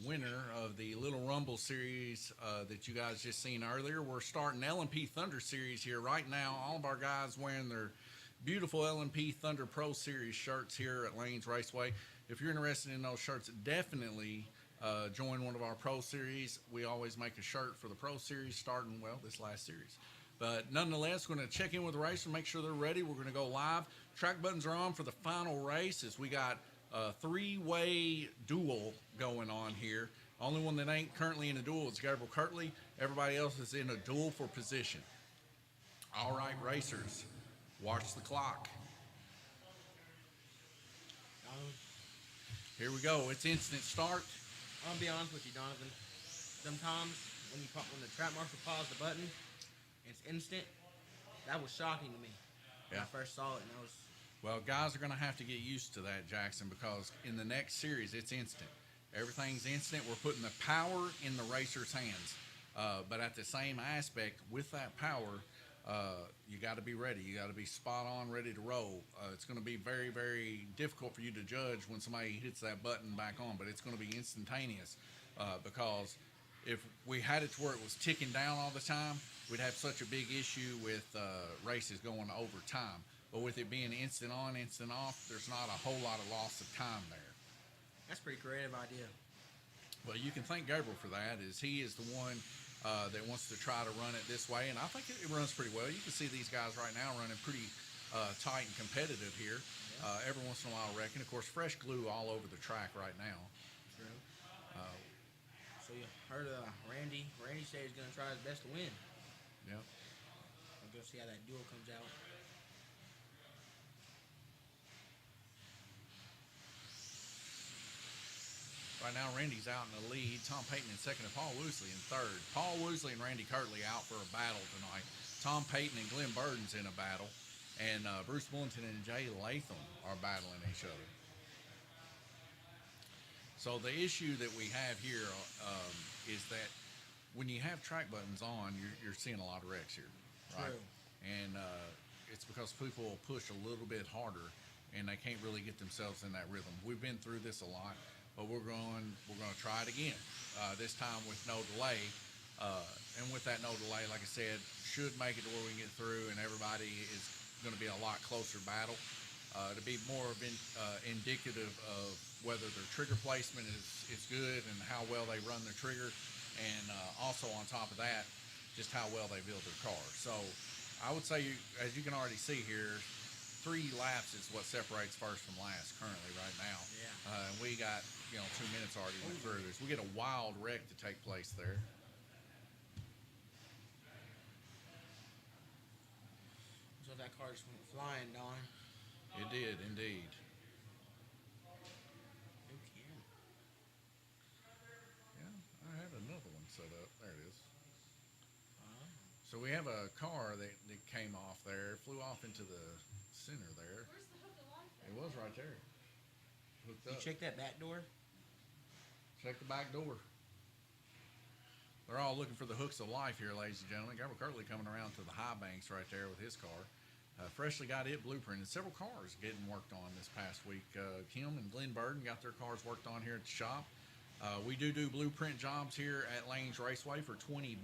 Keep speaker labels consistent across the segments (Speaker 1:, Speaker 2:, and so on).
Speaker 1: winner of the Little Rumble series that you guys just seen earlier. We're starting L&P Thunder series here right now. All of our guys wearing their beautiful L&P Thunder Pro Series shirts here at Lanes Raceway. If you're interested in those shirts, definitely join one of our Pro Series. We always make a shirt for the Pro Series starting, well, this last series. But nonetheless, we're going to check in with the racer, make sure they're ready. We're going to go live. Track buttons are on for the final race as we got a three-way duel going on here. Only one that ain't currently in a duel is Gabriel Kirtley. Everybody else is in a duel for position. All right, racers, watch the clock. Here we go. It's instant start.
Speaker 2: I'm gonna be honest with you, Donovan. Sometimes when the track marshal paused the button, it's instant. That was shocking to me when I first saw it, and I was.
Speaker 1: Well, guys are going to have to get used to that, Jackson, because in the next series, it's instant. Everything's instant. We're putting the power in the racer's hands. But at the same aspect, with that power, you got to be ready. You got to be spot on, ready to roll. It's going to be very, very difficult for you to judge when somebody hits that button back on, but it's going to be instantaneous because if we had it to where it was ticking down all the time, we'd have such a big issue with races going over time. But with it being instant on, instant off, there's not a whole lot of loss of time there.
Speaker 2: That's a pretty creative idea.
Speaker 1: Well, you can thank Gabriel for that, as he is the one that wants to try to run it this way, and I think it runs pretty well. You can see these guys right now running pretty tight and competitive here. Yeah. Every once in a while wrecking. Of course, fresh glue all over the track right now.
Speaker 2: True. So you heard Randy. Randy said he's going to try his best to win.
Speaker 1: Yep.
Speaker 2: We'll go see how that duel comes out.
Speaker 1: Right now, Randy's out in the lead. Tom Payton in second and Paul Woosley in third. Paul Woosley and Randy Kirtley out for a battle tonight. Tom Payton and Glenn Burden's in a battle. And Bruce Bullington and Jay Latham are battling each other. So the issue that we have here is that when you have track buttons on, you're seeing a lot of wrecks here. Right?
Speaker 2: True.
Speaker 1: And it's because people will push a little bit harder and they can't really get themselves in that rhythm. We've been through this a lot. But we're going to try it again, this time with no delay. And with that no delay, like I said, should make it to where we can get through, and everybody is going to be a lot closer battle. To be more indicative of whether their trigger placement is good and how well they run their trigger, and also on top of that, just how well they build their car. So I would say, as you can already see here, 3 laps is what separates first from last currently right now.
Speaker 2: Yeah.
Speaker 1: And we got 2 minutes already went through this. We get a wild wreck to take place there.
Speaker 2: So that car just went flying, Don.
Speaker 1: It did indeed.
Speaker 2: Okay.
Speaker 1: Yeah, I had another one set up. There it is. So we have a car that came off there, flew off into the center there.
Speaker 3: Where's the hook of life?
Speaker 1: It was right there. Hooked
Speaker 2: You
Speaker 1: up.
Speaker 2: check that back door?
Speaker 1: Check the back door. They're all looking for the hooks of life here, ladies and gentlemen. Gabriel Kirtley coming around to the high banks right there with his car. Freshly got it blueprinted. Several cars getting worked on this past week. Kim and Glenn Burden got their cars worked on here at the shop. We do blueprint jobs here at Lanes Raceway for $20.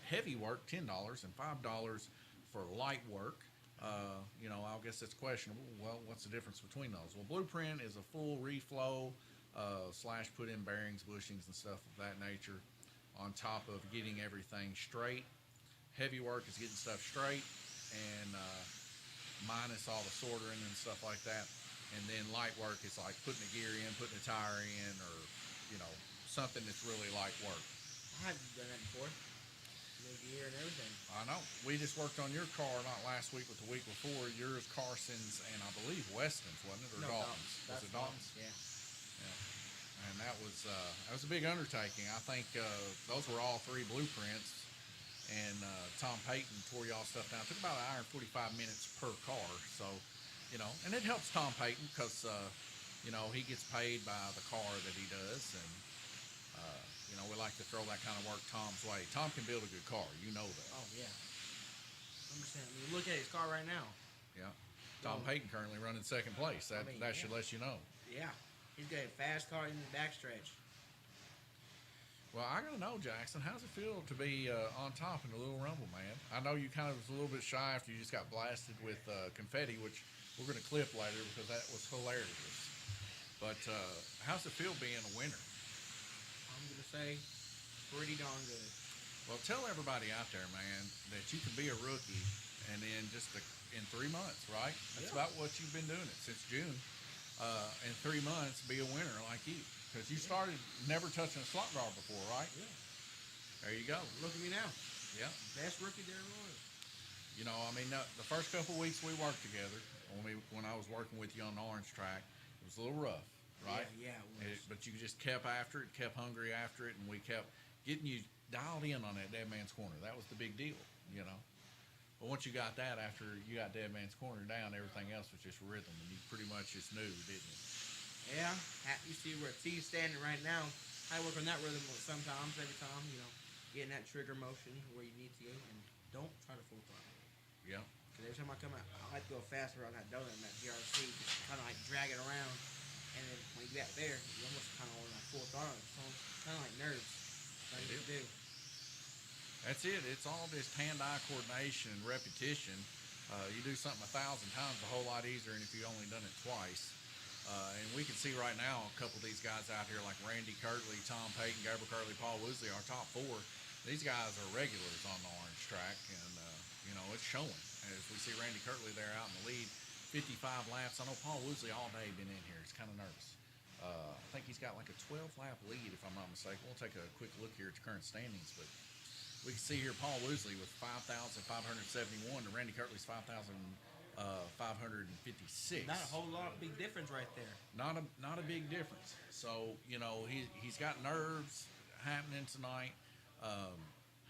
Speaker 1: Heavy work, $10, and $5 for light work. I guess it's questionable. Well, what's the difference between those? Well, blueprint is a full reflow / put in bearings, bushings, and stuff of that nature on top of getting everything straight. Heavy work is getting stuff straight and minus all the soldering and stuff like that. And then light work is like putting a gear in, putting a tire in, or, something that's really light work.
Speaker 2: I haven't done that before. No gear and everything.
Speaker 1: I know. We just worked on your car not last week, but the week before. Yours, Carson's, and I believe Weston's, wasn't it? Or
Speaker 2: No,
Speaker 1: Dalton's? Was it Dalton's?
Speaker 2: Yeah.
Speaker 1: Yeah. And that was a big undertaking. I think those were all 3 blueprints. And Tom Payton tore y'all stuff down. It took about an hour and 45 minutes per car. So, and it helps Tom Payton because, he gets paid by the car that he does. And, we like to throw that kind of work Tom's way. Tom can build a good car. You know that.
Speaker 2: Oh, yeah. 100%. You look at his car right now.
Speaker 1: Yeah. Tom Payton currently running second place. That should let you know.
Speaker 2: Yeah. He's got a fast car in the backstretch.
Speaker 1: Well, I gotta know, Jackson. How's it feel to be on top in the Little Rumble, man? I know you kind of was a little bit shy after you just got blasted with confetti, which we're gonna clip later because that was hilarious. But how's it feel being a winner?
Speaker 2: I'm gonna say pretty darn good.
Speaker 1: Well, tell everybody out there, man, that you can be a rookie and then in 3 months, right? That's about what you've been doing it since June. In 3 months, be a winner like you. Because you started never touching a slot guard before, right?
Speaker 2: Yeah.
Speaker 1: There you go.
Speaker 2: Look at me now.
Speaker 1: Yeah.
Speaker 2: Best rookie there was.
Speaker 1: You know, I mean, the first couple of weeks we worked together, when I was working with you on the orange track, it was a little rough, right?
Speaker 2: Yeah, it was.
Speaker 1: But you just kept after it, kept hungry after it, and we kept getting you dialed in on that dead man's corner. That was the big deal, you know. But once you got that, after you got dead man's corner down, everything else was just rhythm, and you pretty much just knew, didn't you?
Speaker 2: Yeah, you see where T's standing right now. I work on that rhythm sometimes, every time, you know, getting that trigger motion where you need to, and don't try to full throttle.
Speaker 1: Yeah.
Speaker 2: Because every time I come out, I like to go faster on that donut and that GRC, just kind of like drag it around, and then when you get there, you almost kind of on that full throttle. It's kind of like nerves. That's what you do.
Speaker 1: That's it. It's all this hand-eye coordination and repetition. You do something 1,000 times a whole lot easier than if you only done it twice. And we can see right now a couple of these guys out here like Randy Kirtley, Tom Payton, Gabriel Kirtley, Paul Woosley, our top four. These guys are regulars on the orange track, and, you know, it's showing. As we see Randy Kirtley there out in the lead, 55 laps. I know Paul Woosley all day been in here. He's kind of nervous. I think he's got like a 12-lap lead, if I'm not mistaken. We'll take a quick look here at the current standings, but we can see here Paul Woosley with 5,571 to Randy Kirtley's 5,556.
Speaker 2: Not a whole lot of big difference right there.
Speaker 1: Not a big difference. So, you know, he's got nerves happening tonight.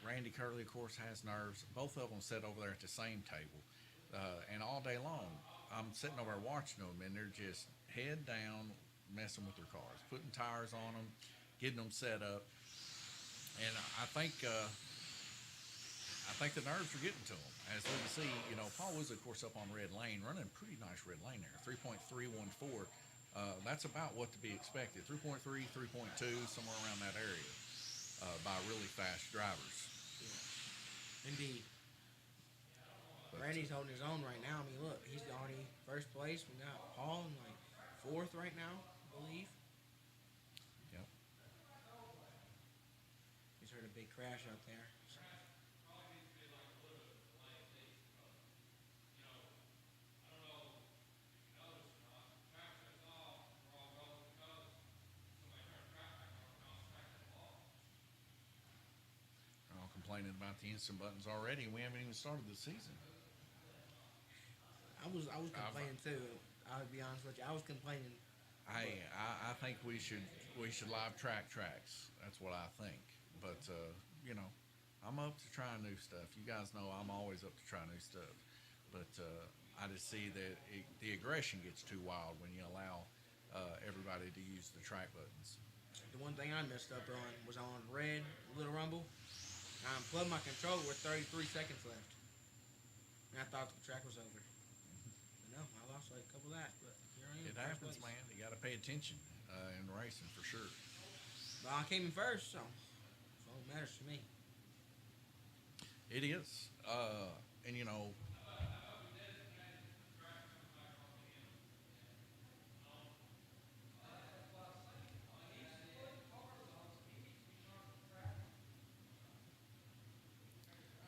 Speaker 1: Randy Kirtley, of course, has nerves. Both of them sit over there at the same table. And all day long, I'm sitting over there watching them, and they're just head down, messing with their cars, putting tires on them, getting them set up. And I think the nerves are getting to them. As we can see, you know, Paul Woosley, of course, up on red lane, running a pretty nice red lane there, 3.314. That's about what to be expected. 3.3, 3.2, somewhere around that area by really fast drivers.
Speaker 2: Yeah. Indeed.
Speaker 1: But,
Speaker 2: Randy's holding his own right now. I mean, look, he's already first place. We got Paul in like fourth right now, I believe.
Speaker 1: Yep.
Speaker 2: Just heard a big crash out there.
Speaker 1: Complaining about the instant buttons already, and we haven't even started the season.
Speaker 2: I was complaining too. I'll be honest with you. I was complaining.
Speaker 1: I think we should live track tracks. That's what I think. But you know, I'm up to trying new stuff. You guys know I'm always up to try new stuff. But I just see that the aggression gets too wild when you allow everybody to use the track buttons.
Speaker 2: The one thing I messed up on was on red Little Rumble. I unplugged my controller with 33 seconds left. And I thought the track was over. But no, I lost like a couple laps, but here I am.
Speaker 1: It happens, man. You got to pay attention in racing for sure.
Speaker 2: But I came in first, so that's all that matters to me.
Speaker 1: It is. And you know,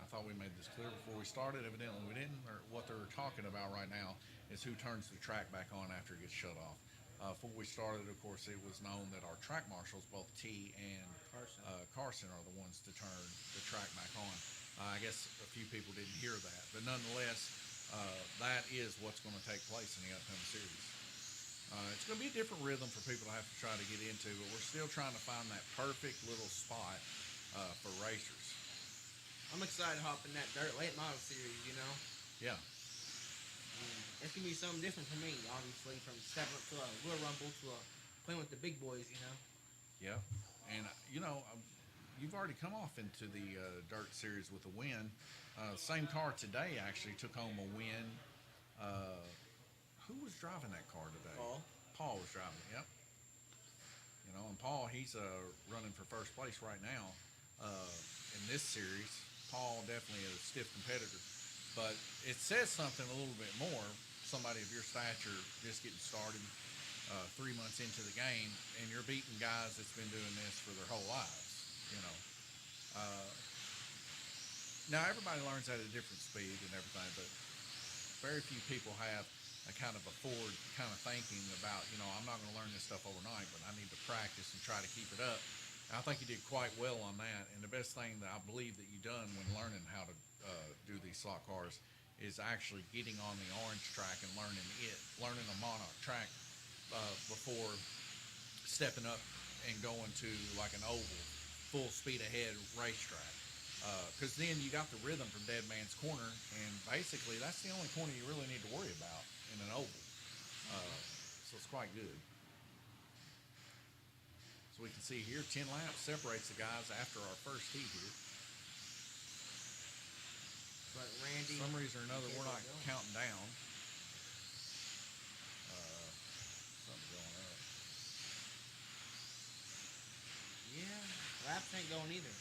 Speaker 1: I thought we made this clear before we started. Evidently we didn't. Or what they're talking about right now is who turns the track back on after it gets shut off. Before we started, of course, it was known that our track marshals, both T and Carson, are the ones to turn the track back on. I guess a few people didn't hear that, but nonetheless, that is what's going to take place in the upcoming series. It's going to be a different rhythm for people to have to try to get into, but we're still trying to find that perfect little spot for racers.
Speaker 2: I'm excited to hop in that dirt late model series, you know?
Speaker 1: Yeah.
Speaker 2: It's going to be something different for me, obviously, from stepping up to a Little Rumble to playing with the big boys, you know?
Speaker 1: Yeah. And, you know, you've already come off into the dirt series with a win. Same car today actually took home a win. Who was driving that car today?
Speaker 2: Paul.
Speaker 1: Paul was driving it, yep. You know, and Paul, he's running for first place right now in this series. Paul definitely is a stiff competitor, but it says something a little bit more. Somebody of your stature just getting started 3 months into the game, and you're beating guys that's been doing this for their whole lives. You know, now everybody learns at a different speed and everything, but very few people have a kind of a forward kind of thinking about, you know, I'm not going to learn this stuff overnight, but I need to practice and try to keep it up. And I think you did quite well on that. And the best thing that I believe that you done when learning how to do these slot cars is actually getting on the orange track and learning a monarch track before stepping up and going to like an oval, full speed ahead racetrack. Because then you got the rhythm from Dead Man's Corner, and basically that's the only corner you really need to worry about in an oval. So it's quite good. So we can see here 10 laps separates the guys after our first heat here.
Speaker 2: But Randy,
Speaker 1: For some reason or another, we're not counting down. Something's going up.
Speaker 2: Yeah, laps ain't going either.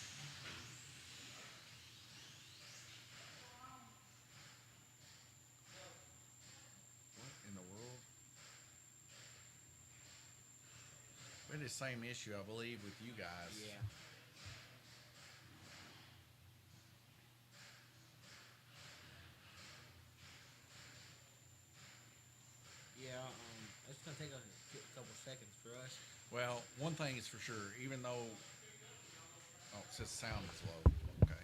Speaker 1: What in the world? We had the same issue, I believe, with you guys.
Speaker 2: Yeah. Yeah, it's gonna take a couple seconds for us.
Speaker 1: Well, one thing is for sure, even though it says sound is low. Okay.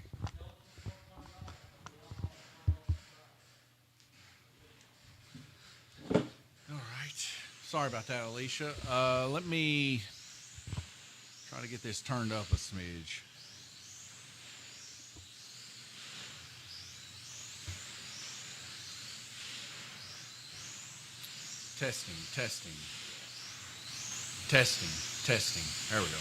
Speaker 1: All right. Sorry about that, Alicia. Let me try to get this turned up a smidge. Testing. There we go.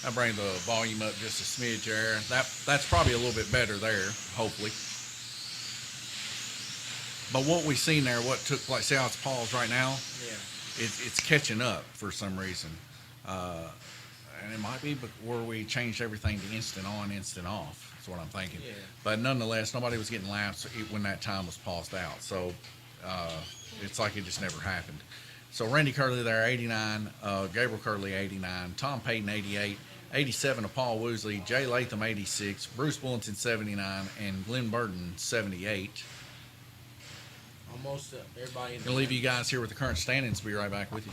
Speaker 1: I'll bring the volume up just a smidge there. That's probably a little bit better there, hopefully. But what we've seen there, what took place, see how it's paused right now?
Speaker 2: Yeah.
Speaker 1: It's catching up for some reason. And it might be where we changed everything to instant on, instant off. That's what I'm thinking.
Speaker 2: Yeah.
Speaker 1: But nonetheless, nobody was getting laps when that time was paused out. So it's like it just never happened. So Randy Curley there, 89. Gabriel Curley, 89. Tom Payton, 88. 87 of Paul Woosley. Jay Latham, 86. Bruce Bullington, 79. And Glenn Burton, 78.
Speaker 2: Almost everybody.
Speaker 1: I'm going to leave you guys here with the current standings. Be right back with you.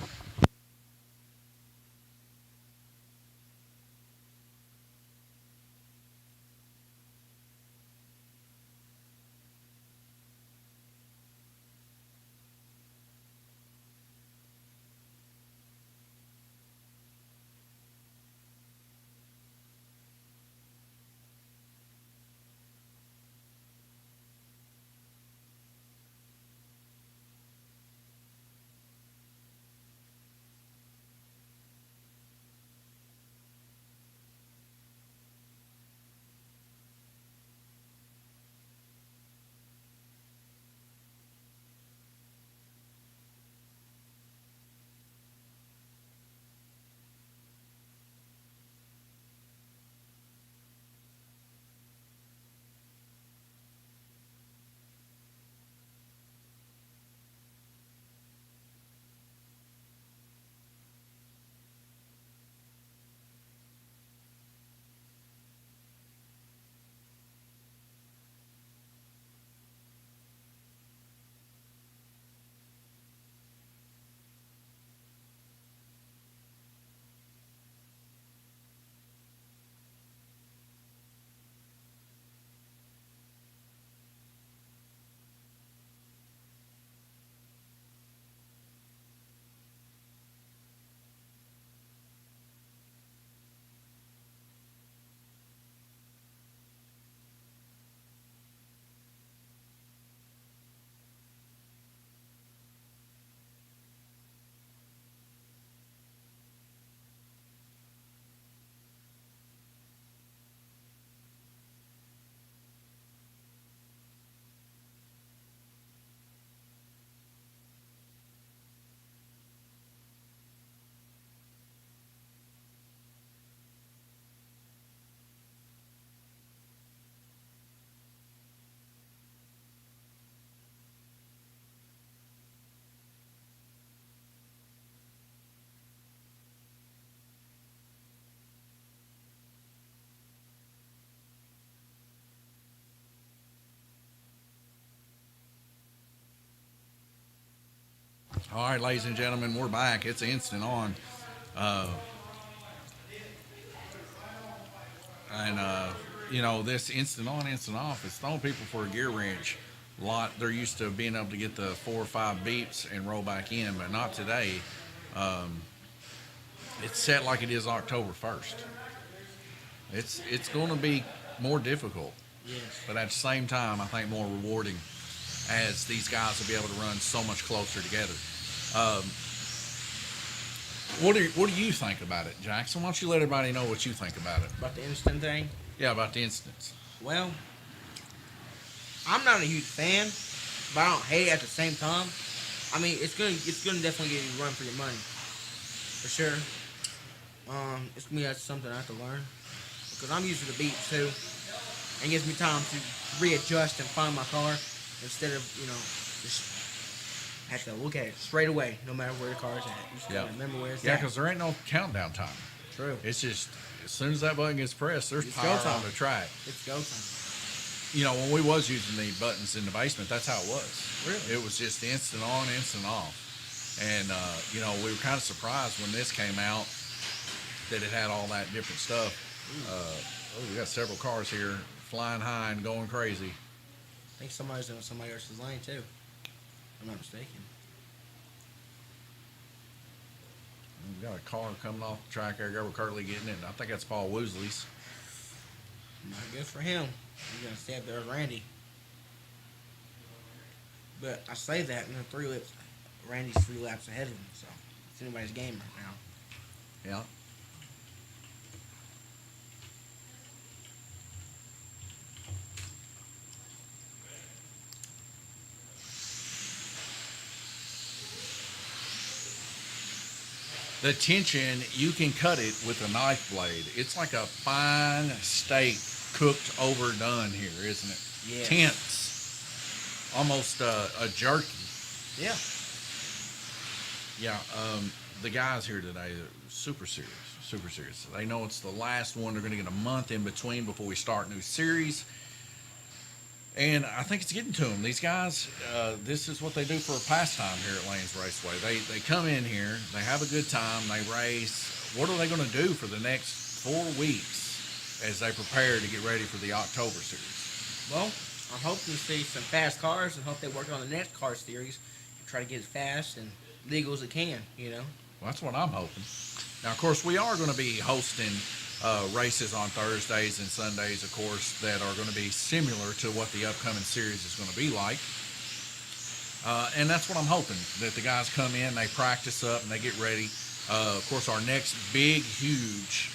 Speaker 1: All right, ladies and gentlemen, we're back. It's instant on. This instant on, instant off, it's throwing people for a gear wrench. They're used to being able to get the 4 or 5 beeps and roll back in, but not today. It's set like it is October 1st. It's going to be more difficult,
Speaker 2: Yes.
Speaker 1: but at the same time, I think more rewarding, as these guys will be able to run so much closer together. What do you think about it, Jackson? Why don't you let everybody know what you think about it?
Speaker 2: About the instant thing.
Speaker 1: Yeah, about the instance.
Speaker 2: Well, I'm not a huge fan, but I don't hate it at the same time. I mean, it's gonna definitely give you a run for your money, for sure. It's me, that's something I have to learn, because I'm used to the beats too, and it gives me time to readjust and find my car instead of just have to look at it straight away, no matter where the car's at. You just gotta remember where it's
Speaker 1: Yeah,
Speaker 2: at.
Speaker 1: because there ain't no countdown time.
Speaker 2: True.
Speaker 1: It's just as soon as that button gets pressed, there's
Speaker 2: It's
Speaker 1: power
Speaker 2: go time.
Speaker 1: on the track.
Speaker 2: It's go time.
Speaker 1: When we was using the buttons in the basement, that's how it was.
Speaker 2: Really?
Speaker 1: It was just instant on, instant off. And, we were kind of surprised when this came out that it had all that different stuff. We got several cars here flying high and going crazy.
Speaker 2: I think somebody's on somebody else's lane too. If I'm not mistaken.
Speaker 1: We got a car coming off the track there, Gabriel Curtley getting in. I think that's Paul Woosley's.
Speaker 2: Not good for him. He's gonna stay up there with Randy. But I say that in the 3 laps, Randy's 3 laps ahead of him, so it's anybody's game right now.
Speaker 1: Yeah. The tension, you can cut it with a knife blade. It's like a fine steak cooked overdone here, isn't it?
Speaker 2: Yeah.
Speaker 1: Tense. Almost a jerky.
Speaker 2: Yeah.
Speaker 1: Yeah, the guys here today are super serious. Super serious. They know it's the last one. They're going to get a month in between before we start new series. And I think it's getting to them. These guys, this is what they do for a pastime here at Lanes Raceway. They come in here, they have a good time, they race. What are they going to do for the next 4 weeks as they prepare to get ready for the October series?
Speaker 2: Well, I'm hoping to see some fast cars and hope they work on the next car series and try to get as fast and legal as it can,
Speaker 1: Well, that's what I'm hoping. Now, of course, we are going to be hosting races on Thursdays and Sundays, of course, that are going to be similar to what the upcoming series is going to be like. And that's what I'm hoping, that the guys come in, they practice up, and they get ready. Of course, our next big, huge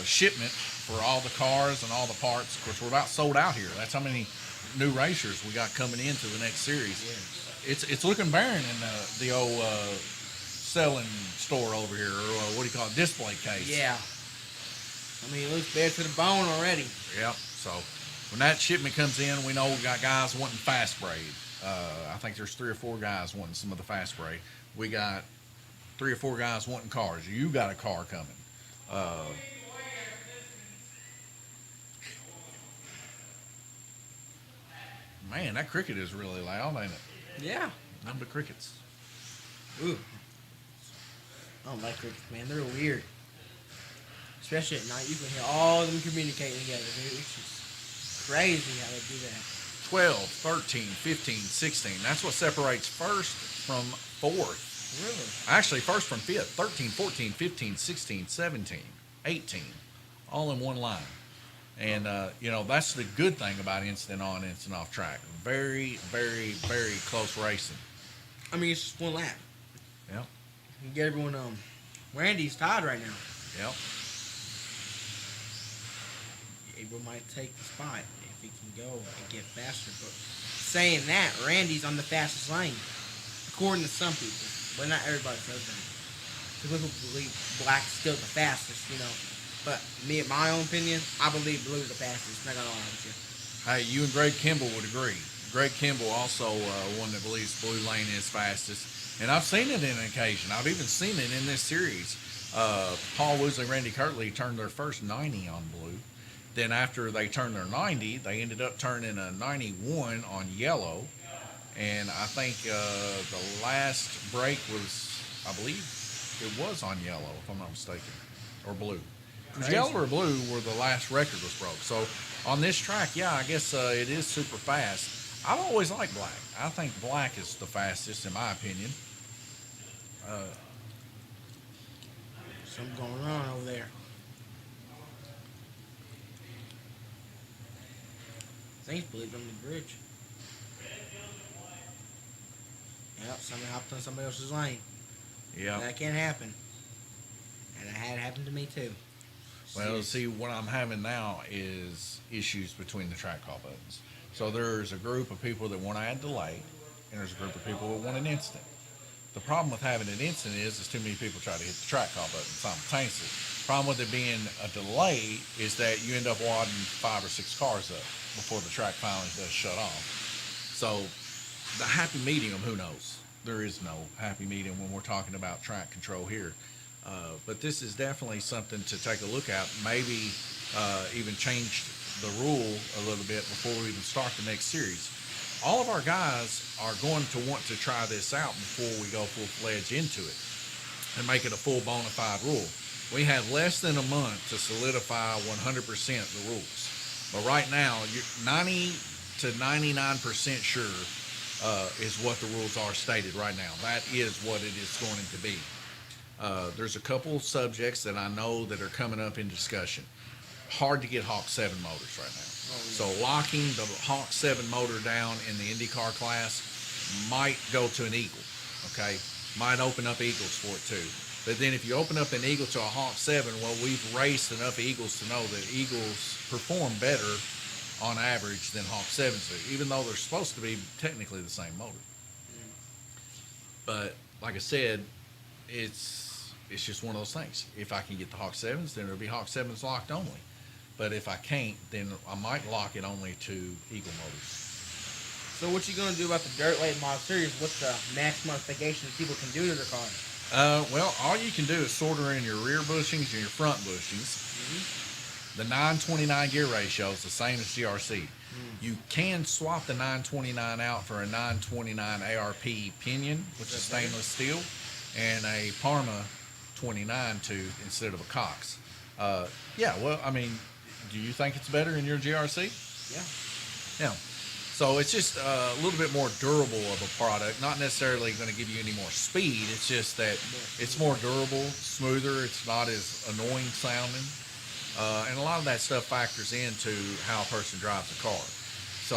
Speaker 1: shipment for all the cars and all the parts, of course, we're about sold out here. That's how many new racers we got coming into the next series.
Speaker 2: Yes.
Speaker 1: It's looking barren in the old selling store over here, or what do you call it, display case.
Speaker 2: Yeah. I mean, it looks bad to the bone already.
Speaker 1: Yep. So when that shipment comes in, we know we got guys wanting fast braid. I think there's 3 or 4 guys wanting some of the fast braid. We got 3 or 4 guys wanting cars. You got a car coming. Man, that cricket is really loud, ain't it?
Speaker 2: Yeah.
Speaker 1: Number crickets.
Speaker 2: Ooh. I don't like crickets, man. They're weird. Especially at night, you can hear all of them communicating together, dude. It's just crazy how they do that.
Speaker 1: 12, 13, 15, 16. That's what separates first from fourth.
Speaker 2: Really?
Speaker 1: Actually, first from fifth. 13, 14, 15, 16, 17, 18. All in one line. And, that's the good thing about instant on, instant off track. Very, very, very close racing.
Speaker 2: I mean, it's just one lap.
Speaker 1: Yep.
Speaker 2: You get everyone, Randy's tied right now.
Speaker 1: Yep.
Speaker 2: Abel might take the spot if he can go and get faster. But saying that, Randy's on the fastest lane, according to some people. But not everybody says that. Some people believe black's still the fastest, But me, in my own opinion, I believe blue's the fastest. Not gonna lie with you.
Speaker 1: Hey, you and Greg Kimball would agree. Greg Kimball also one that believes blue lane is fastest. And I've seen it in an occasion. I've even seen it in this series. Paul Woosley and Randy Kirtley turned their first 90 on blue. Then after they turned their 90, they ended up turning a 91 on yellow. And I think the last break was, I believe, it was on yellow, if I'm not mistaken, or blue. It was yellow or blue where the last record was broke. So on this track, yeah, I guess it is super fast. I've always liked black. I think black is the fastest, in my opinion.
Speaker 2: Something going on over there. I think he's bleeding on the bridge. Yep, somebody hopped on somebody else's lane.
Speaker 1: Yeah.
Speaker 2: That can't happen. And it had happened to me too.
Speaker 1: Well, see, what I'm having now is issues between the track call buttons. So there's a group of people that want to add delay, and there's a group of people that want an instant. The problem with having an instant is too many people try to hit the track call button simultaneously. Problem with it being a delay is that you end up wadding 5 or 6 cars up before the track finally does shut off. So the happy medium, who knows? There is no happy medium when we're talking about track control here. But this is definitely something to take a look at. Maybe even change the rule a little bit before we even start the next series. All of our guys are going to want to try this out before we go full-fledged into it and make it a full bona fide rule. We have less than a month to solidify 100% the rules. But right now, you're 90 to 99% sure is what the rules are stated right now. That is what it is going to be. There's a couple subjects that I know that are coming up in discussion. Hard to get Hawk 7 motors right now. So locking the Hawk 7 motor down in the IndyCar class might go to an Eagle, okay? Might open up Eagles for it too. But then if you open up an Eagle to a Hawk 7, well, we've raced enough Eagles to know that Eagles perform better on average than Hawk 7s do, even though they're supposed to be technically the same motor. But like I said, it's just one of those things. If I can get the Hawk 7s, then it'll be Hawk 7s locked only. But if I can't, then I might lock it only to Eagle motors.
Speaker 2: So what you gonna do about the dirt late model series? What's the max modifications people can do to their car?
Speaker 1: Well, all you can do is solder in your rear bushings and your front bushings. The 929 gear ratio is the same as GRC. You can swap the 929 out for a 929 ARP pinion, which is stainless steel, and a Parma 29 tooth instead of a Cox. Yeah, well, I mean, do you think it's better in your GRC?
Speaker 2: Yeah.
Speaker 1: Yeah. So it's just a little bit more durable of a product. Not necessarily going to give you any more speed. It's just that it's more durable, smoother. It's not as annoying sounding. And a lot of that stuff factors into how a person drives a car. So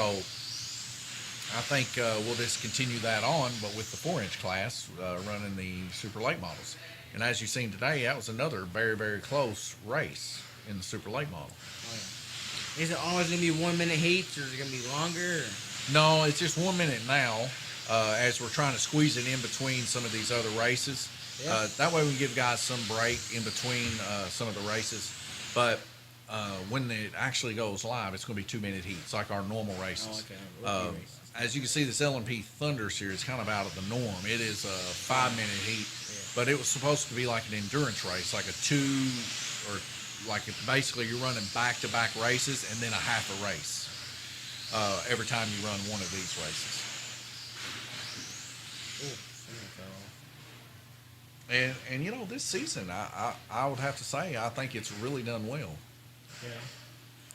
Speaker 1: I think we'll just continue that on, but with the 4-inch class running the super late models. And as you've seen today, that was another very, very close race in the super late model.
Speaker 2: Oh, yeah. Is it always going to be 1 minute heats, or is it going to be longer? Or?
Speaker 1: No, it's just 1 minute now, as we're trying to squeeze it in between some of these other races. Yeah. That way we can give guys some break in between some of the races. But when it actually goes live, it's going to be 2 minute heats, like our normal races.
Speaker 2: Oh, okay.
Speaker 1: As you can see, this LMP Thunder series is kind of out of the norm. It is a 5 minute heat. But it was supposed to be like an endurance race, like a basically you're running back-to-back races and then a half a race every time you run one of these races. And you know, this season, I would have to say, I think it's really done well.
Speaker 2: Yeah.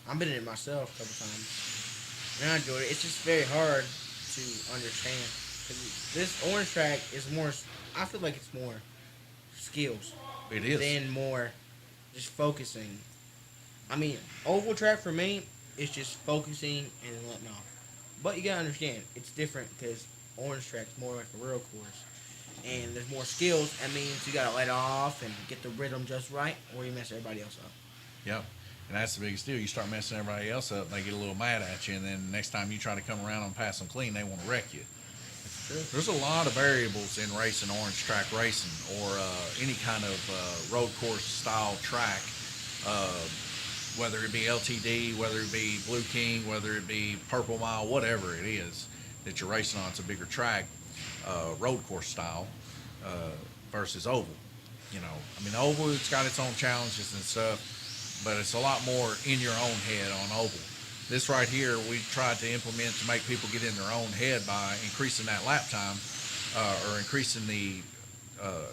Speaker 2: I've been in it myself a couple times. And I enjoyed it. It's just very hard to understand. Cause this orange track is more, I feel like it's more skills.
Speaker 1: It is.
Speaker 2: Than more just focusing. I mean, oval track for me is just focusing and then letting off. But you gotta understand, it's different because orange track is more like a real course. And there's more skills. That means you gotta let off and get the rhythm just right, or you mess everybody else up.
Speaker 1: Yep. And that's the biggest deal. You start messing everybody else up, they get a little mad at you, and then next time you try to come around and pass them clean, they want to wreck you. There's a lot of variables in racing orange track racing, or any kind of road course style track, whether it be LTD, whether it be Blue King, whether it be Purple Mile, whatever it is that you're racing on. It's a bigger track, road course style versus oval. You know, I mean, oval, it's got its own challenges and stuff, but it's a lot more in your own head on oval. This right here, we tried to implement to make people get in their own head by increasing that lap time or increasing the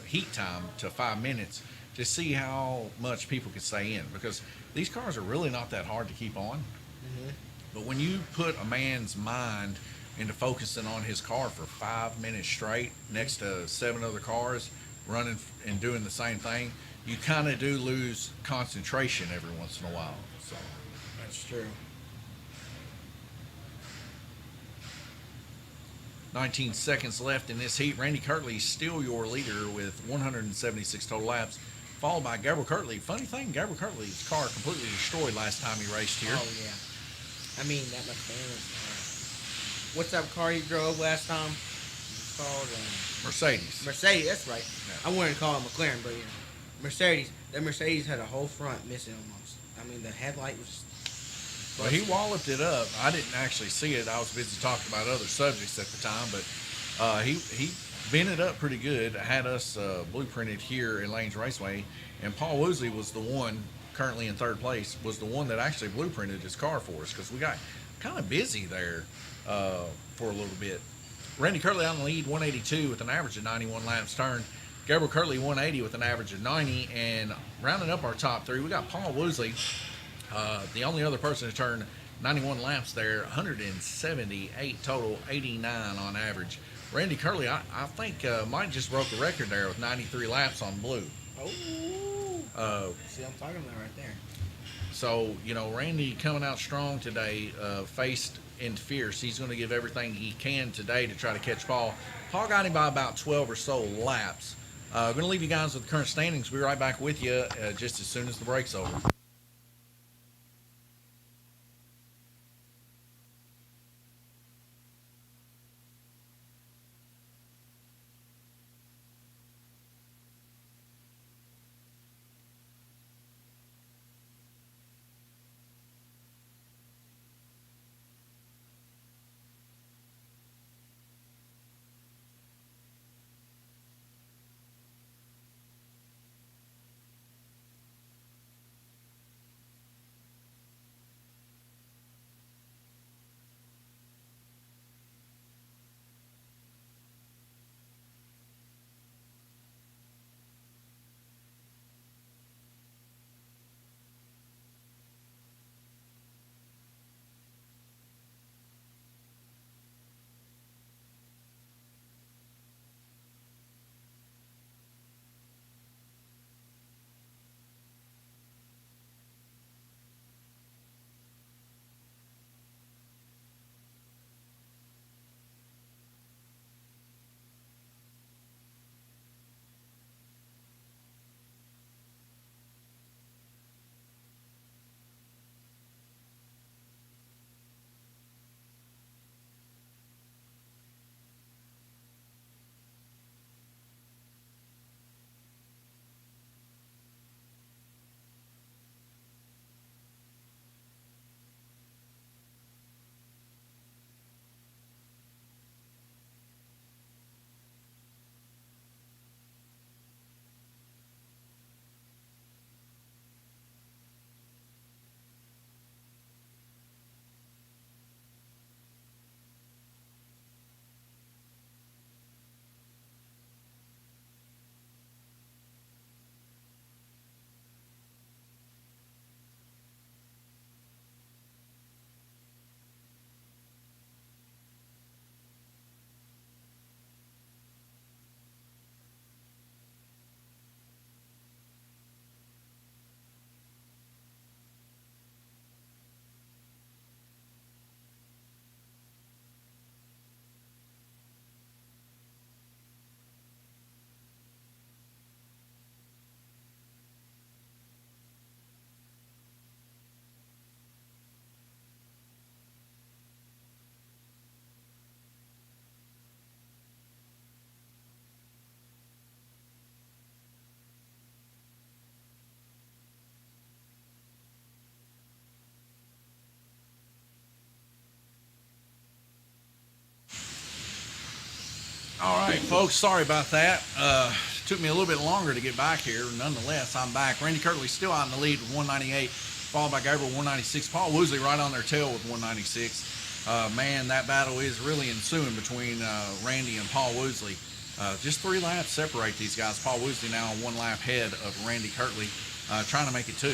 Speaker 1: heat time to 5 minutes to see how much people could stay in, because these cars are really not that hard to keep on.
Speaker 2: Mm-hmm.
Speaker 1: But when you put a man's mind into focusing on his car for 5 minutes straight next to 7 other cars running and doing the same thing, you kind of do lose concentration every once in a while. So
Speaker 2: That's true.
Speaker 1: 19 seconds left in this heat. Randy Kirtley is still your leader with 176 total laps, followed by Gabriel Kirtley. Funny thing, Gabriel Kirtley's car completely destroyed last time he raced here.
Speaker 2: Oh, yeah. I mean, that must have been... what's that car he drove last time? It's called...
Speaker 1: Mercedes.
Speaker 2: Mercedes, that's right.
Speaker 1: Yeah.
Speaker 2: I wanted to call it McLaren, but yeah. Mercedes. That Mercedes had a whole front missing almost. I mean, the headlight was...
Speaker 1: Well, he walloped it up. I didn't actually see it. I was busy talking about other subjects at the time, but he bent it up pretty good. Had us blueprinted here in Lanes Raceway, and Paul Woosley was the one currently in third place, was the one that actually blueprinted his car for us, because we got kind of busy there for a little bit. Randy Kirtley on the lead, 182 with an average of 91 laps turned. Gabriel Kirtley, 180 with an average of 90, and rounding up our top three, we got Paul Woosley. The only other person to turn 91 laps there, 178 total, 89 on average. Randy Kirtley, I think, might just broke the record there with 93 laps on blue.
Speaker 2: Oh. See, I'm talking about right there.
Speaker 1: So, you know, Randy coming out strong today, faced in fierce. He's going to give everything he can today to try to catch Paul. Paul got him by about 12 or so laps. Going to leave you guys with the current standings. We'll be right back with you just as soon as the break's over. All right, folks, sorry about that. Took me a little bit longer to get back here. Nonetheless, I'm back. Randy Kirtley still out in the lead with 198. followed by Gabriel 196. Paul Woosley right on their tail with 196. Man, that battle is really ensuing between Randy and Paul Woosley. Just 3 laps separate these guys. Paul Woosley now 1 lap ahead of Randy Kirtley, trying to make it 2.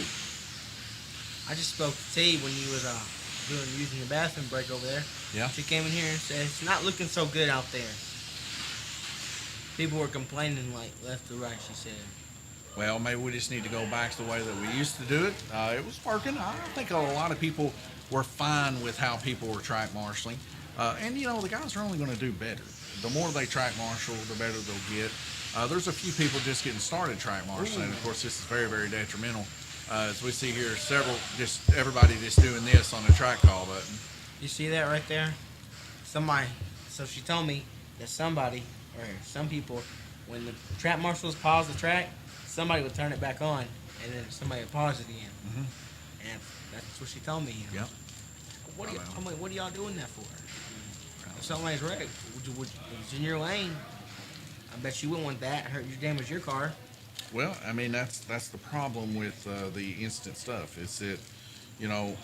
Speaker 2: I just spoke to T when you was using the bathroom break over there.
Speaker 1: Yeah.
Speaker 2: She came in here and said it's not looking so good out there. People were complaining like left to right. She said.
Speaker 1: Well, maybe we just need to go back to the way that we used to do it. It was working. I think a lot of people were fine with how people were track marshaling. And, you know, the guys are only going to do better. The more they track marshal, the better they'll get. There's a few people just getting started track marshaling. Of course, this is very, very detrimental. As we see here, everybody just doing this on the track call button.
Speaker 2: You see that right there? Somebody, so she told me that somebody, or some people, when the track marshals pause the track, somebody would turn it back on, and then somebody would pause it again.
Speaker 1: Mm-hmm.
Speaker 2: And that's what she told me. You know?
Speaker 1: Yep.
Speaker 2: I'm like, what are y'all doing that for? If somebody's wrecked, it's in your lane. I bet you wouldn't want that. Hurt you, damage your car.
Speaker 1: Well, I mean, that's the problem with the instant stuff. Is that, you know,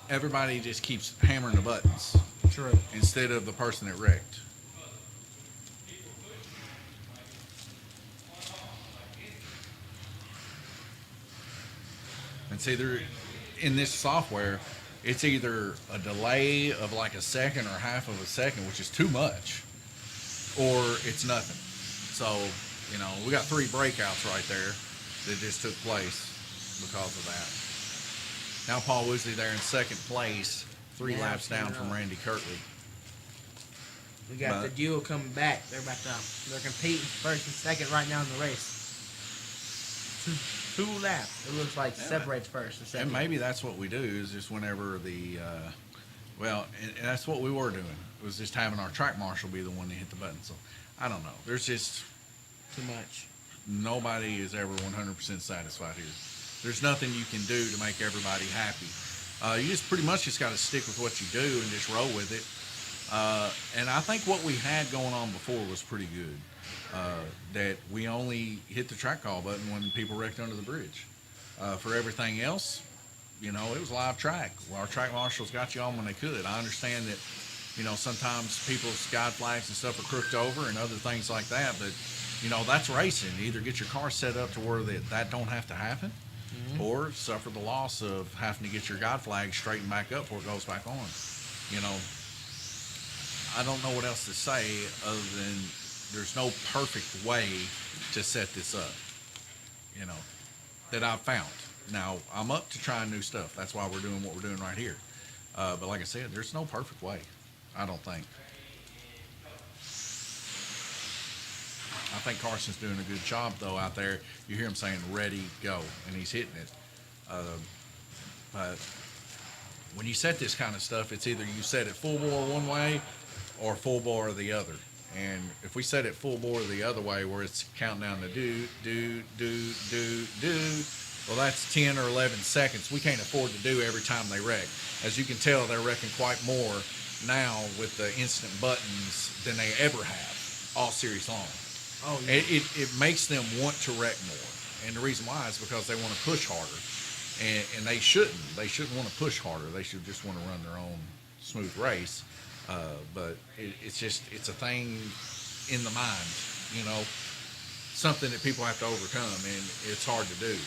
Speaker 1: everybody just keeps hammering the buttons.
Speaker 2: True.
Speaker 1: Instead of the person that wrecked. And see, in this software, it's either a delay of like a second or half of a second, which is too much, or it's nothing. So, you know, we got 3 breakouts right there that just took place because of that. Now Paul Woosley there in second place, 3 laps down from Randy Kirtley.
Speaker 2: We got the duo coming back. They're competing first and second right now in the race. 2 laps. It looks like separates first and second.
Speaker 1: And maybe that's what we do is just whenever and that's what we were doing, was just having our track marshal be the one to hit the button. So I don't know. There's just
Speaker 2: too much.
Speaker 1: Nobody is ever 100% satisfied here. There's nothing you can do to make everybody happy. You just pretty much just got to stick with what you do and just roll with it. And I think what we had going on before was pretty good. That we only hit the track call button when people wrecked under the bridge. For everything else, you know, it was live track. Well, our track marshals got you on when they could. I understand that, you know, sometimes people's guide flags and stuff are crooked over and other things like that, but, you know, that's racing. Either get your car set up to where that don't have to happen, or suffer the loss of having to get your guide flag straightened back up before it goes back on. You know, I don't know what else to say other than there's no perfect way to set this up, you know, that I've found. Now, I'm up to trying new stuff. That's why we're doing what we're doing right here. But like I said, there's no perfect way, I don't think. I think Carson's doing a good job, though, out there. You hear him saying, ready, go, and he's hitting it. But when you set this kind of stuff, it's either you set it full bore one way or full bore the other. And if we set it full bore the other way, where it's counting down the do, well, that's 10 or 11 seconds. We can't afford to do every time they wreck. As you can tell, they're wrecking quite more now with the instant buttons than they ever have all series long.
Speaker 2: Oh, yeah.
Speaker 1: It makes them want to wreck more. And the reason why is because they want to push harder. And they shouldn't. They shouldn't want to push harder. They should just want to run their own smooth race. But it's a thing in the mind, you know, something that people have to overcome, and it's hard to do.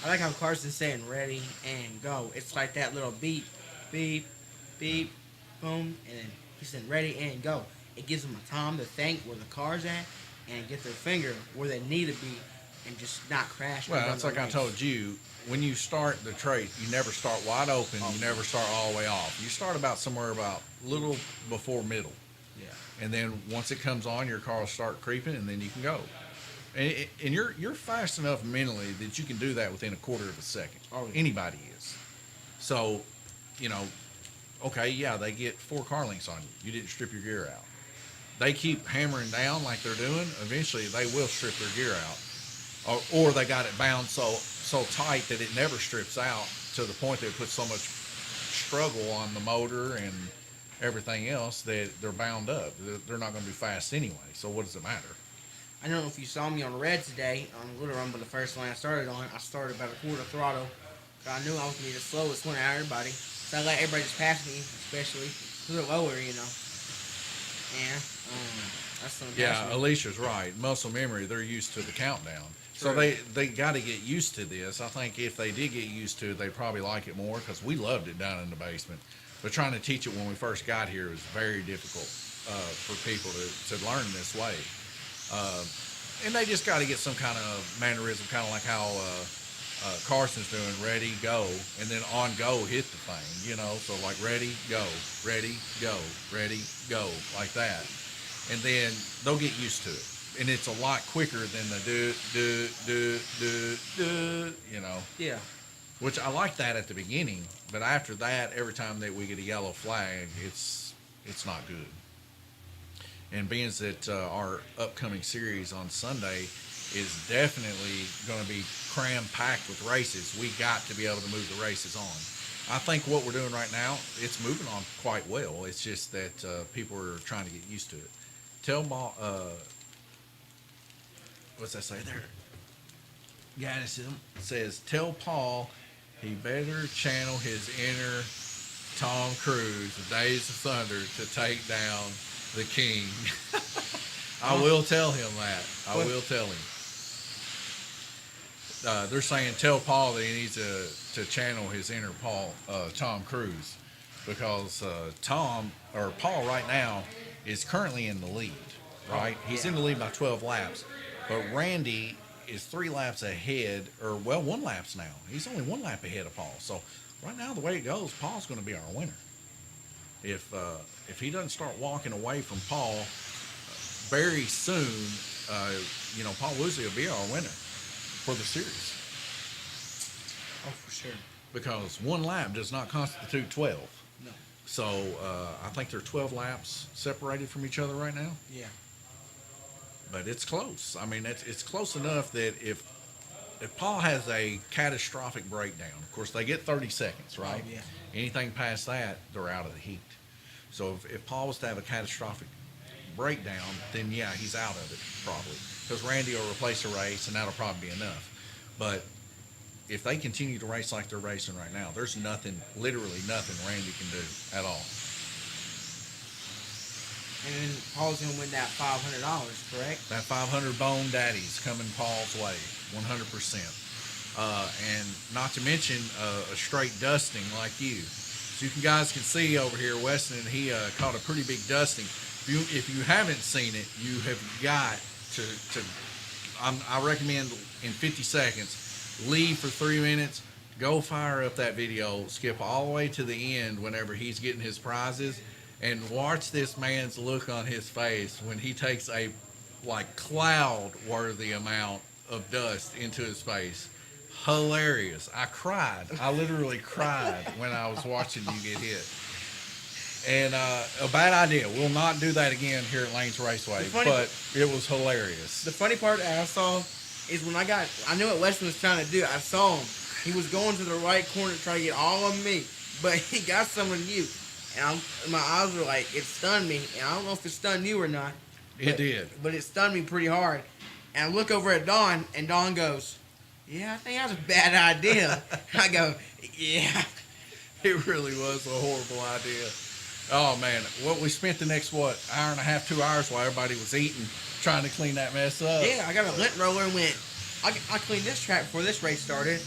Speaker 2: I like how Carson's saying ready and go. It's like that little beep, beep, beep, boom, and then he's saying ready and go. It gives them a time to think where the car's at and get their finger where they need to be and just not crash.
Speaker 1: Well, it's like I told you, when you start the trace, you never start wide open. You never start all the way off. You start about somewhere about little before middle. Yeah. And then once it comes on, your car will start creeping, and then you can go. And you're fast enough mentally that you can do that within a quarter of a second.
Speaker 2: Oh, yeah.
Speaker 1: Anybody is. So, you know, okay, yeah, they get 4 car lengths on you. You didn't strip your gear out. They keep hammering down like they're doing. Eventually, they will strip their gear out. Or they got it bound so tight that it never strips out to the point that it puts so much struggle on the motor and everything else that they're bound up. They're not going to be fast anyway, so what does it matter?
Speaker 2: I don't know if you saw me on red today on Little Rumble, the first one I started on. I started about a quarter throttle But I knew I was going to be the slowest one out of everybody. So I let everybody just pass me, especially. Because they're lower, you know. Yeah. That's something.
Speaker 1: Yeah, Alicia's right. Muscle memory, they're used to the countdown. So
Speaker 2: True.
Speaker 1: they got to get used to this. I think if they did get used to it, they'd probably like it more because we loved it down in the basement. But trying to teach it when we first got here was very difficult for people to learn this way. And they just got to get some kind of mannerism, kind of like how Carson's doing, ready, go, and then on go, hit the thing, you know. So like ready, go, ready, go, ready, go, like that. And then they'll get used to it. And it's a lot quicker than the do, you know.
Speaker 2: Yeah.
Speaker 1: Which I like that at the beginning, but after that, every time that we get a yellow flag, it's not good. And being that our upcoming series on Sunday is definitely going to be cram-packed with races, we got to be able to move the races on. I think what we're doing right now, it's moving on quite well. It's just that people are trying to get used to it. What's that say there? Gaddism says, tell Paul he better channel his inner Tom Cruise, the Days of Thunder, to take down the king. I will tell him that. I will tell him. They're saying tell Paul that he needs to channel his inner Tom Cruise, because Paul right now is currently in the lead, right? He's in the lead by 12 laps, but Randy is 3 laps ahead, or 1 lap's now. He's only 1 lap ahead of Paul. So right now, the way it goes, Paul's going to be our winner. If he doesn't start walking away from Paul very soon, Paul Woosley will be our winner for the series.
Speaker 2: Oh, for sure.
Speaker 1: Because 1 lap does not constitute 12.
Speaker 2: No.
Speaker 1: So I think they're 12 laps separated from each other right now.
Speaker 2: Yeah.
Speaker 1: But it's close. I mean, it's close enough that if Paul has a catastrophic breakdown, of course, they get 30 seconds, right?
Speaker 2: Oh, yeah.
Speaker 1: Anything past that, they're out of the heat. So if Paul was to have a catastrophic breakdown, then, yeah, he's out of it, probably. Because Randy will replace the race, and that'll probably be enough. But if they continue to race like they're racing right now, there's literally nothing Randy can do at all.
Speaker 2: And then Paul's going to win that $500, correct?
Speaker 1: That 500 Bone Daddy's coming Paul's way, 100%. And not to mention a straight dusting like you. So you guys can see over here, Weston, he caught a pretty big dusting. If you haven't seen it, you have got to I recommend in 50 seconds, leave for 3 minutes, go fire up that video, skip all the way to the end whenever he's getting his prizes, and watch this man's look on his face when he takes a cloud-worthy amount of dust into his face. Hilarious. I cried. I literally cried when I was watching you get hit. And a bad idea. We'll not do that again here at Lanes Raceway, but it was hilarious.
Speaker 2: The funny part that I saw is when I knew what Weston was trying to do. I saw him. He was going to the right corner to try to get all of me, but he got some of you. And my eyes were like, it stunned me. And I don't know if it stunned you or not.
Speaker 1: It did.
Speaker 2: But it stunned me pretty hard. And I look over at Dawn, and Dawn goes, yeah, I think that was a bad idea. I go, yeah.
Speaker 1: It really was a horrible idea. Oh, man. What we spent the next, hour and a half, 2 hours while everybody was eating, trying to clean that mess up.
Speaker 2: Yeah, I got a lint roller and went, I cleaned this track before this race started.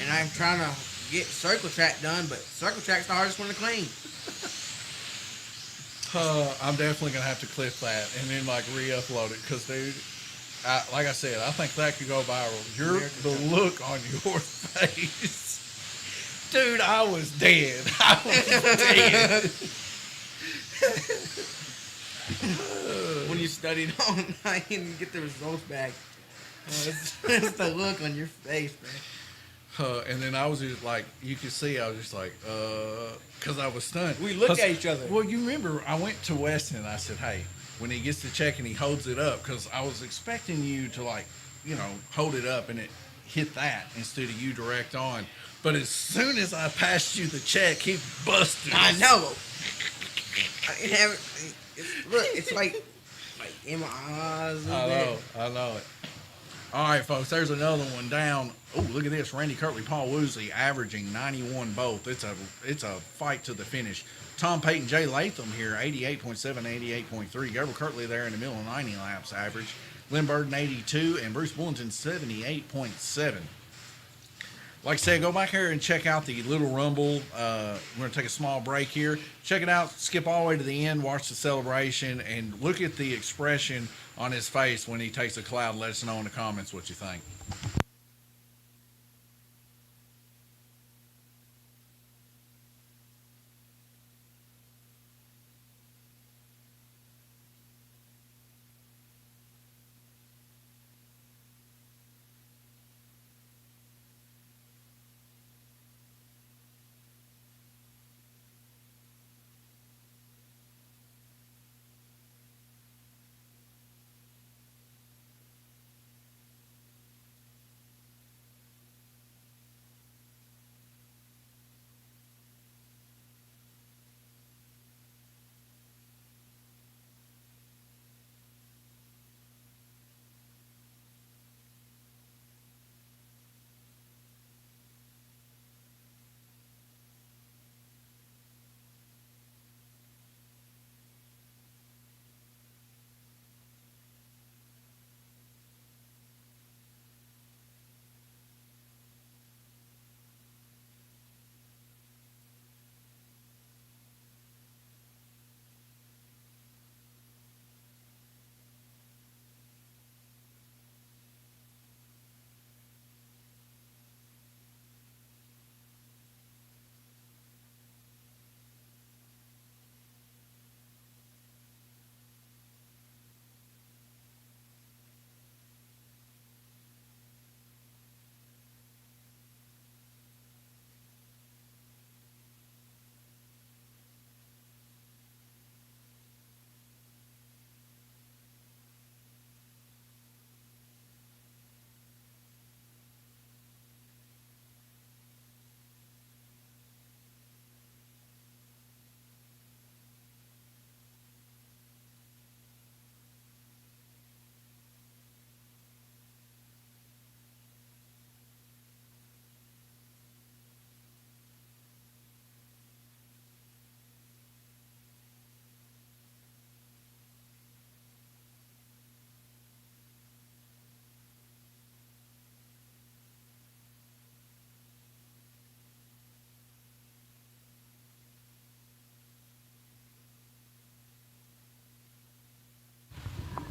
Speaker 2: And I'm trying to get circle track done, but circle track's the hardest one to clean.
Speaker 1: I'm definitely going to have to clip that and then re-upload it because, dude, like I said, I think that could go viral. The look on your face. Dude, I was dead. I was dead.
Speaker 2: When you studied all night and get the results back. It's the look on your face, man.
Speaker 1: And then I was just you could see, I was just because I was stunned.
Speaker 2: We looked at each other.
Speaker 1: Well, you remember, I went to Weston and I said, hey, when he gets the check and he holds it up, because I was expecting you to, hold it up and it hit that instead of you direct on. But as soon as I passed you the check, he busted.
Speaker 2: I know. It's like in my eyes.
Speaker 1: I know it. All right, folks, there's another one down. Oh, look at this. Randy Kirtley, Paul Woosley averaging 91 both. It's a fight to the finish. Tom Payton, Jay Latham here, 88.7, 88.3. Gabriel Kirtley there in the middle, 90 laps average. Lynn Burden, 82, and Bruce Bullington, 78.7. Like I said, go back here and check out the Little Rumble. We're going to take a small break here. Check it out. Skip all the way to the end. Watch the celebration. And look at the expression on his face when he takes a cloud. Let us know in the comments what you think.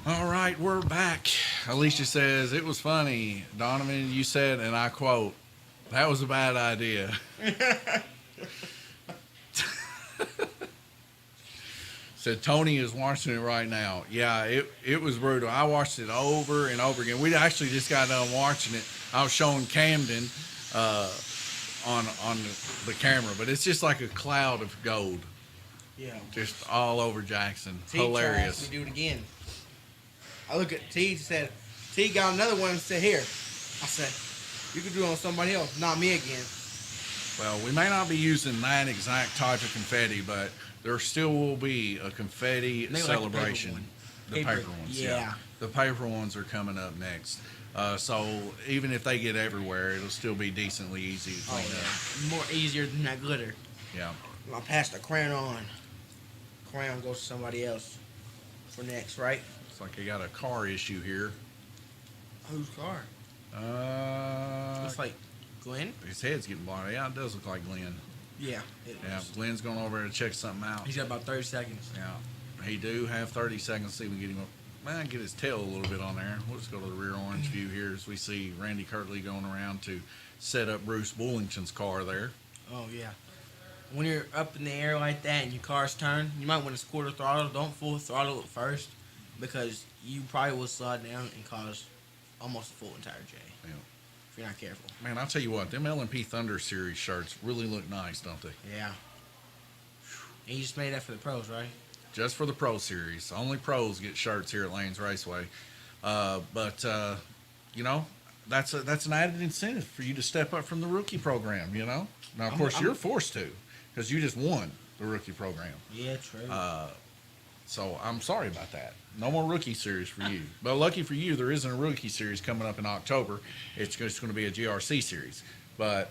Speaker 1: All right, we're back. Alicia says, it was funny. Donovan, you said, and I quote, that was a bad idea. Said Tony is watching it right now. Yeah, it was brutal. I watched it over and over again. We actually just got done watching it. I was showing Camden on the camera, but it's just like a cloud of gold.
Speaker 2: Yeah.
Speaker 1: Just all over Jackson.
Speaker 2: T
Speaker 1: Hilarious.
Speaker 2: tried to do it again. I look at T, said, T got another one and said, here. I said, you can do it on somebody else, not me again.
Speaker 1: Well, we may not be using that exact type of confetti, but there still will be a confetti celebration.
Speaker 2: Like
Speaker 1: the paper ones,
Speaker 2: yeah.
Speaker 1: The paper ones are coming up next. So even if they get everywhere, it'll still be decently easy to clean up.
Speaker 2: More easier than that glitter.
Speaker 1: Yeah.
Speaker 2: I'll pass the crayon on. Crayon goes to somebody else for next, right?
Speaker 1: Looks like I got a car issue here.
Speaker 2: Whose car? Looks like Glenn.
Speaker 1: His head's getting blown. Yeah, it does look like Glenn.
Speaker 2: Yeah.
Speaker 1: Yeah, Glenn's going over to check something out.
Speaker 2: He's got about 30 seconds.
Speaker 1: Yeah. He do have 30 seconds. See if we can get him up. Man, get his tail a little bit on there. We'll just go to the rear orange view here as we see Randy Kirtley going around to set up Bruce Bullington's car there.
Speaker 2: Oh, yeah. When you're up in the air like that and your car's turned, you might want to quarter throttle. Don't full throttle it first because you probably will slide down and cause almost a full entire J.
Speaker 1: Yeah.
Speaker 2: If you're not careful.
Speaker 1: Man, I'll tell you what, them L&P Thunder Series shirts really look nice, don't they?
Speaker 2: Yeah. And you just made that for the pros, right?
Speaker 1: Just for the Pro Series. Only pros get shirts here at Lanes Raceway. But you know, that's an added incentive for you to step up from the rookie program, you know? Now, of course, you're forced to because you just won the rookie program.
Speaker 2: Yeah, true.
Speaker 1: So I'm sorry about that. No more rookie series for you. But lucky for you, there isn't a rookie series coming up in October. It's just going to be a GRC series. But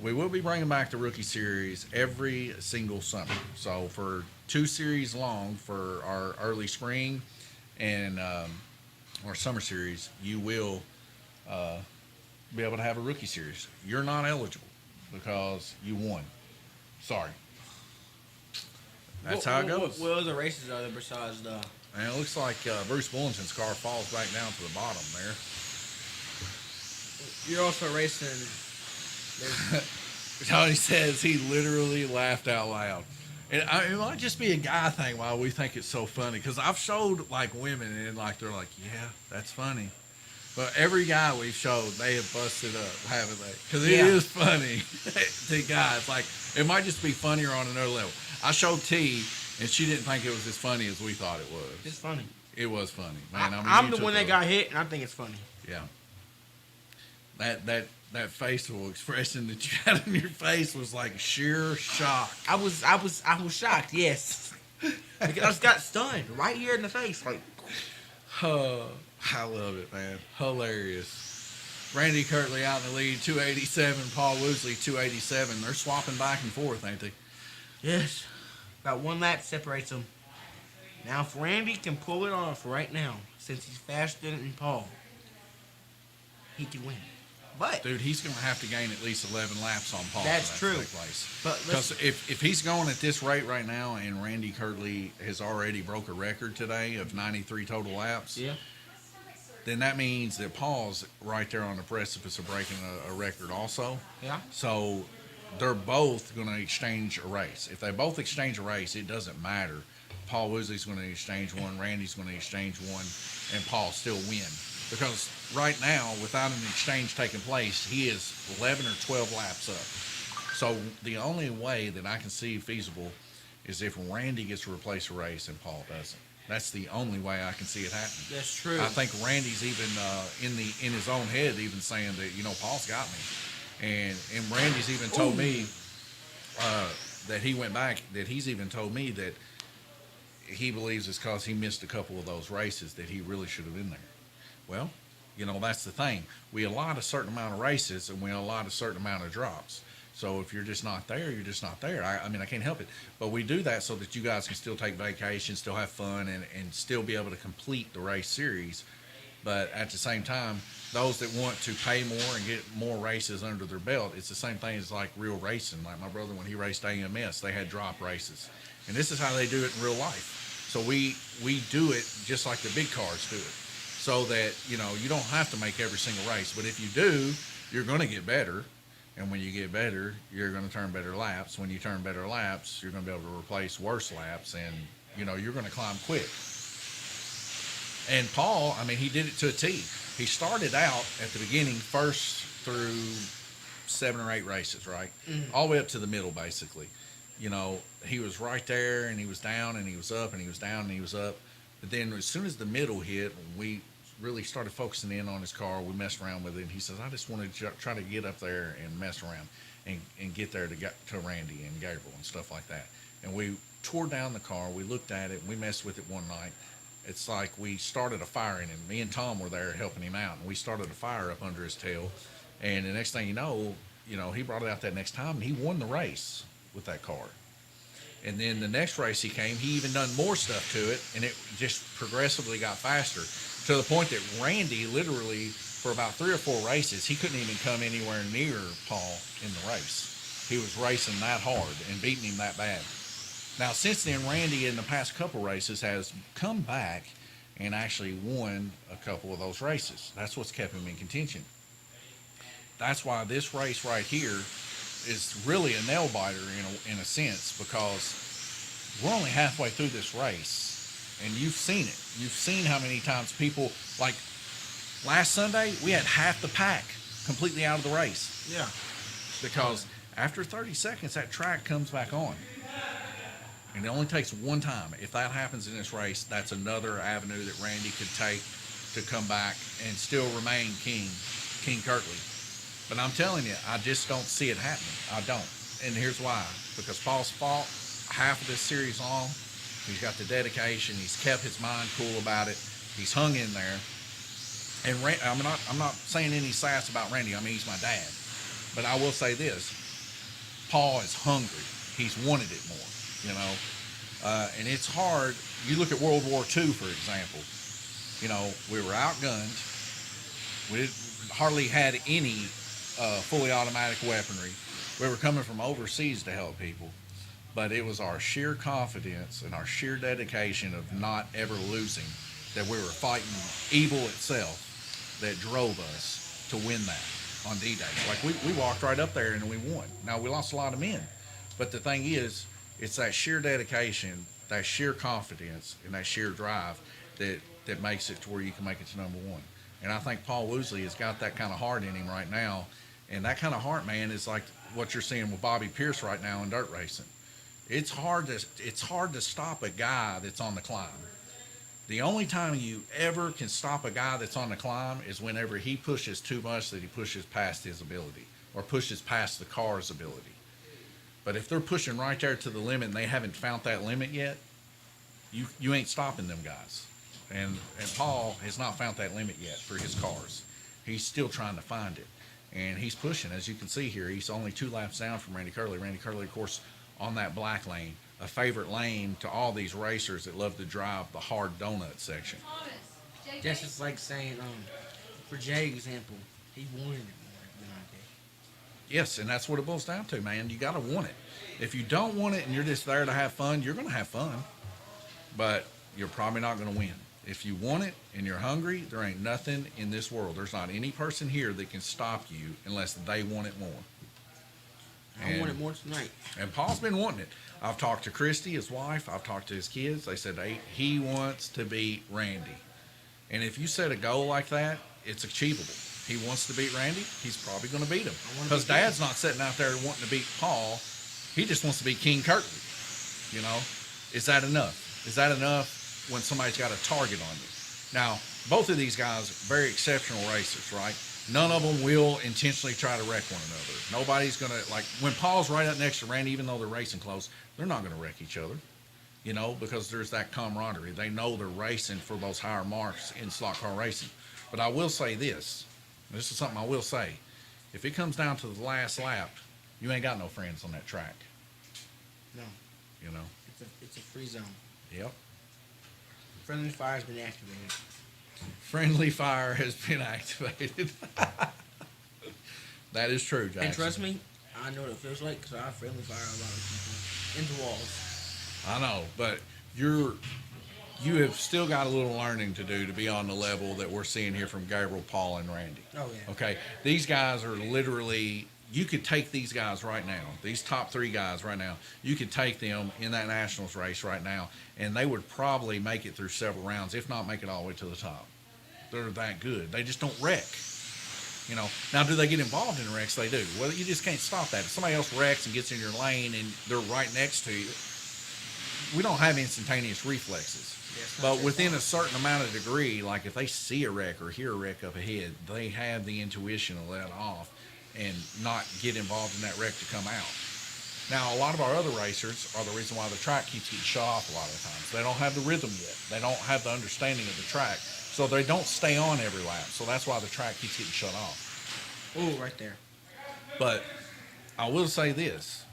Speaker 1: we will be bringing back the rookie series every single summer. So for 2 series long for our early spring and our summer series, you will be able to have a rookie series. You're not eligible because you won. Sorry. That's how it goes.
Speaker 2: What other races are there besides the...
Speaker 1: And it looks like Bruce Bullington's car falls back down to the bottom there.
Speaker 2: You're also racing...
Speaker 1: Tony says he literally laughed out loud. And it might just be a guy thing why we think it's so funny. Because I've showed like women and like they're like, yeah, that's funny. But every guy we've showed, they have busted up, haven't they? Because it is funny to guys. Like, it might just be funnier on another level. I showed T, and she didn't think it was as funny as we thought it was.
Speaker 2: It's funny.
Speaker 1: It was funny, man.
Speaker 2: I'm the one that got hit, and I think it's funny.
Speaker 1: Yeah. That facial expression that you had in your face was like sheer shock.
Speaker 2: I was shocked. Yes. I just got stunned right here in the face. Like,
Speaker 1: I love it, man. Hilarious. Randy Kirtley out in the lead, 287. Paul Woosley, 287. They're swapping back and forth, ain't they?
Speaker 2: Yes. About 1 lap separates them. Now, if Randy can pull it off right now, since he's faster than Paul, he can win. But
Speaker 1: dude, he's going to have to gain at least 11 laps on Paul.
Speaker 2: That's true.
Speaker 1: Because if he's going at this rate right now, and Randy Kirtley has already broke a record today of 93 total laps, then that means that Paul's right there on the precipice of breaking a record also.
Speaker 2: Yeah.
Speaker 1: So they're both going to exchange a race. If they both exchange a race, it doesn't matter. Paul Woosley's going to exchange one, Randy's going to exchange one, and Paul still win. Because right now, without an exchange taking place, he is 11 or 12 laps up. So the only way that I can see feasible is if Randy gets to replace a race and Paul doesn't. That's the only way I can see it happening.
Speaker 2: That's true.
Speaker 1: I think Randy's even in his own head even saying that, Paul's got me. And Randy's even told me that he went back, that he's even told me that he believes it's because he missed a couple of those races that he really should have been there. Well, that's the thing. We allot a certain amount of races and we allot a certain amount of drops. So if you're just not there, you're just not there. I can't help it. But we do that so that you guys can still take vacations, still have fun, and still be able to complete the race series. But at the same time, those that want to pay more and get more races under their belt, it's the same thing as like real racing. Like my brother, when he raced AMS, they had drop races. And this is how they do it in real life. So we do it just like the big cars do it. So that, you don't have to make every single race. But if you do, you're going to get better. And when you get better, you're going to turn better laps. When you turn better laps, you're going to be able to replace worse laps. And, you're going to climb quick. And Paul, he did it to a T. He started out at the beginning first through 7 or 8 races, right? Mm-hmm. All the way up to the middle, basically. He was right there, and he was down, and he was up, and he was down, and he was up. But then as soon as the middle hit, we really started focusing in on his car. We messed around with it. And he says, I just want to try to get up there and mess around and get there to Randy and Gabriel and stuff like that. And we tore down the car. We looked at it. And we messed with it one night. It's like we started a fire in him. Me and Tom were there helping him out. And we started a fire up under his tail. And the next thing you know, he brought it out that next time. And he won the race with that car. And then the next race he came, he even done more stuff to it. And it just progressively got faster. To the point that Randy literally, for about 3 or 4 races, he couldn't even come anywhere near Paul in the race. He was racing that hard and beating him that bad. Now, since then, Randy in the past couple races has come back and actually won a couple of those races. That's what's kept him in contention. That's why this race right here is really a nail-biter in a sense, because we're only halfway through this race. And you've seen it. You've seen how many times people, like last Sunday, we had half the pack completely out of the race.
Speaker 2: Yeah.
Speaker 1: Because after 30 seconds, that track comes back on. And it only takes one time. If that happens in this race, that's another avenue that Randy could take to come back and still remain King Kirtley. But I'm telling you, I just don't see it happening. I don't. And here's why. Because Paul's fought half of this series long. He's got the dedication. He's kept his mind cool about it. He's hung in there. And I'm not saying any sass about Randy. I mean, he's my dad. But I will say this. Paul is hungry. He's wanted it more, you know. And it's hard. You look at World War II, for example. You know, we were outgunned. We hardly had any fully automatic weaponry. We were coming from overseas to help people. But it was our sheer confidence and our sheer dedication of not ever losing, that we were fighting evil itself, that drove us to win that on D-Day. Like, we walked right up there and we won. Now, we lost a lot of men. But the thing is, it's that sheer dedication, that sheer confidence, and that sheer drive that makes it to where you can make it to number one. And I think Paul Woosley has got that kind of heart in him right now. And that kind of heart, man, is like what you're seeing with Bobby Pierce right now in dirt racing. It's hard to stop a guy that's on the climb. The only time you ever can stop a guy that's on the climb is whenever he pushes too much, that he pushes past his ability or pushes past the car's ability. But if they're pushing right there to the limit and they haven't found that limit yet, you ain't stopping them guys. And Paul has not found that limit yet for his cars. He's still trying to find it. And he's pushing. As you can see here, he's only 2 laps down from Randy Curley. Randy Curley, of course, on that black lane, a favorite lane to all these racers that love to drive the hard donut section.
Speaker 2: Just it's like saying, for Jay example, he wanted it more than I did.
Speaker 1: Yes, and that's what it boils down to, man. You got to want it. If you don't want it and you're just there to have fun, you're going to have fun, but you're probably not going to win. If you want it and you're hungry, there ain't nothing in this world. There's not any person here that can stop you unless they want it more.
Speaker 2: I want it more tonight.
Speaker 1: And Paul's been wanting it. I've talked to Christy, his wife. I've talked to his kids. They said he wants to beat Randy. And if you set a goal like that, it's achievable. He wants to beat Randy. He's probably going to beat him. Because Dad's not sitting out there wanting to beat Paul. He just wants to beat King Curtin. You know? Is that enough? Is that enough when somebody's got a target on you? Now, both of these guys are very exceptional racers, right? None of them will intentionally try to wreck one another. Nobody's going to, like, when Paul's right up next to Randy, even though they're racing close, they're not going to wreck each other, you know, because there's that camaraderie. They know they're racing for those higher marks in slot car racing. But I will say this. This is something I will say. If it comes down to the last lap, you ain't got no friends on that track.
Speaker 2: No.
Speaker 1: You know?
Speaker 2: It's a free zone.
Speaker 1: Yep.
Speaker 2: Friendly fire's been activated.
Speaker 1: Friendly fire has been activated. That is true, Jackson.
Speaker 2: And trust me, I know what it feels like because I friendly fire a lot of people into walls.
Speaker 1: I know, but you have still got a little learning to do to be on the level that we're seeing here from Gabriel, Paul, and Randy.
Speaker 2: Oh, yeah.
Speaker 1: Okay? These guys are literally, you could take these guys right now, these top 3 guys right now, you could take them in that Nationals race right now, and they would probably make it through several rounds, if not make it all the way to the top. They're that good. They just don't wreck. You know, now do they get involved in wrecks? They do. Well, you just can't stop that. If somebody else wrecks and gets in your lane and they're right next to you, we don't have instantaneous reflexes.
Speaker 2: Yes,
Speaker 1: but within a certain amount of degree, like if they see a wreck or hear a wreck up ahead, they have the intuition to let off and not get involved in that wreck to come out. Now, a lot of our other racers are the reason why the track keeps getting shut off a lot of times. They don't have the rhythm yet. They don't have the understanding of the track. So they don't stay on every lap. So that's why the track keeps getting shut off.
Speaker 2: Oh, right there.
Speaker 1: But I will say this.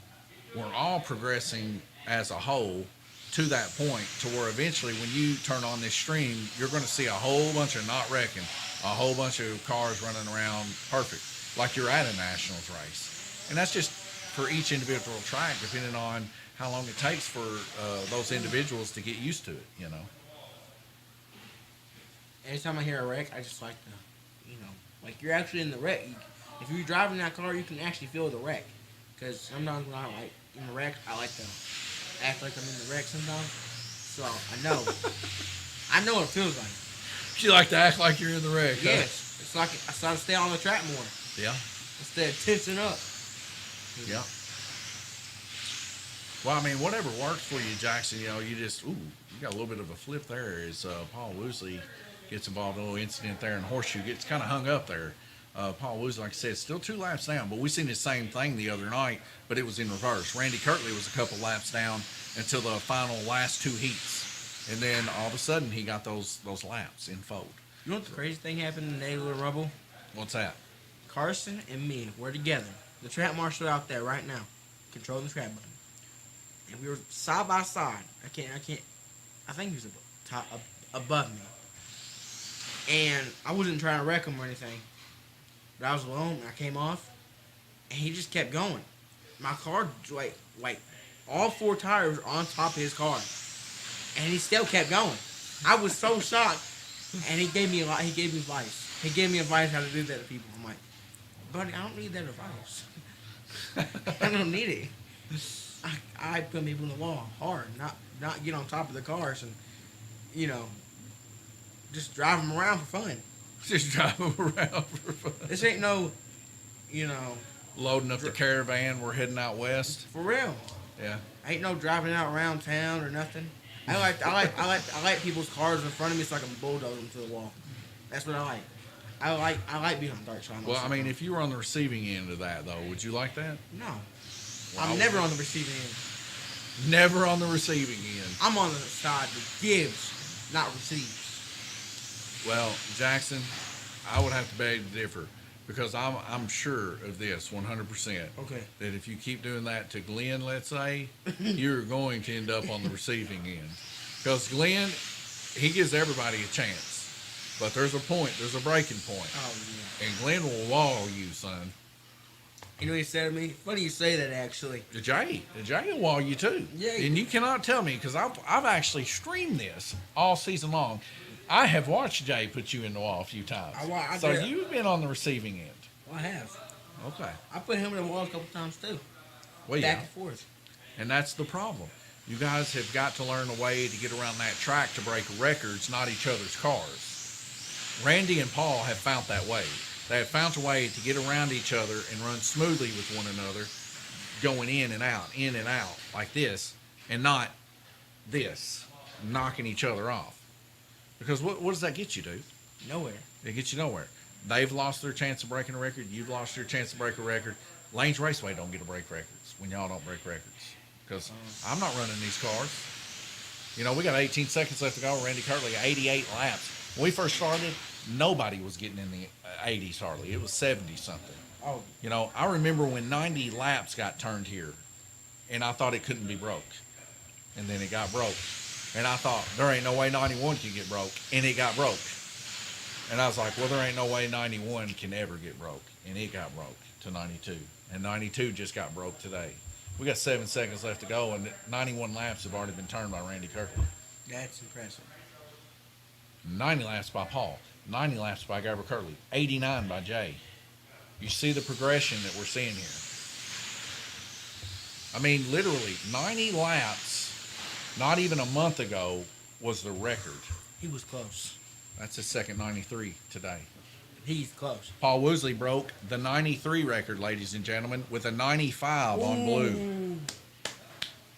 Speaker 1: We're all progressing as a whole to that point to where eventually when you turn on this stream, you're going to see a whole bunch of not wrecking, a whole bunch of cars running around perfect, like you're at a Nationals race. And that's just for each individual track, depending on how long it takes for those individuals to get used to it, you know.
Speaker 2: Anytime I hear a wreck, I just like to, you know, like you're actually in the wreck. If you're driving that car, you can actually feel the wreck. Because sometimes when I'm like in the wreck, I like to act like I'm in the wreck sometimes. So I know what it feels like.
Speaker 1: You like to act like you're in the wreck, huh?
Speaker 2: Yes. It's like I start to stay on the track more.
Speaker 1: Yeah.
Speaker 2: Instead of tensing up.
Speaker 1: Yeah. Well, I mean, whatever works for you, Jackson, you know, you just, you got a little bit of a flip there as Paul Woosley gets involved in a little incident there and Horseshoe gets kind of hung up there. Paul Woods, like I said, still 2 laps down, but we seen the same thing the other night, but it was in reverse. Randy Kirtley was a couple laps down until the final last 2 heats, and then all of a sudden he got those laps in fold.
Speaker 2: You know what the crazy thing happened in the Little Rumble?
Speaker 1: What's that?
Speaker 2: Carson and me were together. The track marshal out there right now, controlling the track button, and we were side by side. I think he was above me, and I wasn't trying to wreck him or anything. But I was alone, and I came off, and he just kept going. My car, like all 4 tires were on top of his car, and he still kept going. I was so shocked, and he gave me advice. He gave me advice how to do that to people. I'm like, buddy, I don't need that advice. I don't need it. I put people in the wall hard, not get on top of the cars and, just drive them around for fun.
Speaker 1: Just drive them around for fun.
Speaker 2: This ain't no,
Speaker 1: loading up the caravan. We're heading out west.
Speaker 2: For real.
Speaker 1: Yeah.
Speaker 2: Ain't no driving out around town or nothing. I like people's cars in front of me so I can bulldoze them to the wall. That's what I like. I like being on dark side.
Speaker 1: Well, I mean, if you were on the receiving end of that, though, would you like that?
Speaker 2: No.
Speaker 1: Well,
Speaker 2: I'm never on the receiving end.
Speaker 1: Never on the receiving end.
Speaker 2: I'm on the side that gives, not receives.
Speaker 1: Well, Jackson, I would have to beg to differ because I'm sure of this 100%.
Speaker 2: Okay.
Speaker 1: That if you keep doing that to Glenn, let's say, you're going to end up on the receiving end. Because Glenn, he gives everybody a chance. But there's a point, there's a breaking point.
Speaker 2: Oh, yeah.
Speaker 1: And Glenn will wall you, son.
Speaker 2: You know what he said to me? Funny you say that, actually.
Speaker 1: The Jay will wall you too.
Speaker 2: Yeah.
Speaker 1: And you cannot tell me because I've actually streamed this all season long. I have watched Jay put you in the wall a few times. So you've been on the receiving end.
Speaker 2: Well, I have.
Speaker 1: Okay.
Speaker 2: I put him in the wall a couple times too.
Speaker 1: Well,
Speaker 2: Back and forth.
Speaker 1: And that's the problem. You guys have got to learn a way to get around that track to break records, not each other's cars. Randy and Paul have found that way. They have found a way to get around each other and run smoothly with one another, going in and out, like this, and not this, knocking each other off. Because what does that get you, dude?
Speaker 2: Nowhere.
Speaker 1: It gets you nowhere. They've lost their chance of breaking a record. You've lost your chance to break a record. Lane's Raceway don't get to break records when y'all don't break records. Because I'm not running these cars. We got 18 seconds left to go. Randy Kirtley, 88 laps. When we first started, nobody was getting in the 80s hardly. It was 70-something.
Speaker 2: Oh.
Speaker 1: I remember when 90 laps got turned here, and I thought it couldn't be broke. And then it got broke. And I thought, there ain't no way 91 can get broke. And it got broke. And I was like, well, there ain't no way 91 can ever get broke. And it got broke to 92. And 92 just got broke today. We got 7 seconds left to go, and 91 laps have already been turned by Randy Kirkley.
Speaker 2: That's impressive.
Speaker 1: 90 laps by Paul. 90 laps by Gabriel Kirtley. 89 by Jay. You see the progression that we're seeing here. I mean, literally, 90 laps, not even a month ago, was the record.
Speaker 2: He was close.
Speaker 1: That's his second 93 today.
Speaker 2: He's close.
Speaker 1: Paul Woosley broke the 93 record, ladies and gentlemen, with a 95 on blue.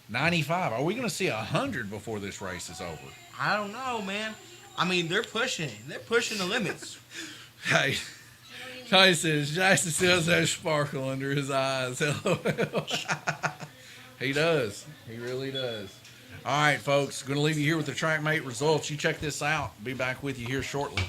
Speaker 1: 95. Are we going to see 100 before this race is over?
Speaker 2: I don't know, man. I mean, they're pushing. They're pushing the limits.
Speaker 1: Hey, Jason still has that sparkle under his eyes. He does. He really does. All right, folks. Going to leave you here with the TrackMate results. You check this out. Be back with you here shortly.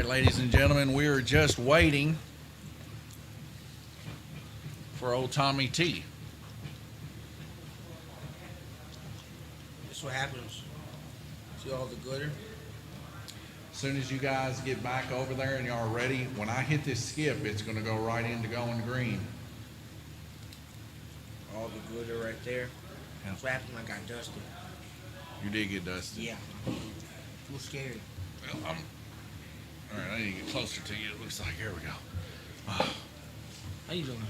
Speaker 1: right, ladies and gentlemen, we are just waiting for old Tommy T.
Speaker 2: This is what happens. See all the glitter?
Speaker 1: As soon as you guys get back over there and y'all ready, when I hit this skip, it's going to go right into going green.
Speaker 2: All the glitter right there.
Speaker 1: Yeah.
Speaker 2: That's what happened when I got dusted.
Speaker 1: You did get dusted.
Speaker 2: Yeah. It was scary.
Speaker 1: Well, all right, I need to get closer to you. It looks like, here we go. Oh,
Speaker 2: How you doing?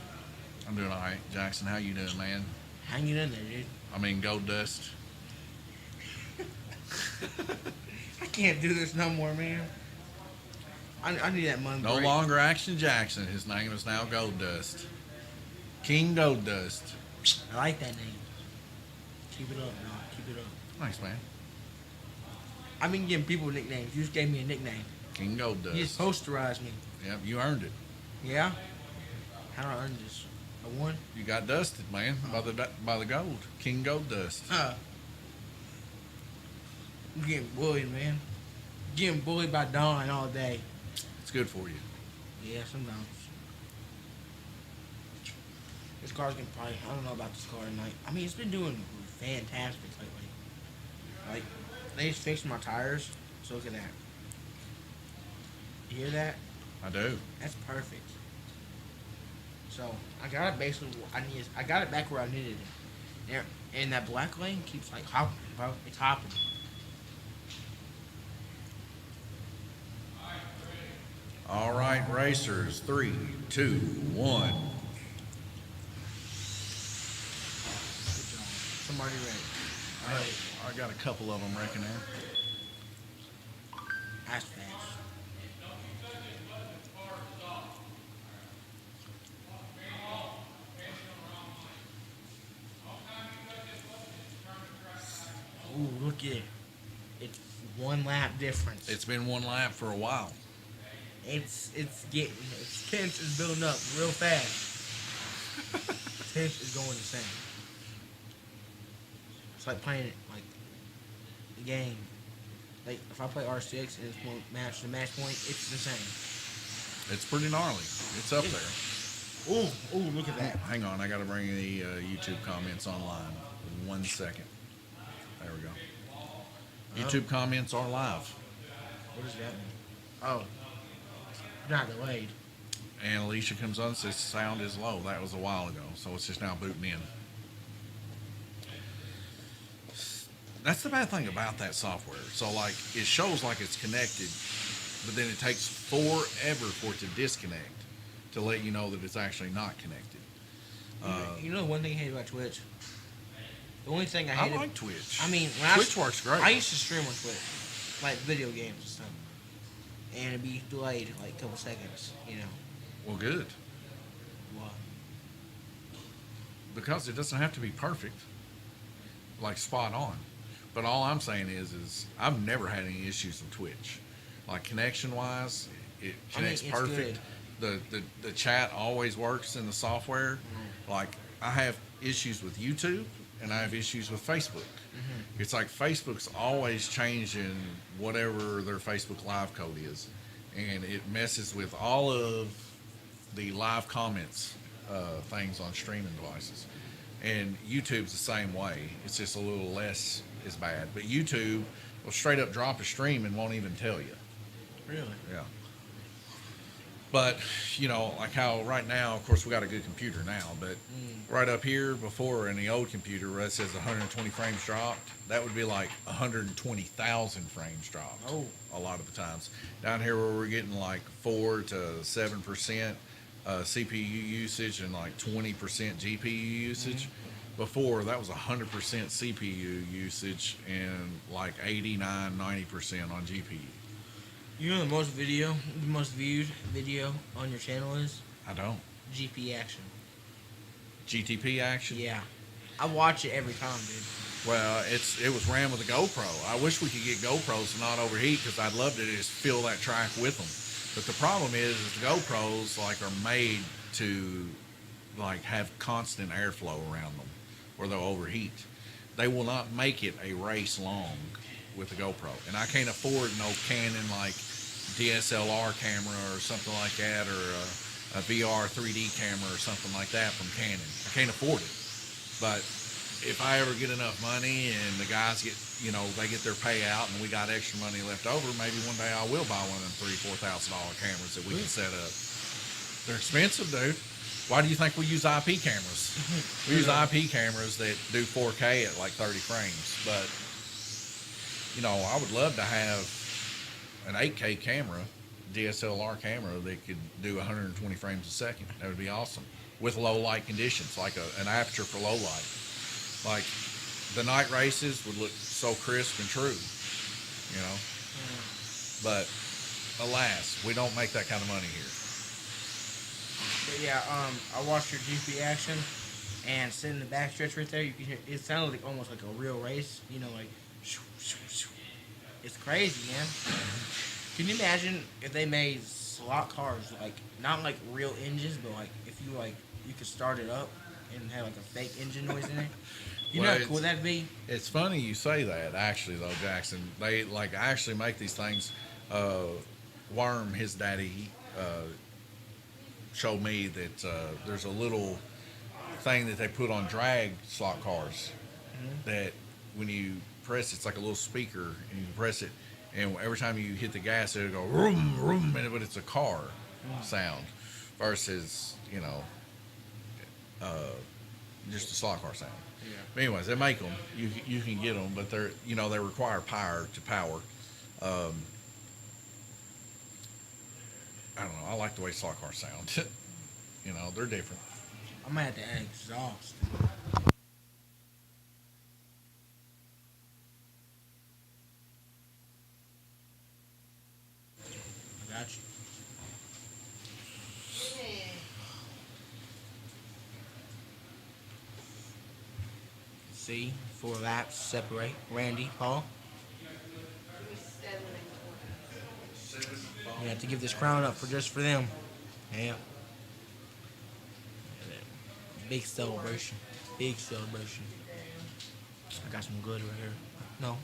Speaker 1: I'm doing all right. Jackson, how you doing, man?
Speaker 2: Hanging in there, dude.
Speaker 1: I mean, gold dust.
Speaker 2: I can't do this no more, man. I need that money.
Speaker 1: No longer Action Jackson. His name is now Gold Dust. King Gold Dust.
Speaker 2: I like that name. Keep it up, no. Keep it up.
Speaker 1: Thanks, man.
Speaker 2: I've been giving people nicknames. You just gave me a nickname.
Speaker 1: King Gold Dust.
Speaker 2: You just posterized me.
Speaker 1: Yep, you earned it.
Speaker 2: Yeah? How do I earn this? I won?
Speaker 1: You got dusted, man, by the gold. King Gold Dust.
Speaker 2: I'm getting bullied, man. Getting bullied by Dawn all day.
Speaker 1: It's good for you.
Speaker 2: Yeah, sometimes. This car's gonna probably, I don't know about this car tonight. I mean, it's been doing fantastic lately. Like, they just fixed my tires, so look at that. You hear that?
Speaker 1: I do.
Speaker 2: That's perfect. So, I got it basically, I got it back where I needed it. There, and that black lane keeps like hopping, bro. It's hopping.
Speaker 1: All right, racers. 3, 2, 1.
Speaker 2: Good job. Somebody ready. All right.
Speaker 1: I got a couple of them, reckon there.
Speaker 2: That's fast. Ooh, look at it. It's 1 lap difference.
Speaker 1: It's been 1 lap for a while.
Speaker 2: It's tense is building up real fast. Tense is going insane. It's like playing it like the game. Like if I play R6 and it's one match the match point, it's insane.
Speaker 1: It's pretty gnarly. It's up there.
Speaker 2: Ooh, look at that.
Speaker 1: Hang on, I got to bring the YouTube comments online. 1 second. There we go. YouTube comments are live.
Speaker 2: What does that mean? Oh. Not delayed.
Speaker 1: And Alicia comes on and says sound is low. That was a while ago, so it's just now booting in. That's the bad thing about that software. So like it shows like it's connected, but then it takes forever for it to disconnect to let you know that it's actually not connected.
Speaker 2: You know one thing I hate about Twitch? The only thing I
Speaker 1: I
Speaker 2: hate
Speaker 1: like Twitch.
Speaker 2: I mean
Speaker 1: Twitch works great.
Speaker 2: I used to stream on Twitch. Like video games and stuff. And it'd be delayed like a couple seconds, you know.
Speaker 1: Well, good.
Speaker 2: Why?
Speaker 1: Because it doesn't have to be perfect, like spot on. But all I'm saying is I've never had any issues with Twitch. Like connection wise, it connects
Speaker 2: it's
Speaker 1: perfect. The chat always works in the software. Like I have issues with YouTube and I have issues with Facebook. It's like Facebook's always changing whatever their Facebook Live code is, and it messes with all of the live comments things on streaming devices. And YouTube's the same way. It's just a little less as bad. But YouTube will straight up drop a stream and won't even tell you.
Speaker 2: Really?
Speaker 1: Yeah. But, you know, like how right now, of course, we got a good computer now, but right up here before in the old computer where it says 120 frames dropped, that would be like 120,000 frames dropped.
Speaker 2: Oh.
Speaker 1: A lot of the times. Down here where we're getting like 4 to 7% CPU usage and like 20% GPU usage. Before, that was 100% CPU usage and like 89, 90% on GPU.
Speaker 2: You know the most viewed video on your channel is?
Speaker 1: I don't.
Speaker 2: GP action.
Speaker 1: GTP action?
Speaker 2: Yeah. I watch it every time, dude.
Speaker 1: Well, it was ran with a GoPro. I wish we could get GoPros to not overheat because I'd love to just fill that track with them. But the problem is the GoPros like are made to like have constant airflow around them or they'll overheat. They will not make it a race long with the GoPro. And I can't afford no Canon like DSLR camera or something like that, or a VR 3D camera or something like that from Canon. I can't afford it, but if I ever get enough money and the guys get, they get their payout and we got extra money left over, maybe one day I will buy one of them $3,000-$4,000 cameras that we can set up. They're expensive, dude. Why do you think we use IP cameras? We use IP cameras that do 4K at like 30 frames, but I would love to have an 8K camera, DSLR camera that could do 120 frames a second. That would be awesome. With low light conditions, like an aperture for low light. Like the night races would look so crisp and true, But alas, we don't make that kind of money here.
Speaker 2: But yeah, I watched your GP action, and sitting in the backstretch right there, you can hear it sounded like almost like a real race. Like shoo, shoo, shoo. It's crazy, man. Can you imagine if they made slot cars like not like real engines, but like if you could start it up and have like a fake engine noise in it? You know how cool that'd be? It's
Speaker 1: funny you say that, actually, though, Jackson. They actually make these things. Worm, his daddy, showed me that there's a little thing that they put on drag slot cars that when you press, it's like a little speaker, and you press it, and every time you hit the gas, it'll go vroom, vroom, but it's a car sound versus just a slot car sound.
Speaker 2: Yeah.
Speaker 1: But anyways, they make them. You can get them, but they're they require power to power. I don't know. I like the way slot cars sound. They're different.
Speaker 2: I might have to add exhaust. I got you. See, 4 laps separate Randy, Paul. We have to give this crown up just for them. Yeah. Big celebration. Big celebration. I got some good right here. No,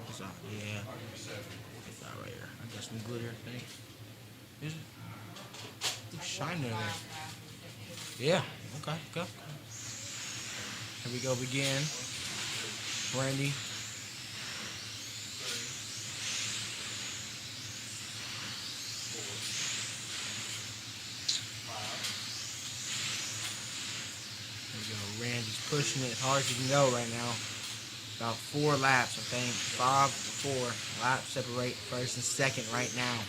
Speaker 2: it's not. Yeah. It's not right here. I got some good here. Thanks. Is it? It's shining in there. Yeah. Okay. Go. Here we go. Begin. Brandy. Randy's pushing it as hard as he can go right now. About 4 laps, I think. 5 to 4 laps separate first and second right now.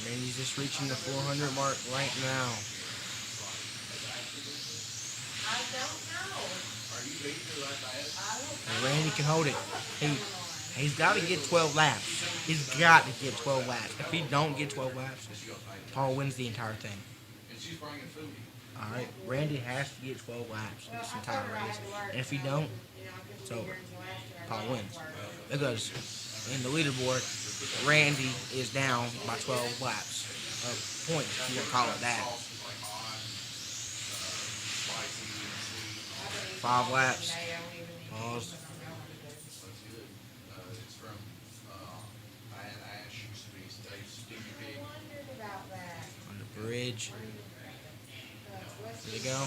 Speaker 2: Randy's just reaching the 400 mark right now.
Speaker 3: I don't know.
Speaker 1: Are you beating her like that?
Speaker 2: Randy can hold it. He's got to get 12 laps. He's got to get 12 laps. If he don't get 12 laps, Paul wins the entire thing.
Speaker 1: And she's bringing food.
Speaker 2: All right, Randy has to get 12 laps in this entire race. And if he don't, it's over. Paul wins. Because in the leaderboard, Randy is down by 12 laps. Points, if you want to call it that. 5 laps. Pause.
Speaker 1: It's from Bad Ash, used to be Stevie Pig.
Speaker 2: On the bridge. There you go.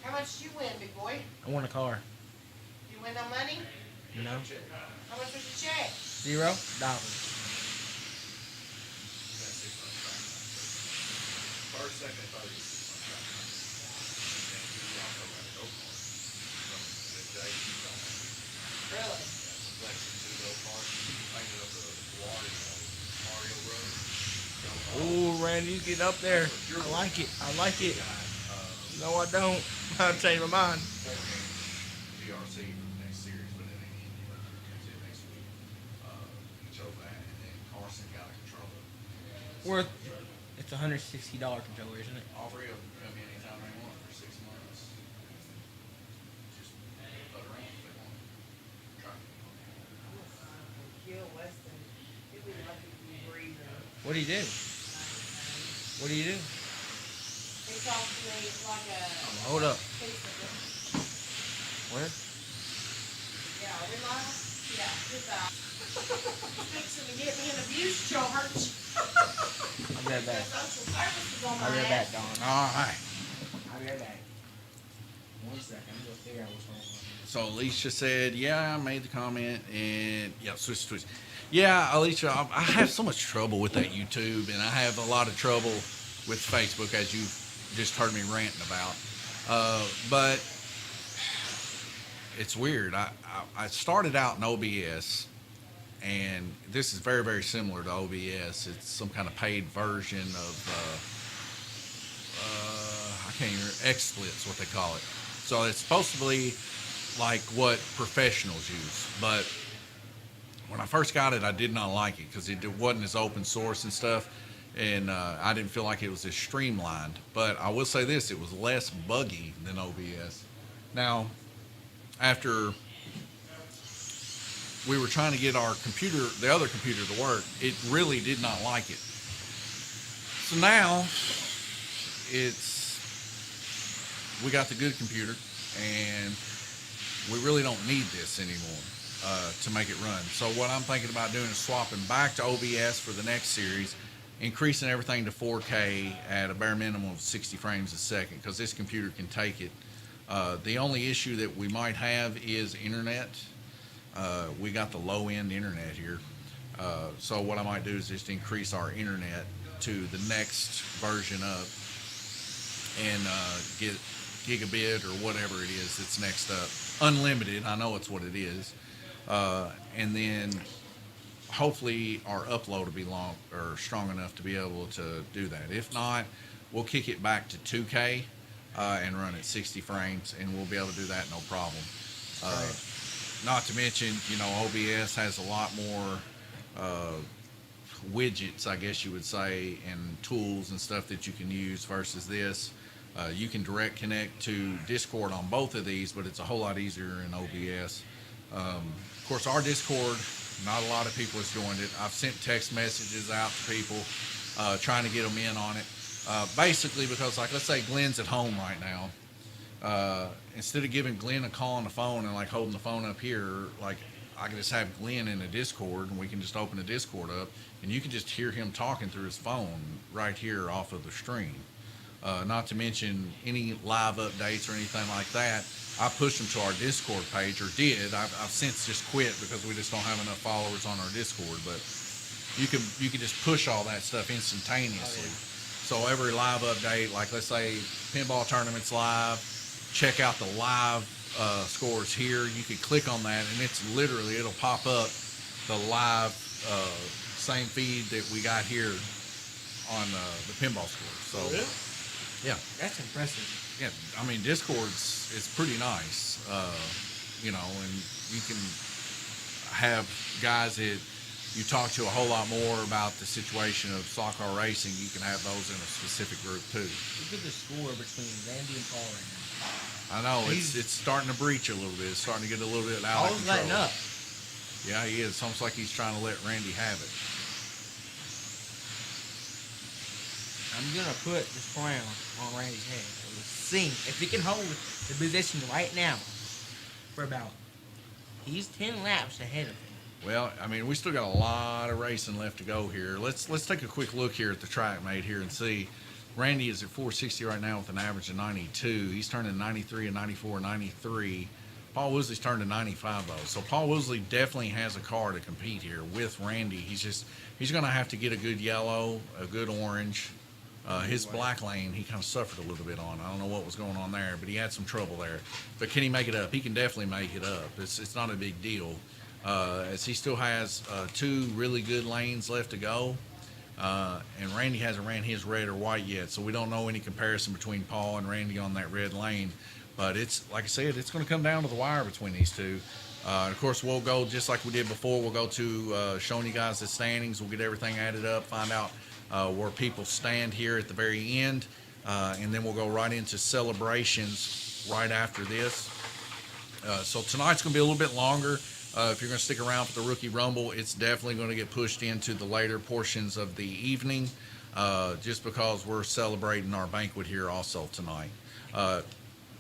Speaker 3: How much did you win, big boy?
Speaker 2: I won a car.
Speaker 3: You win no money?
Speaker 2: No.
Speaker 3: How much was your check?
Speaker 2: $0.
Speaker 1: First, second, third.
Speaker 3: Really?
Speaker 2: Ooh, Randy, you get up there. I like it. I like it. No, I don't. I'll change my mind.
Speaker 1: VRC for the next series, but it ain't Indy. That's it next week. He chose that, and then Carson got a controller.
Speaker 2: Worth. It's $160 controller, isn't it?
Speaker 1: All three of them come in anytime they want for 6 months. Just put around if they want. Try it.
Speaker 3: Kill Weston. He'd be lucky to be breathing.
Speaker 2: What do you do? What do you do?
Speaker 3: He talked to me like a
Speaker 2: Hold up.
Speaker 3: piece of it.
Speaker 2: Where?
Speaker 3: Yeah, we like, yeah, goodbye. Fixing to get me an abuse charge.
Speaker 2: I'll be right back.
Speaker 3: Social services on
Speaker 2: I'll be
Speaker 3: my
Speaker 2: right back,
Speaker 3: ass.
Speaker 2: Dawn.
Speaker 1: All right.
Speaker 2: I'll be right back. 1 second. I'm gonna figure out what's wrong with me.
Speaker 1: So Alicia said, yeah, I made the comment, and yeah, switch. Yeah, Alicia, I have so much trouble with that YouTube, and I have a lot of trouble with Facebook, as you've just heard me ranting about. But it's weird. I started out in OBS, and this is very, very similar to OBS. It's some kind of paid version of, I can't even remember, XSplit's what they call it. So it's supposed to be like what professionals use, but when I first got it, I did not like it because it wasn't as open source and stuff, and I didn't feel like it was as streamlined. But I will say this, it was less buggy than OBS. Now, after we were trying to get our computer, the other computer, to work, it really did not like it. So now, we got the good computer, and we really don't need this anymore to make it run. So what I'm thinking about doing is swapping back to OBS for the next series, increasing everything to 4K at a bare minimum of 60 frames a second, because this computer can take it. The only issue that we might have is internet. We got the low-end internet here. So what I might do is just increase our internet to the next version up and get gigabit or whatever it is that's next up. Unlimited, I know it's what it is. And then hopefully our upload will be long or strong enough to be able to do that. If not, we'll kick it back to 2K and run at 60 frames, and we'll be able to do that no problem. Not to mention, you know, OBS has a lot more widgets, I guess you would say, and tools and stuff that you can use versus this. You can direct connect to Discord on both of these, but it's a whole lot easier in OBS. Of course, our Discord, not a lot of people has joined it. I've sent text messages out to people trying to get them in on it. Basically because, like, let's say Glenn's at home right now. Instead of giving Glenn a call on the phone and like holding the phone up here, like I can just have Glenn in a Discord, and we can just open the Discord up, and you can just hear him talking through his phone right here off of the stream. Not to mention any live updates or anything like that. I pushed them to our Discord page, or did. I've since just quit because we just don't have enough followers on our Discord. But you can just push all that stuff instantaneously. So every live update, like let's say pinball tournament's live, check out the live scores here. You can click on that, and it's literally, it'll pop up the live same feed that we got here on the pinball scores. So yeah,
Speaker 2: That's impressive.
Speaker 1: yeah. I mean, Discord's it's pretty nice, you know, and you can have guys that you talk to a whole lot more about the situation of stock car racing. You can have those in a specific group too.
Speaker 2: Look at the score between Randy and Paul right now.
Speaker 1: I know it's starting to breach a little bit. It's starting to get a little bit out of
Speaker 2: Paul's
Speaker 1: control.
Speaker 2: letting up.
Speaker 1: Yeah, he is. It's almost like he's trying to let Randy have it.
Speaker 2: I'm gonna put this crown on Randy's head. We'll see if he can hold the position right now for about. He's 10 laps ahead of him.
Speaker 1: Well, I mean, we still got a lot of racing left to go here. Let's take a quick look here at the track mate here and see. Randy is at 460 right now with an average of 92. He's turning 93 and 94, 93. Paul Woosley's turned to 95 though. So Paul Woosley definitely has a car to compete here with Randy. He's going to have to get a good yellow, a good orange. His black lane, he kind of suffered a little bit on. I don't know what was going on there, but he had some trouble there. But can he make it up? He can definitely make it up. It's not a big deal. As he still has 2 really good lanes left to go. And Randy hasn't ran his red or white yet, so we don't know any comparison between Paul and Randy on that red lane. But it's, like I said, it's going to come down to the wire between these two. Of course, we'll go just like we did before. We'll go to showing you guys the standings. We'll get everything added up, find out where people stand here at the very end, and then we'll go right into celebrations right after this. So tonight's going to be a little bit longer. If you're going to stick around for the Rookie Rumble, it's definitely going to get pushed into the later portions of the evening, just because we're celebrating our banquet here also tonight.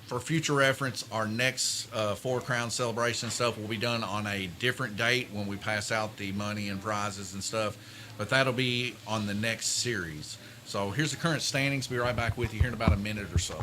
Speaker 1: For future reference, our next Four Crown celebration stuff will be done on a different date when we pass out the money and prizes and stuff, but that'll be on the next series. So here's the current standings. Be right back with you here in about a minute or so.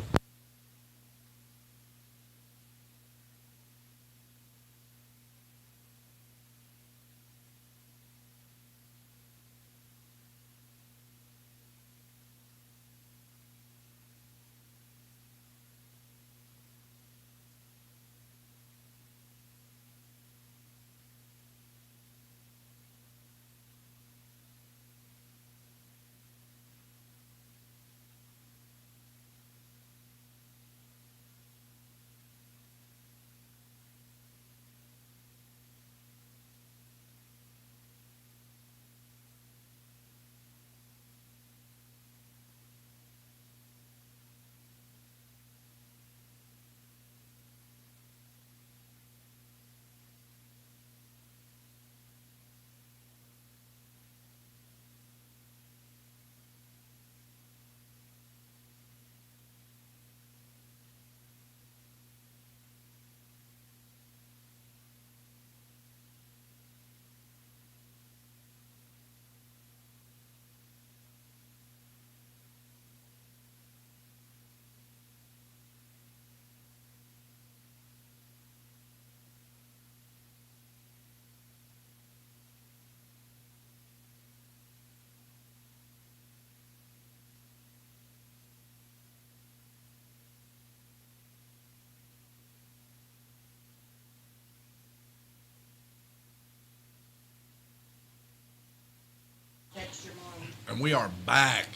Speaker 3: Text your mom.
Speaker 1: And we are back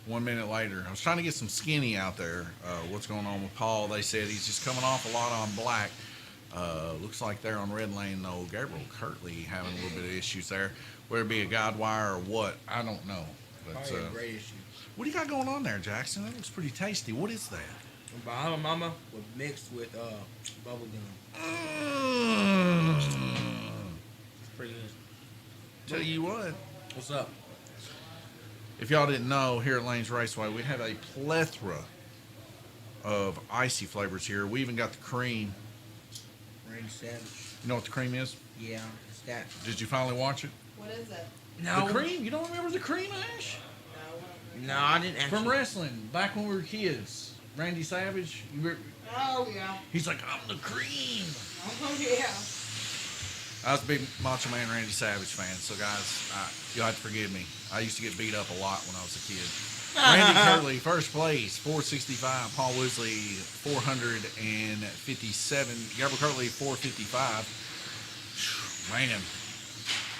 Speaker 1: 1 minute later. I was trying to get some skinny out there. What's going on with Paul? They said he's just coming off a lot on black. Looks like they're on red lane, though. Gabriel Kirtley having a little bit of issues there. Whether it be a guide wire or what, I don't know. But,
Speaker 2: Probably a great issue.
Speaker 1: what do you got going on there, Jackson? That looks pretty tasty. What is that?
Speaker 2: Bahama Mama was mixed with bubble gum.
Speaker 1: Mm.
Speaker 2: It's pretty good.
Speaker 1: Tell you what.
Speaker 2: What's up?
Speaker 1: If y'all didn't know, here at Lane's Raceway, we have a plethora of icy flavors here. We even got the cream.
Speaker 2: Randy Savage.
Speaker 1: You know what the cream is?
Speaker 2: Yeah, it's that.
Speaker 1: Did you finally watch it?
Speaker 3: What is it?
Speaker 2: No.
Speaker 1: The cream? You don't remember the cream, Ash?
Speaker 2: No, I didn't actually.
Speaker 1: From wrestling, back when we were kids. Randy Savage.
Speaker 3: Oh, yeah.
Speaker 1: He's like, I'm the cream.
Speaker 3: Oh, yeah.
Speaker 1: I was a big Macho Man Randy Savage fan, so guys, you'll have to forgive me. I used to get beat up a lot when I was a kid. Randy Curley, first place, 465. Paul Woosley, 457. Gabriel Curley, 455. Man,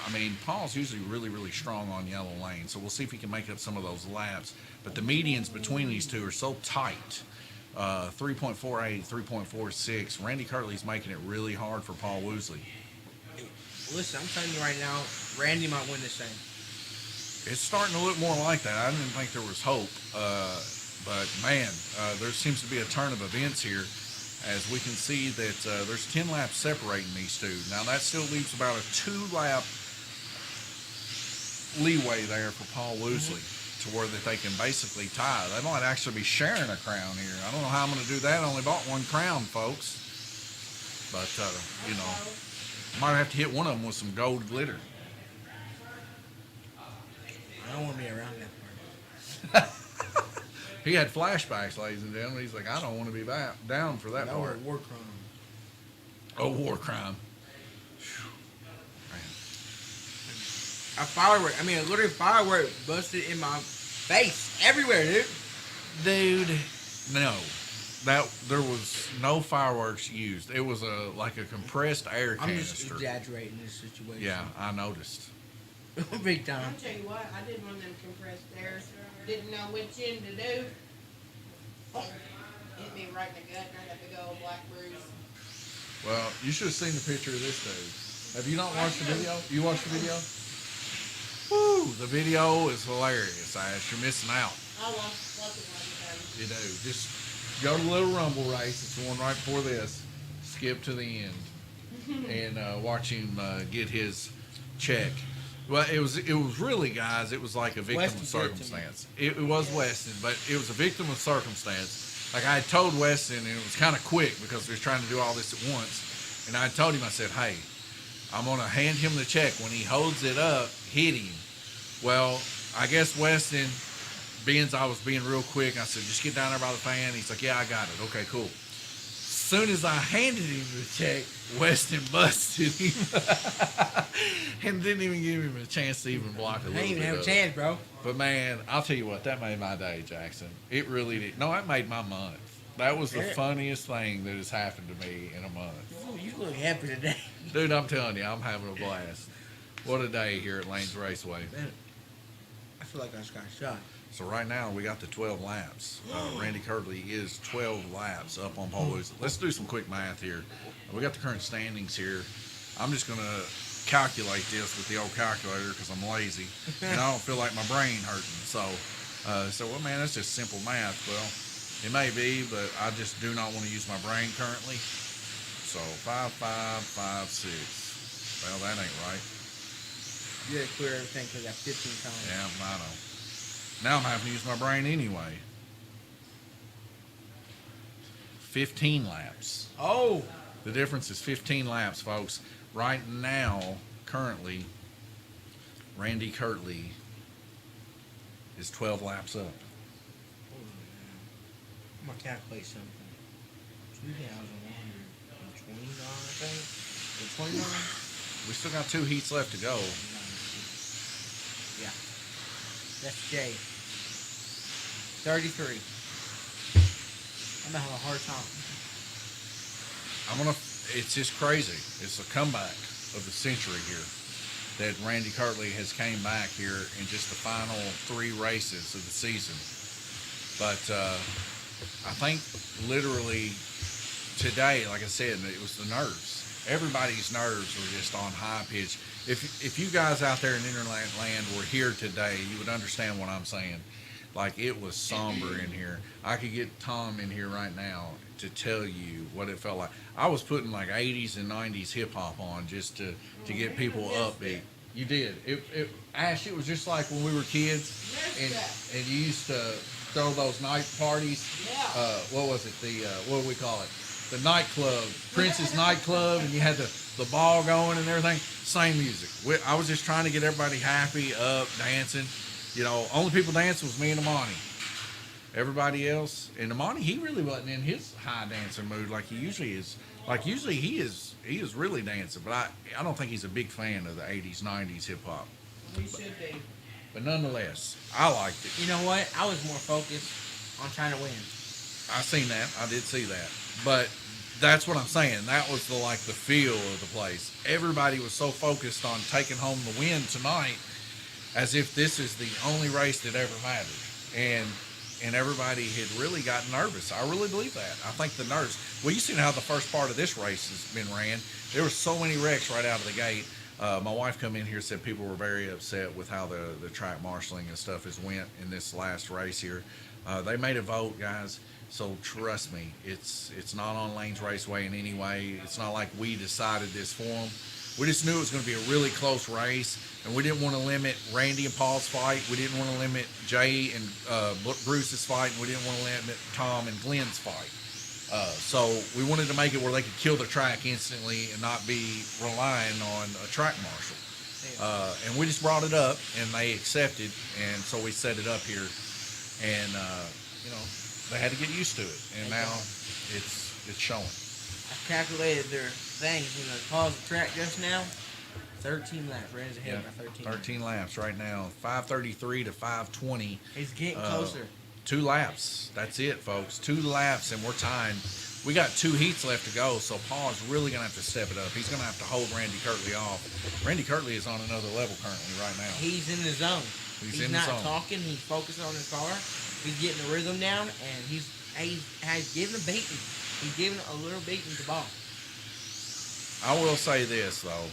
Speaker 1: I mean, Paul's usually really, really strong on yellow lane, so we'll see if he can make up some of those laps. But the medians between these two are so tight. 3.48, 3.46. Randy Curley's making it really hard for Paul Woosley.
Speaker 2: Listen, I'm telling you right now, Randy might win this thing.
Speaker 1: It's starting to look more like that. I didn't think there was hope. But, man, there seems to be a turn of events here as we can see that there's 10 laps separating these two. Now, that still leaves about a 2-lap leeway there for Paul Woosley to where that they can basically tie. They might actually be sharing a crown here. I don't know how I'm going to do that. I only bought one crown, folks. But, you know, might have to hit one of them with some gold glitter.
Speaker 2: I don't want to be around that part.
Speaker 1: He had flashbacks, ladies and gentlemen. He's like, I don't want to be down for that
Speaker 2: That
Speaker 1: part.
Speaker 2: was a war crime.
Speaker 1: Oh, war crime. Whew.
Speaker 2: A firework. I mean, a literal firework busted in my face everywhere, dude.
Speaker 1: Dude, no. There was no fireworks used. It was like a compressed air
Speaker 2: I'm just
Speaker 1: canister.
Speaker 2: exaggerating this situation.
Speaker 1: Yeah, I noticed.
Speaker 2: Big time.
Speaker 3: I'll tell you what, I did one of them compressed airs. Didn't know which end to do. Hit me right in the gut, and I got a big old black bruise.
Speaker 1: Well, you should have seen the picture of this dude. Have you not watched the video? You watched the video? Woo! The video is hilarious, Ash. You're missing out.
Speaker 3: I watched it one time.
Speaker 1: You do. Just go to the Little Rumble race. It's the one right before this. Skip to the end and watch him get his check. Well, it was really, guys. It was like a victim
Speaker 2: Weston
Speaker 1: of
Speaker 2: said it to me.
Speaker 1: circumstance. It was Weston, but it was a victim of circumstance. Like I had told Weston, and it was kind of quick because we was trying to do all this at once. And I told him, I said, "Hey, I'm gonna hand him the check. When he holds it up, hit him." Well, I guess Weston, I was being real quick. I said, "Just get down there by the fan." He's like, "Yeah, I got it." Okay, cool. Soon as I handed him the check, Weston busted him and didn't even give him a chance to even block a
Speaker 2: I
Speaker 1: little
Speaker 2: ain't even
Speaker 1: bit
Speaker 2: have a
Speaker 1: of
Speaker 2: chance, bro.
Speaker 1: it. But man, I'll tell you what, that made my day, Jackson. It really did. No, that made my month. That was the
Speaker 2: Yeah.
Speaker 1: funniest thing that has happened to me in a month.
Speaker 2: Ooh, you look happy today.
Speaker 1: Dude, I'm telling you, I'm having a blast. What a day here at Lanes Raceway.
Speaker 2: Man, I feel like I just got shot.
Speaker 1: So right now we got the 12 laps. Randy Kirtley is 12 laps up on pole. Let's do some quick math here. We got the current standings here. I'm just going to calculate this with the old calculator because I'm lazy and I don't feel like my brain hurting. So, well, man, that's just simple math. Well, it may be, but I just do not want to use my brain currently. So 5, 5, 5, 6. Well, that ain't right.
Speaker 2: You gotta clear everything because I got 15 times.
Speaker 1: Yeah, I know. Now I'm having to use my brain anyway. 15 laps.
Speaker 2: Oh!
Speaker 1: The difference is 15 laps, folks. Right now, currently, Randy Kirtley is 12 laps up.
Speaker 2: I'm gonna calculate something. 2,120 I think. Or 29?
Speaker 1: We still got 2 heats left to go.
Speaker 2: Yeah. That's Jay. 33. I'm gonna have a hard time.
Speaker 1: It's just crazy. It's a comeback of the century here. That Randy Kirtley has came back here in just the final 3 races of the season. But I think literally today, like I said, it was the nerves. Everybody's nerves were just on high pitch. If you guys out there in Interland land were here today, you would understand what I'm saying. Like, it was somber in here. I could get Tom in here right now to tell you what it felt like. I was putting like 80s and 90s hip hop on just to get people upbeat. You did. Ash, it was just like when we were kids and you used to throw those night parties.
Speaker 3: Yeah.
Speaker 1: What was it? What do we call it? The nightclub, Prince's nightclub, and you had the ball going and everything. Same music. I was just trying to get everybody happy, up, dancing. You know, only people dancing was me and Amani. Everybody else, and Amani, he really wasn't in his high dancing mood like he usually is. Like usually he is really dancing, but I don't think he's a big fan of the 80s, 90s hip hop.
Speaker 3: We should be.
Speaker 1: But nonetheless, I liked it.
Speaker 2: You know what? I was more focused on trying to win.
Speaker 1: I seen that. I did see that. But that's what I'm saying. That was the feel of the place. Everybody was so focused on taking home the win tonight, as if this is the only race that ever mattered. And everybody had really gotten nervous. I really believe that. I think the nerves. Well, you seen how the first part of this race has been ran. There were so many wrecks right out of the gate. My wife come in here and said people were very upset with how the track marshaling and stuff has went in this last race here. They made a vote, guys. So trust me, it's not on Lanes Raceway in any way. It's not like we decided this for them. We just knew it was going to be a really close race, and we didn't want to limit Randy and Paul's fight. We didn't want to limit Jay and Bruce's fight, and we didn't want to limit Tom and Glenn's fight. So we wanted to make it where they could kill the track instantly and not be relying on a track marshal. And we just brought it up, and they accepted, and so we set it up here. And, they had to get used to it, and now it's showing.
Speaker 2: I calculated their things when they paused the track just now. 13 laps. Randy's ahead by 13.
Speaker 1: 13 laps right now. 5:33 to 5:20.
Speaker 2: He's getting closer.
Speaker 1: 2 laps. That's it, folks. 2 laps, and we're tying we got 2 heats left to go, so Paul's really going to have to step it up. He's going to have to hold Randy Kirtley off. Randy Kirtley is on another level currently right now.
Speaker 2: He's in the zone.
Speaker 1: He's
Speaker 2: He's
Speaker 1: in
Speaker 2: not
Speaker 1: the zone.
Speaker 2: talking. He's focused on his car. He's getting the rhythm down, and he's given a beating. He's given a little beating to Paul.
Speaker 1: I will say this, though.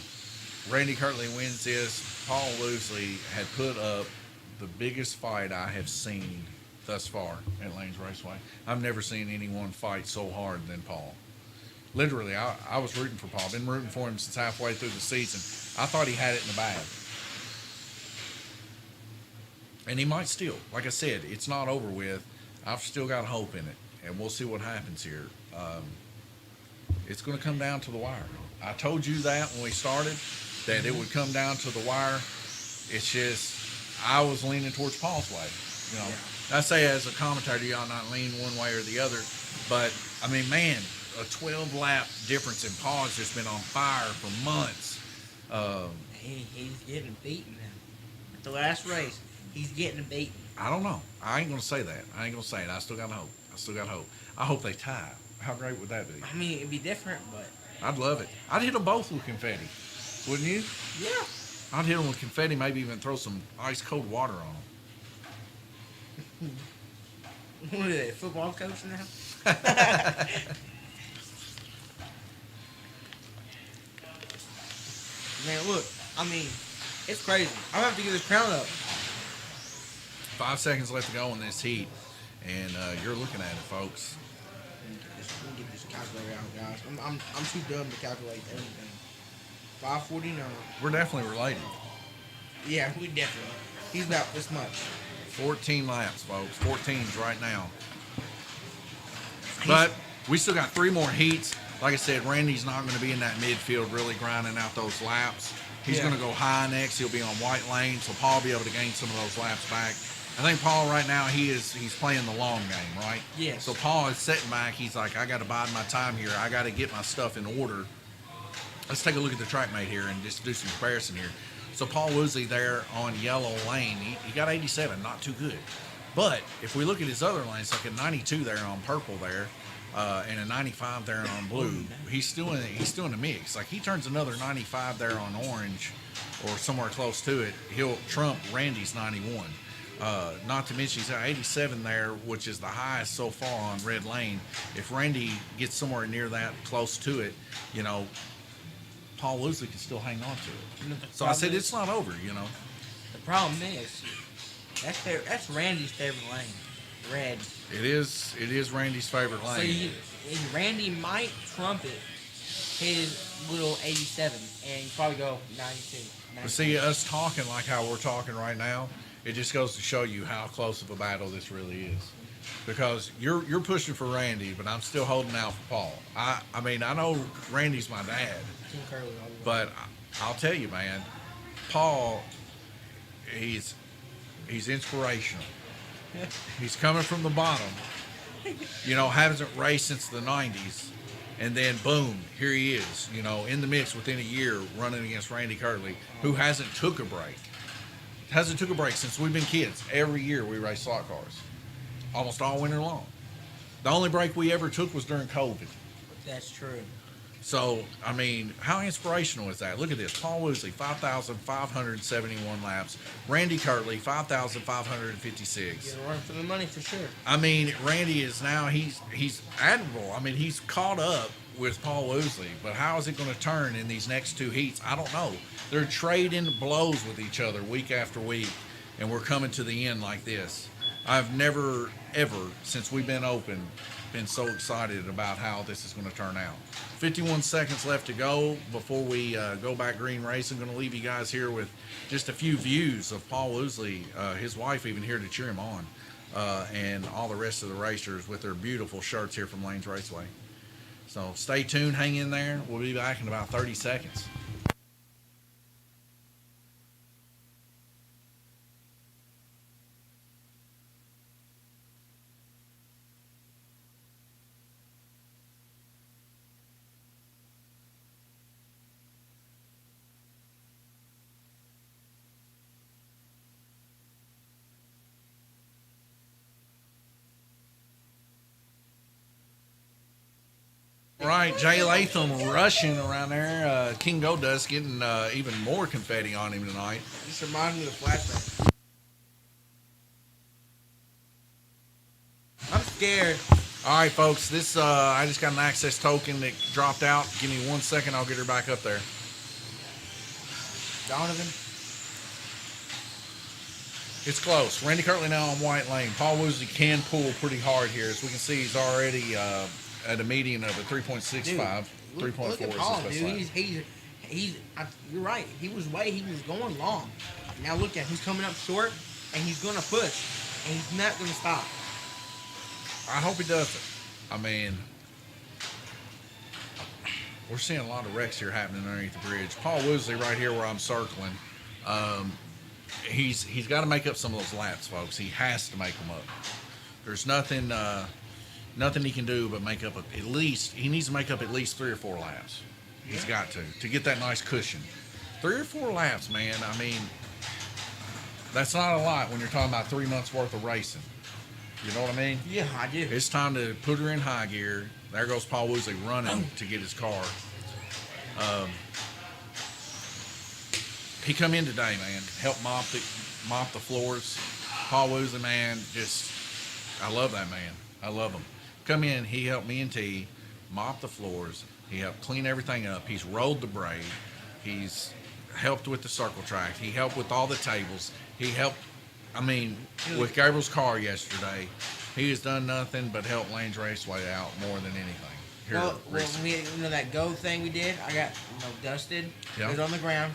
Speaker 1: Randy Kirtley wins this. Paul Woosley had put up the biggest fight I have seen thus far at Lanes Raceway. I've never seen anyone fight so hard than Paul. Literally, I was rooting for Paul. Been rooting for him since halfway through the season. I thought he had it in the bag. And he might still. Like I said, it's not over with. I've still got hope in it. And we'll see what happens here. It's going to come down to the wire. I told you that when we started, that it would come down to the wire. It's just, I was leaning towards Paul's way. You know, I say as a commentator, y'all not lean one way or the other. But, I mean, man, a 12-lap difference in Paul has just been on fire for months.
Speaker 2: He's getting beaten now. At the last race, he's getting beaten.
Speaker 1: I don't know. I ain't going to say that. I ain't going to say it. I still got hope. I hope they tie. How great would that be?
Speaker 2: I mean, it'd be different, but...
Speaker 1: I'd love it. I'd hit them both with confetti. Wouldn't you?
Speaker 2: Yeah.
Speaker 1: I'd hit them with confetti, maybe even throw some ice-cold water on them.
Speaker 2: What are they, football coach now? Man, look, I mean, it's crazy. I'm gonna have to get this crown up.
Speaker 1: 5 seconds left to go in this heat, and you're looking at it, folks.
Speaker 2: Let me get this calculator out, guys. I'm too dumb to calculate everything. 549.
Speaker 1: We're definitely related.
Speaker 2: Yeah, we definitely. He's about this much.
Speaker 1: 14 laps, folks. 14s right now. But we still got 3 more heats. Like I said, Randy's not going to be in that midfield really grinding out those laps. He's going to go high next. He'll be on white lane, so Paul will be able to gain some of those laps back. I think Paul right now, he's playing the long game, right?
Speaker 2: Yes.
Speaker 1: So Paul is sitting back. He's like, I got to bide my time here. I got to get my stuff in order. Let's take a look at the track mate here and just do some comparison here. So Paul Woosley there on yellow lane, he got 87, not too good. But if we look at his other lanes, like a 92 there on purple there, and a 95 there on blue, he's still in the mix. Like he turns another 95 there on orange, or somewhere close to it, he'll trump Randy's 91. Not to mention he's got 87 there, which is the highest so far on red lane. If Randy gets somewhere near that, close to it, you know, Paul Woosley can still hang on to it. So I said it's not over, you know.
Speaker 2: The problem is, that's Randy's favorite lane, red.
Speaker 1: It is Randy's favorite lane.
Speaker 2: So Randy might trumpet his little 87 and probably go 92.
Speaker 1: But see, us talking like how we're talking right now, it just goes to show you how close of a battle this really is. Because you're pushing for Randy, but I'm still holding out for Paul. I mean, I know Randy's my dad, but I'll tell you, man, Paul, he's inspirational. He's coming from the bottom. You know, hasn't raced since the 90s. And then, boom, here he is, you know, in the mix within a year running against Randy Kirtley, who hasn't took a break. Hasn't took a break since we've been kids. Every year we race slot cars. Almost all winter long. The only break we ever took was during COVID.
Speaker 2: That's true.
Speaker 1: So, I mean, how inspirational is that? Look at this. Paul Woosley, 5,571 laps. Randy Kirtley, 5,556.
Speaker 2: Get a run for the money for sure.
Speaker 1: I mean, Randy is now, he's admirable. I mean, he's caught up with Paul Woosley, but how is it going to turn in these next 2 heats? I don't know. They're trading blows with each other week after week, and we're coming to the end like this. I've never, ever, since we've been open, been so excited about how this is going to turn out. 51 seconds left to go before we go back green race. I'm going to leave you guys here with just a few views of Paul Woosley, his wife even here to cheer him on, and all the rest of the racers with their beautiful shirts here from Lanes Raceway. So stay tuned, hang in there. We'll be back in about 30 seconds. Right, Jay Latham rushing around there. King Goldust getting even more confetti on him tonight.
Speaker 2: This reminds me of flashback. I'm scared.
Speaker 1: All right, folks. This I just got an access token that dropped out. Give me 1 second. I'll get her back up there.
Speaker 2: Donovan.
Speaker 1: It's close. Randy Kirtley now on White Lane. Paul Woosley can pull pretty hard here. As we can see, he's already at a median of a 3.65. 3.4
Speaker 2: Look at
Speaker 1: is
Speaker 2: Paul,
Speaker 1: his best
Speaker 2: dude.
Speaker 1: lap.
Speaker 2: You're right. He was going long. Now look at him. He's coming up short, and he's going to push, and he's not going to stop.
Speaker 1: I hope he doesn't. I mean, we're seeing a lot of wrecks here happening underneath the bridge. Paul Woosley right here where I'm circling. He's got to make up some of those laps, folks. He has to make them up. There's nothing he can do but make up at least. He needs to make up at least 3 or 4 laps. He's got to get that nice cushion. 3 or 4 laps, man. I mean, that's not a lot when you're talking about 3 months worth of racing. You know what I mean?
Speaker 2: Yeah, I do.
Speaker 1: It's time to put her in high gear. There goes Paul Woosley running to get his car. He come in today, man. Help mop the floors. Paul Woosley, man, I love that man. I love him. Come in, he helped me and T mop the floors. He helped clean everything up. He's rolled the braid. He's helped with the circle track. He helped with all the tables. He helped, with Gabriel's car yesterday. He has done nothing but help Lane's Raceway out more than anything. Here recently.
Speaker 2: That go thing we did, I got dusted.
Speaker 1: Yeah.
Speaker 2: It was on the ground.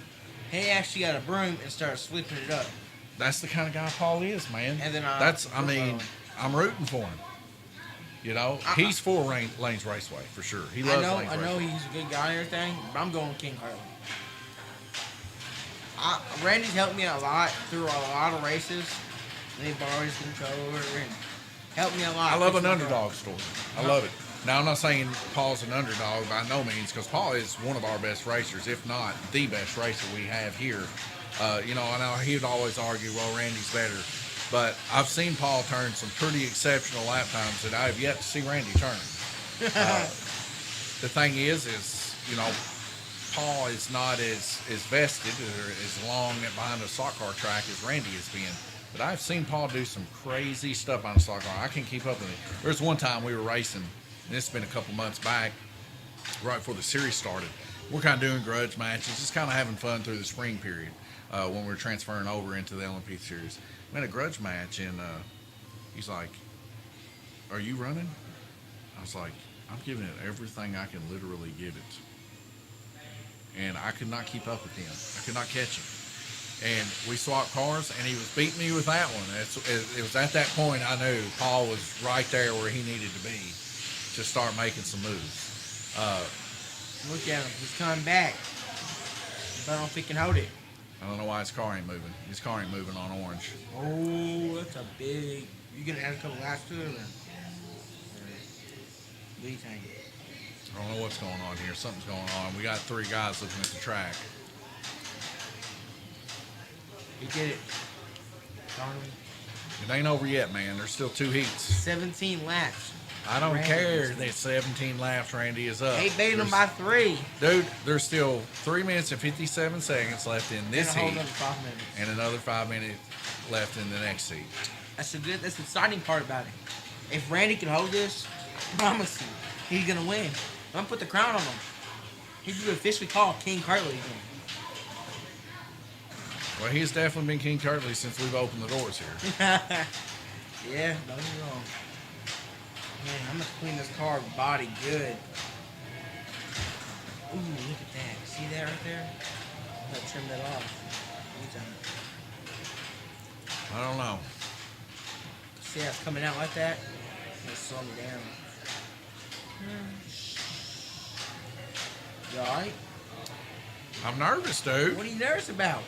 Speaker 2: He actually got a broom and started sweeping it up.
Speaker 1: That's the kind of guy Paul is, man.
Speaker 2: And then
Speaker 1: I'm rooting for him. You know, he's for Lane's Raceway for sure. He loves Lane's Raceway.
Speaker 2: I know he's a good guy and everything, but I'm going King Harley. Randy's helped me a lot through a lot of races. And he borrowed his controller and helped me a lot.
Speaker 1: I love an underdog story. I love it. Now, I'm not saying Paul's an underdog by no means, because Paul is one of our best racers, if not the best racer we have here. I know he would always argue, well, Randy's better. But I've seen Paul turn some pretty exceptional lap times that I've yet to see Randy turn. The thing is, Paul is not as vested or as long behind a stock car track as Randy has been. But I've seen Paul do some crazy stuff on a stock car. I can't keep up with it. There's one time we were racing, and this has been a couple months back, right before the series started. We're kind of doing grudge matches, just kind of having fun through the spring period when we were transferring over into the LMP series. We had a grudge match, and he's like, "Are you running?" I was like, "I'm giving it everything I can literally give it." And I could not keep up with him. I could not catch him. And we swapped cars, and he was beating me with that one. It was at that point I knew Paul was right there where he needed to be to start making some moves.
Speaker 2: Look at him. He's coming back. I don't know if he can hold it.
Speaker 1: I don't know why his car ain't moving. His car ain't moving on orange.
Speaker 2: Oh, that's a big... You gonna add a couple laps to it? Or what do you think?
Speaker 1: I don't know what's going on here. Something's going on. We got 3 guys looking at the track.
Speaker 2: He did it. Donovan.
Speaker 1: It ain't over yet, man. There's still 2 heats.
Speaker 2: 17 laps.
Speaker 1: I don't care that 17 laps Randy is up.
Speaker 2: He beat him by 3.
Speaker 1: Dude, there's still 3 minutes and 57 seconds left in this heat.
Speaker 2: Another 5 minutes.
Speaker 1: And another 5 minutes left in the next heat.
Speaker 2: That's the exciting part about it. If Randy can hold this, I promise you, he's gonna win. I'm gonna put the crown on him. He should officially call King Cartley again.
Speaker 1: Well, he's definitely been King Kirtley since we've opened the doors here.
Speaker 2: Yeah, don't get me wrong. Man, I'm gonna clean this car body good. Ooh, look at that. See that right there? I'm gonna trim that off.
Speaker 1: I don't know.
Speaker 2: See how it's coming out like that? I'm gonna slow me down. You alright?
Speaker 1: I'm nervous, dude.
Speaker 2: What are you nervous about?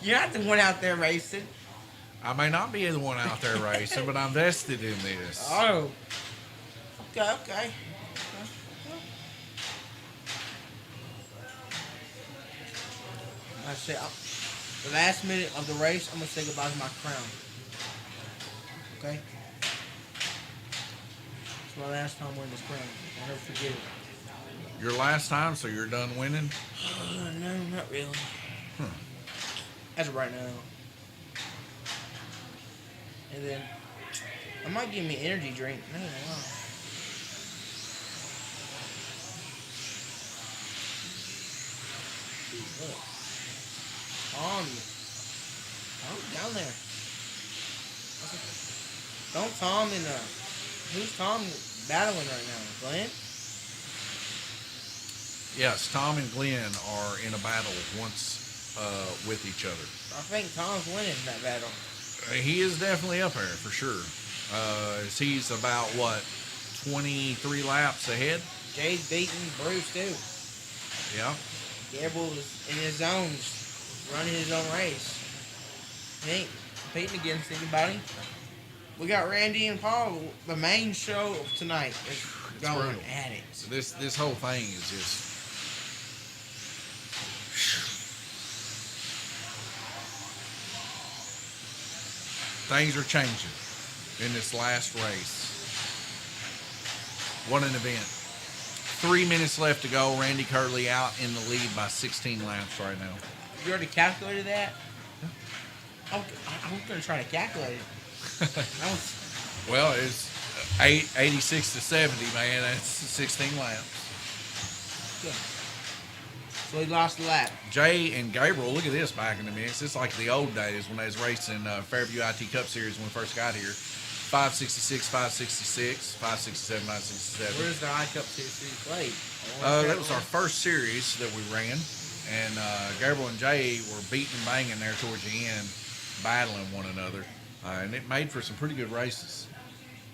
Speaker 2: You're not the one out there racing.
Speaker 1: I may not be the one out there racing, but I'm vested in this.
Speaker 2: Oh. Okay. I say, the last minute of the race, I'm gonna say goodbye to my crown. Okay. It's my last time wearing this crown. I'll never forget it.
Speaker 1: Your last time, so you're done winning?
Speaker 2: No, not really.
Speaker 1: Huh.
Speaker 2: As of right now. And then I might give me an energy drink. I don't know. Look. Tom down there. Don't Tom and who's Tom battling right now? Glenn?
Speaker 1: Yes, Tom and Glenn are in a battle once with each other.
Speaker 2: I think Tom's winning that battle.
Speaker 1: He is definitely up there for sure. He's about what, 23 laps ahead?
Speaker 2: Jay's beating Bruce too.
Speaker 1: Yeah.
Speaker 2: Gabriel is in his zones, running his own race. He ain't competing against anybody. We got Randy and Paul. The main show of tonight is going
Speaker 1: brutal.
Speaker 2: at it.
Speaker 1: This whole thing is just. Things are changing in this last race. What an event. 3 minutes left to go. Randy Curley out in the lead by 16 laps right now.
Speaker 2: You already calculated that? I'm going to try to calculate it.
Speaker 1: Well, it's 86 to 70, man. That's 16 laps.
Speaker 2: Good. So he lost a lap.
Speaker 1: Jay and Gabriel, look at this back in the mix. It's like the old days when they was racing Fairview IT Cup Series when we first got here. 566, 566, 567, 567.
Speaker 2: Where's the I-Cup Series played?
Speaker 1: That was our first series that we ran. And Gabriel and Jay were beating and banging there towards the end, battling one another. And it made for some pretty good races.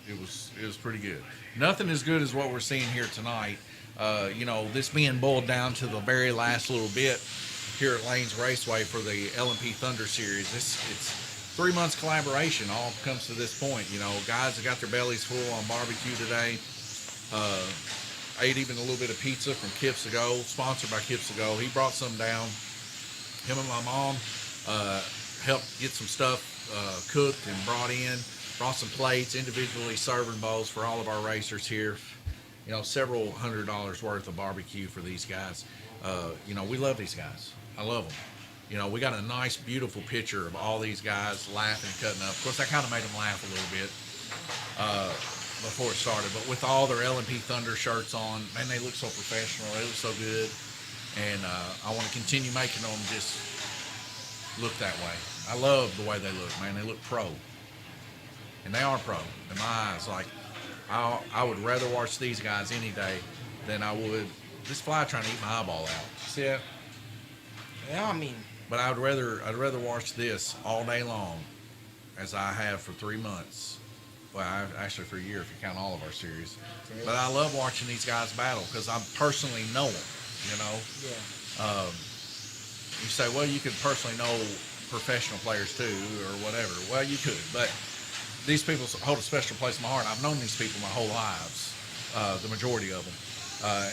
Speaker 1: It was pretty good. Nothing as good as what we're seeing here tonight. This being boiled down to the very last little bit here at Lanes Raceway for the L&P Thunder Series. It's 3 months collaboration. All comes to this point. Guys that got their bellies full on barbecue today. Ate even a little bit of pizza from Kips Ago, sponsored by Kips Ago. He brought some down. Him and my mom helped get some stuff cooked and brought in. Brought some plates, individually serving bowls for all of our racers here. Several $100s worth of barbecue for these guys. We love these guys. I love them. We got a nice, beautiful picture of all these guys laughing and cutting up. Of course, I kind of made them laugh a little bit before it started. But with all their L&P Thunder shirts on, man, they look so professional. They look so good. And I want to continue making them just look that way. I love the way they look, man. They look pro. And they are pro in my eyes. Like, I would rather watch these guys any day than I would this fly trying to eat my eyeball out. See that?
Speaker 2: Yeah, I mean.
Speaker 1: But I'd rather watch this all day long, as I have for 3 months. Well, actually for a year if you count all of our series. But I love watching these guys battle because I personally know them.
Speaker 2: Yeah.
Speaker 1: You say, well, you could personally know professional players too, or whatever. Well, you could, but these people hold a special place in my heart. I've known these people my whole lives, the majority of them.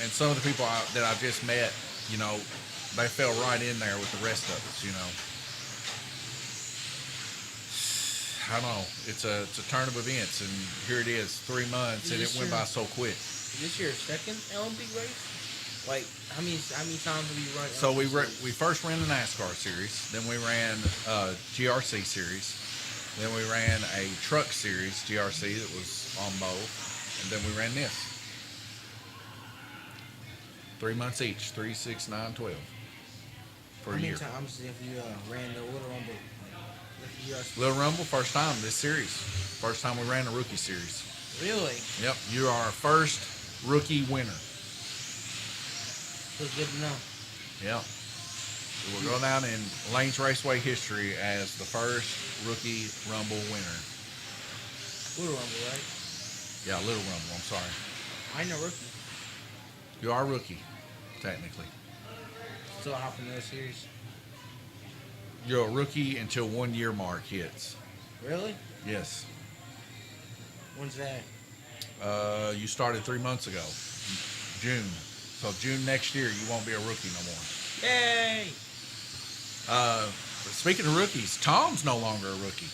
Speaker 1: And some of the people that I've just met, they fell right in there with the rest of us, I don't know. It's a turn of events, and here it is, 3 months, and it went by so quick.
Speaker 2: Is this your second Olympic race? Like, how many times have you run?
Speaker 1: So we first ran the NASCAR series, then we ran GRC series, then we ran a truck series GRC that was on both, and then we ran this. 3 months each, 3, 6, 9, 12 for a year.
Speaker 2: How many times have you ran the Little Rumble?
Speaker 1: Little Rumble, first time this series. First time we ran a rookie series.
Speaker 2: Really?
Speaker 1: Yep, you are our first rookie winner.
Speaker 2: Feels good to know.
Speaker 1: Yep. We will go down in Lanes Raceway history as the first rookie Rumble winner.
Speaker 2: Little Rumble, right?
Speaker 1: Yeah, Little Rumble, I'm sorry.
Speaker 2: I know rookie.
Speaker 1: You are a rookie, technically.
Speaker 2: Still hopping those series.
Speaker 1: You're a rookie until 1 year mark hits.
Speaker 2: Really?
Speaker 1: Yes.
Speaker 2: When's that?
Speaker 1: You started 3 months ago, June. So June next year, you won't be a rookie no more.
Speaker 2: Yay!
Speaker 1: Speaking of rookies, Tom's no longer a rookie.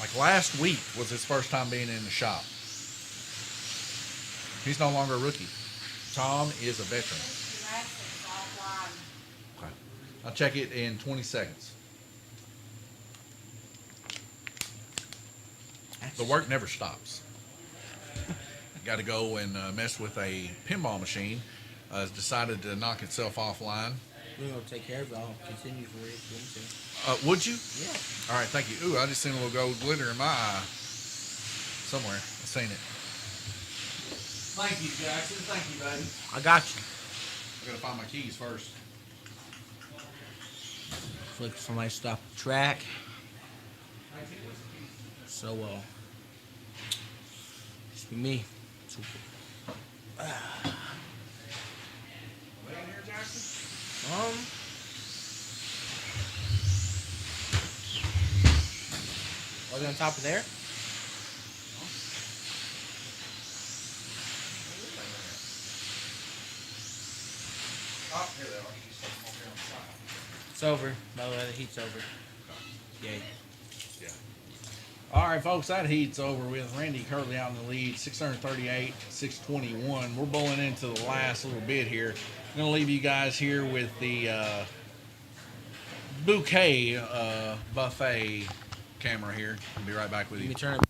Speaker 1: Like last week was his first time being in the shop. He's no longer a rookie. Tom is a veteran.
Speaker 3: Gymnastics offline.
Speaker 1: Okay. I'll check it in 20 seconds. The work never stops. Got to go and mess with a pinball machine. Has decided to knock itself offline.
Speaker 2: We're going to take care of it. I'll continue for it if you want to.
Speaker 1: Would you?
Speaker 2: Yeah.
Speaker 1: All right, thank you. Ooh, I just seen a little gold glitter in my eye. Somewhere. I seen it. Thank you, Jackson. Thank you, buddy.
Speaker 2: I got you.
Speaker 1: I gotta find my keys first.
Speaker 2: Looking for my stop track. So, just be me. So,
Speaker 1: Way in here, Jackson?
Speaker 2: Are they on top of there?
Speaker 1: Oh, here they are. You set them over here on the side.
Speaker 2: It's over. By the way, the heat's over. Yay.
Speaker 1: Yeah. All right, folks, that heat's over with. Randy currently out in the lead, 638, 621. We're bowling into the last little bit here. I'm going to leave you guys here with the bouquet buffet camera here. I'll be right back with
Speaker 2: Let
Speaker 1: you.
Speaker 2: me turn it.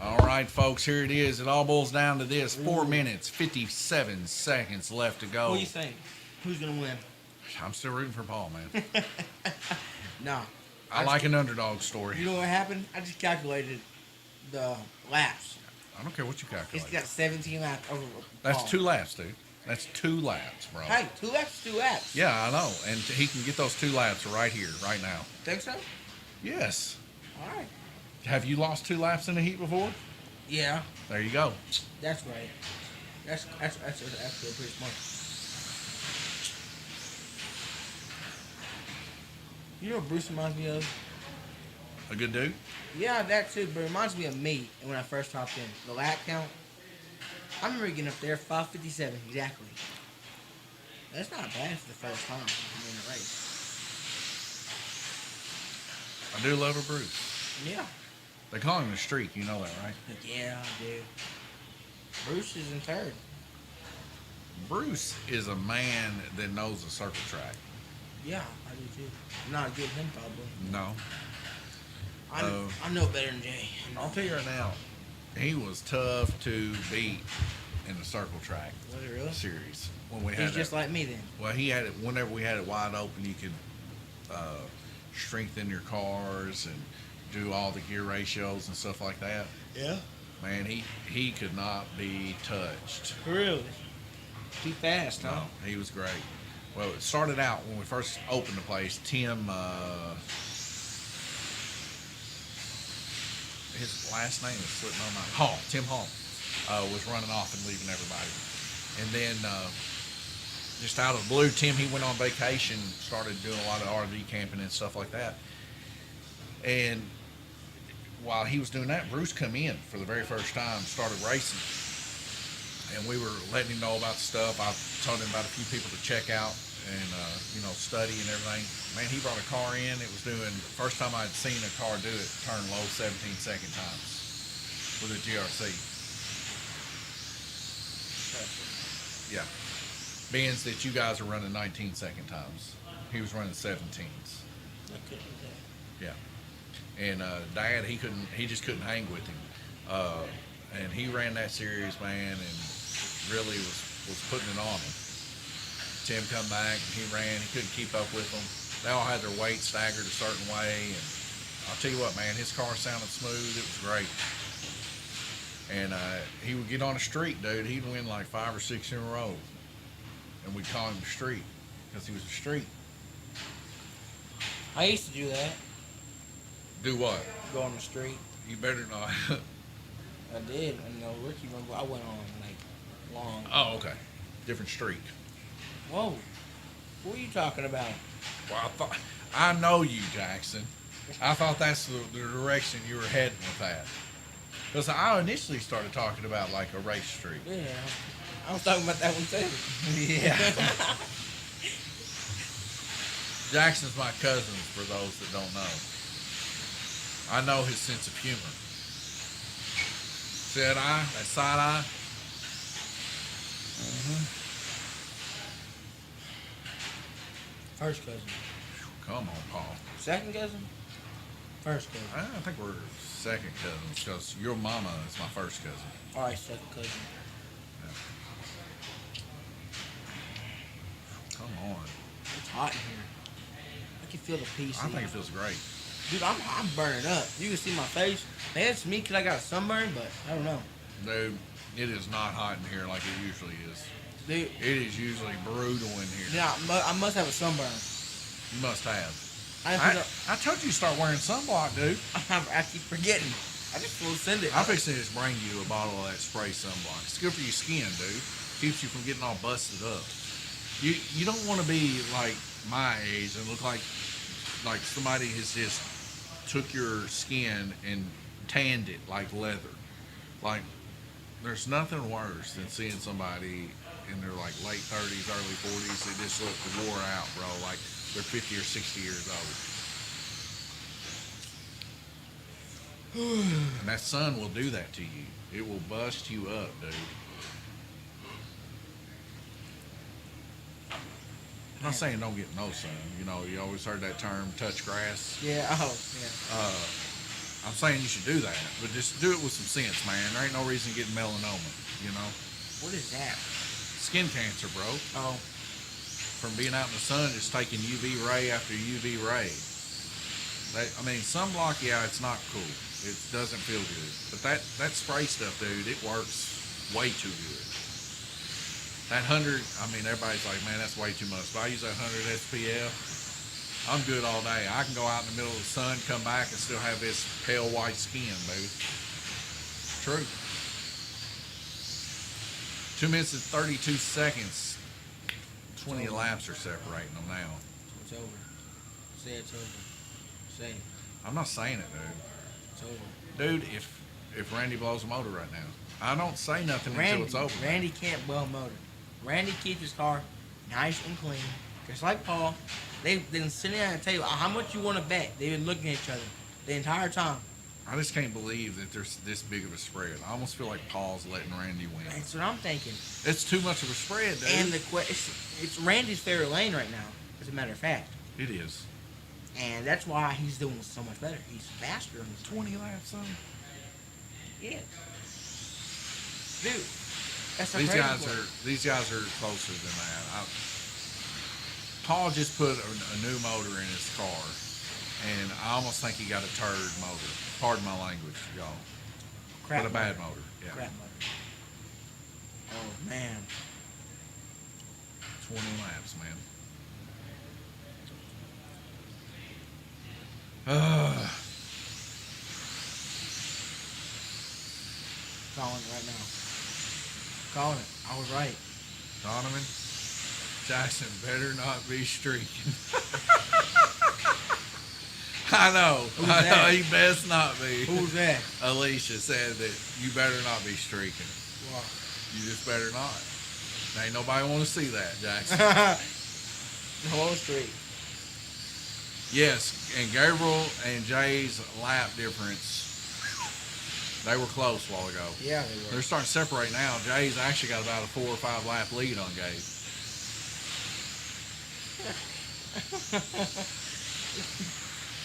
Speaker 1: All right, folks, here it is. It all boils down to this. 4 minutes, 57 seconds left to go.
Speaker 2: What do you think? Who's going to win?
Speaker 1: I'm still rooting for Paul, man.
Speaker 2: No.
Speaker 1: I like an underdog story.
Speaker 2: You know what happened? I just calculated the laps.
Speaker 1: I don't care what you calculate.
Speaker 2: It's got 17 laps over
Speaker 1: That's
Speaker 2: Paul.
Speaker 1: 2 laps, dude. That's 2 laps, bro.
Speaker 2: Hey, 2 laps, 2 laps.
Speaker 1: Yeah, I know. And he can get those 2 laps right here, right now.
Speaker 2: Think so?
Speaker 1: Yes.
Speaker 2: All right.
Speaker 1: Have you lost 2 laps in the heat before?
Speaker 2: Yeah,
Speaker 1: There you go.
Speaker 2: that's right. That's actually pretty smart. You know what Bruce reminds me of?
Speaker 1: A good dude?
Speaker 2: Yeah, that too, but it reminds me of me when I first hopped in. The lap count. I remember getting up there 5:57 exactly. That's not bad for the first time in a race.
Speaker 1: I do love a Bruce.
Speaker 2: Yeah.
Speaker 1: They call him the Streak. You know that, right?
Speaker 2: Yeah, dude. Bruce is in third.
Speaker 1: Bruce is a man that knows the circle track.
Speaker 2: Yeah, I do too. Not good him probably.
Speaker 1: No.
Speaker 2: I know better than Jay.
Speaker 1: I'll tell you right now, he was tough to beat in the circle track
Speaker 2: Was it really?
Speaker 1: series when we had
Speaker 2: He's just like me then.
Speaker 1: Well, he had it whenever we had it wide open. You could strengthen your cars and do all the gear ratios and stuff like that.
Speaker 2: Yeah.
Speaker 1: Man, he could not be touched.
Speaker 2: Really? Too fast, huh?
Speaker 1: No, he was great. Well, it started out when we first opened the place. Tim, his last name is slipping on my Hall. Tim Hall was running off and leaving everybody, and then just out of the blue, Tim he went on vacation, started doing a lot of RV camping and stuff like that. And while he was doing that, Bruce come in for the very first time, started racing. And we were letting him know about stuff. I told him about a few people to check out and, study and everything. Man, he brought a car in. It was doing, first time I'd seen a car do it, turn low 17-second times with a GRC. Yeah. Being that you guys are running 19-second times, he was running 17s. Yeah. And Dad, he just couldn't hang with him. And he ran that series, man, and really was putting it on him. Tim come back, and he ran. He couldn't keep up with them. They all had their weight staggered a certain way, and I'll tell you what, man, his car sounded smooth. It was great. And he would get on a streak, dude. He'd win like 5 or 6 in a row, and we'd call him the Streak because he was a streak.
Speaker 2: I used to do that.
Speaker 1: Do what?
Speaker 2: Go on the street.
Speaker 1: You better not.
Speaker 2: I did. And Ricky Rumble, I went on like long.
Speaker 1: Oh, okay. Different streak.
Speaker 2: Whoa. What are you talking about?
Speaker 1: Well, I know you, Jackson. I thought that's the direction you were heading with that. Because I initially started talking about like a race streak.
Speaker 2: Yeah. I was talking about that one too.
Speaker 1: Yeah. Jackson's my cousin, for those that don't know. I know his sense of humor. Said eye, that side eye. Mm-hmm.
Speaker 2: First cousin.
Speaker 1: Come on, Paul.
Speaker 2: Second cousin? First cousin.
Speaker 1: I think we're second cousins because your mama is my first cousin.
Speaker 2: All right, second cousin.
Speaker 1: Come on.
Speaker 2: It's hot in here. I can feel the PC.
Speaker 1: I think it feels great.
Speaker 2: Dude, I'm burning up. You can see my face. Maybe it's me because I got a sunburn, but I don't know.
Speaker 1: Dude, it is not hot in here like it usually is.
Speaker 2: Dude,
Speaker 1: It is usually brutal in here.
Speaker 2: yeah, I must have a sunburn.
Speaker 1: You must have.
Speaker 2: I
Speaker 1: I told you to start wearing sunblock, dude.
Speaker 2: I keep forgetting. I just will send it.
Speaker 1: I'm fixing to just bring you a bottle of that spray sunblock. It's good for your skin, dude. Keeps you from getting all busted up. You don't want to be like my age and look like somebody has just took your skin and tanned it like leather. Like there's nothing worse than seeing somebody in their like late 30s, early 40s that just look wore out, bro. Like they're 50 or 60 years old. And that sun will do that to you. It will bust you up, dude. I'm not saying don't get no sun. You know, you always heard that term, touch grass.
Speaker 2: Yeah, yeah.
Speaker 1: I'm saying you should do that, but just do it with some sense, man. There ain't no reason to get melanoma, you know?
Speaker 2: What is that?
Speaker 1: Skin cancer, bro.
Speaker 2: Oh,
Speaker 1: From being out in the sun, just taking UV ray after UV ray. Sunblock, yeah, it's not cool. It doesn't feel good. But that spray stuff, dude, it works way too good. That 100, everybody's like, man, that's way too much. But I use that 100 SPF. I'm good all day. I can go out in the middle of the sun, come back, and still have this pale white skin, baby. True. 2 minutes and 32 seconds. 20 laps are separating them now.
Speaker 2: it's over. Say it's over. Say it.
Speaker 1: I'm not saying it, dude.
Speaker 2: It's over.
Speaker 1: Dude, if Randy blows a motor right now, I don't say nothing
Speaker 2: Randy,
Speaker 1: until it's over.
Speaker 2: Randy can't blow a motor. Randy keeps his car nice and clean. Just like Paul. They've been sitting at the table. How much you want to bet? They've been looking at each other the entire time.
Speaker 1: I just can't believe that there's this big of a spread. I almost feel like Paul's letting Randy win.
Speaker 2: That's what I'm thinking.
Speaker 1: It's too much of a spread, dude.
Speaker 2: And it's Randy's favorite lane right now, as a matter of fact.
Speaker 1: It is.
Speaker 2: And that's why he's doing so much better. He's faster.
Speaker 1: 20 laps, son.
Speaker 2: Yeah. Dude, that's
Speaker 1: These guys are closer than that. Paul just put a new motor in his car, and I almost think he got a turd motor. Pardon my language, y'all.
Speaker 2: Crap
Speaker 1: But a bad motor. Yeah.
Speaker 2: Crap motor. Oh man.
Speaker 1: 20 laps, man.
Speaker 2: Calling it right now. Calling it. I was right.
Speaker 1: Donovan, Jackson better not be streaking. I know.
Speaker 2: That?
Speaker 1: He best not be.
Speaker 2: Who's that?
Speaker 1: Alicia said that you better not be streaking.
Speaker 2: Wow.
Speaker 1: You just better not. Ain't nobody want to see that, Jackson.
Speaker 2: Whole street.
Speaker 1: Yes, and Gabriel and Jay's lap difference, they were close a while ago.
Speaker 2: Yeah, they were.
Speaker 1: They're starting to separate now. Jay's actually got about a 4 or 5 lap lead on Gabe.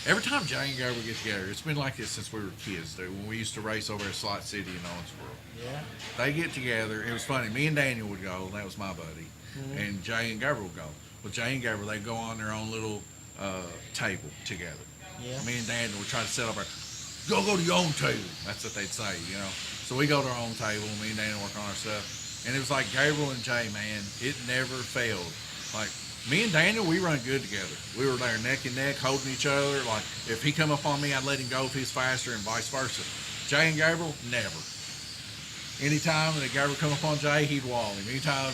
Speaker 1: Every time Jay and Gabriel get together, it's been like this since we were kids, dude. When we used to race over at Slot City in Owensboro.
Speaker 2: Yeah.
Speaker 1: They get together. It was funny. Me and Daniel would go, and that was my buddy.
Speaker 2: Mm-hmm.
Speaker 1: And Jay and Gabriel would go. Well, Jay and Gabriel, they go on their own little table together.
Speaker 2: Yeah.
Speaker 1: Me and Daniel would try to set up our, go to your own table. That's what they'd say, you know. So we go to our own table. Me and Daniel work on our stuff. And it was like Gabriel and Jay, man. It never failed. Like, me and Daniel, we run good together. We were there neck and neck, holding each other. Like, if he come up on me, I'd let him go if he's faster, and vice versa. Jay and Gabriel, never. Anytime that Gabriel come up on Jay, he'd wall him. Anytime